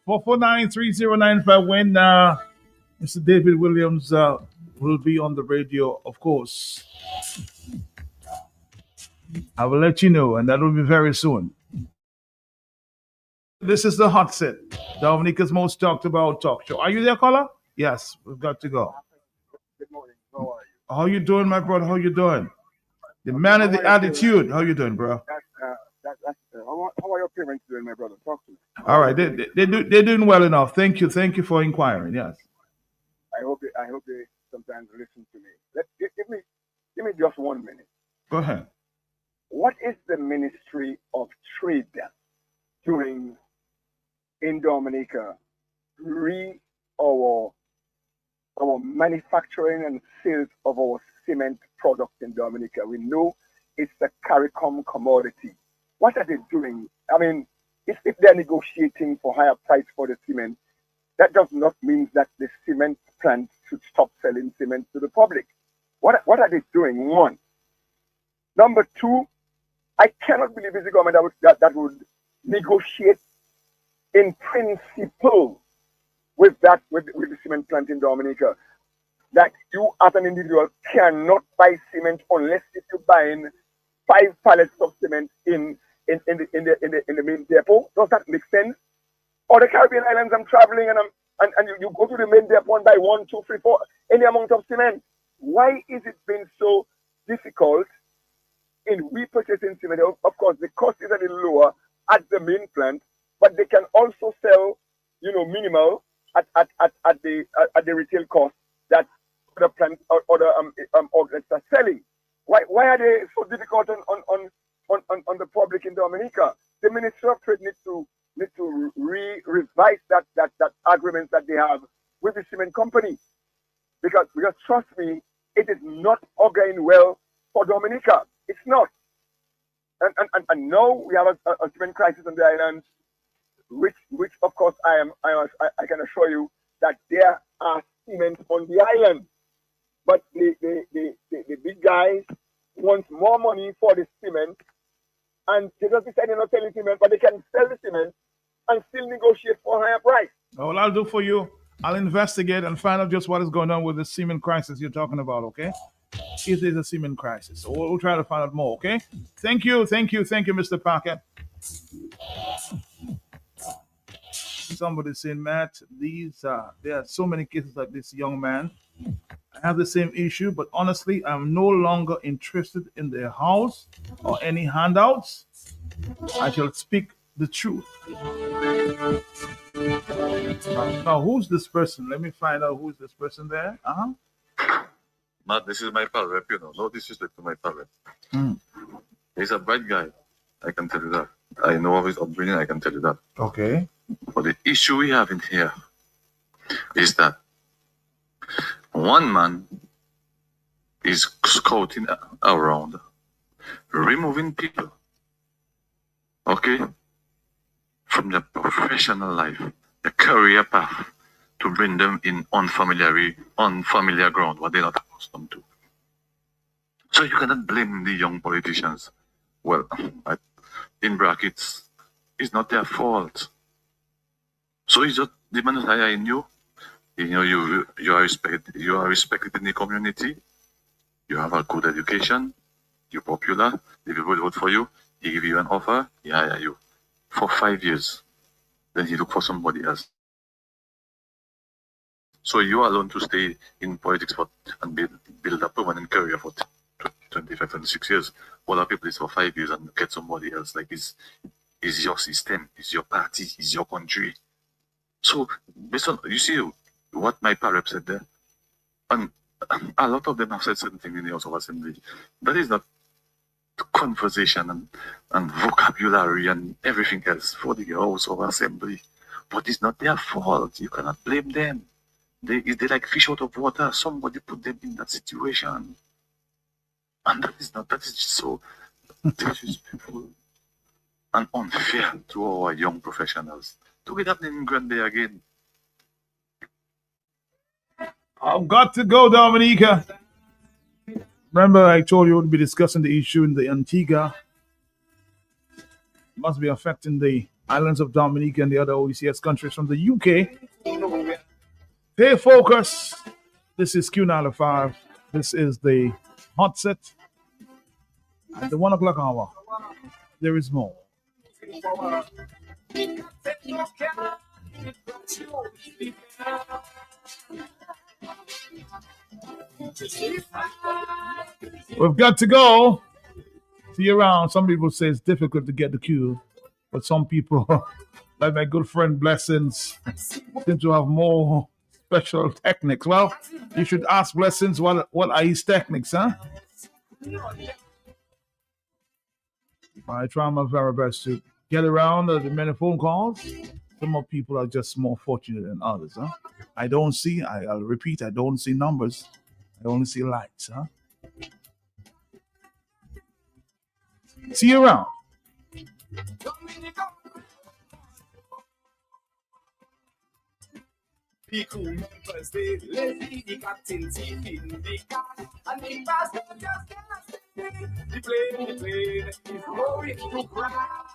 449-3095 when Mr. David Williams will be on the radio, of course. I will let you know, and that will be very soon. This is the Hot Set, Dominica's most talked about talk show. Are you there, caller? Yes, we've got to go. Good morning. How are you? How you doing, my brother? How you doing? The man of the attitude. How you doing, bro? How are your parents doing, my brother? Talk to me. All right, they're doing well enough. Thank you for inquiring. Yes. I hope they sometimes listen to me. Give me just 1 minute. Go ahead. What is the Ministry of Trade doing in Dominica? Our manufacturing and sales of our cement products in Dominica. We know it's a CARICOM commodity. What are they doing? I mean, if they're negotiating for higher price for the cement, that does not mean that the cement plant should stop selling cement to the public. What are they doing? One. Number two, I cannot believe it's the government that would negotiate in principle with the cement plant in Dominica. That you as an individual cannot buy cement unless if you're buying 5 pallets of cement in the main depot. Does that make sense? Or the Caribbean islands I'm traveling and you go to the main depot and buy 1, 2, 3, 4, any amount of cement. Why is it been so difficult in repurchasing cement? Of course, the cost is a little lower at the main plant, but they can also sell, minimal at the retail cost that the plants or the outlets are selling. Why are they so difficult on the public in Dominica? The Ministry of Trade needs to revise that agreement that they have with the cement company, because trust me, it is not going well for Dominica. It's not. And now we have a cement crisis on the island, which of course I can assure you that there are cement on the island, but the big guys want more money for the cement, and they just decide they're not selling cement, but they can sell the cement and still negotiate for a higher price. All I'll do for you, I'll investigate and find out just what is going on with the cement crisis you're talking about, okay? If there's a cement crisis. So we'll try to find out more, okay? Thank you, Mr. Parker. Somebody saying, Matt, there are so many cases like this young man. I have the same issue, but honestly, I'm no longer interested in their house or any handouts. I shall speak the truth. Now, who's this person? Let me find out who's this person there. Matt, this is my pal rep, No disrespect to my pal rep. He's a bright guy. I can tell you that. I know of his upbringing. I can tell you that. Okay. But the issue we have in here is that one man is scouting around, removing people, okay, from their professional life, their career path, to bring them in unfamiliar ground, what they're not accustomed to. So you cannot blame the young politicians. Well, in brackets, it's not their fault. So it's just the man I knew. You are respected in the community. You have a good education. You're popular. The people vote for you. He give you an offer. He hire you for 5 years. Then he look for somebody else. So you are alone to stay in politics and build a permanent career for 25, 26 years. Other people is for 5 years and get somebody else. Like it's your system, it's your party, it's your country. So based on, you see what my parrot said there, and a lot of them have said certain things in the House of Assembly. That is not conversation and vocabulary and everything else for the House of Assembly. But it's not their fault. You cannot blame them. They're like fish out of water. Somebody put them in that situation. And that is just so disrespectful and unfair to our young professionals. To get happening in Grand Bay again. I've got to go, Dominica. Remember, I told you we'll be discussing the issue in the Antigua. It must be affecting the islands of Dominica and the other OECS countries from the UK. Stay focused. This is Q95. This is the hot set. At the 1 o'clock hour, there is more. We've got to go. See you around. Some people say it's difficult to get the queue, but some people, like my good friend Blessings, seem to have more special techniques. Well, you should ask Blessings what are his techniques, huh? I try my very best to get around the many phone calls. Some more people are just more fortunate than others, huh? I'll repeat, I don't see numbers. I only see lights, huh? See you around. People members, they lazy, the captains, he in the car, and the pastor just cannot stay. The plane is going to crash.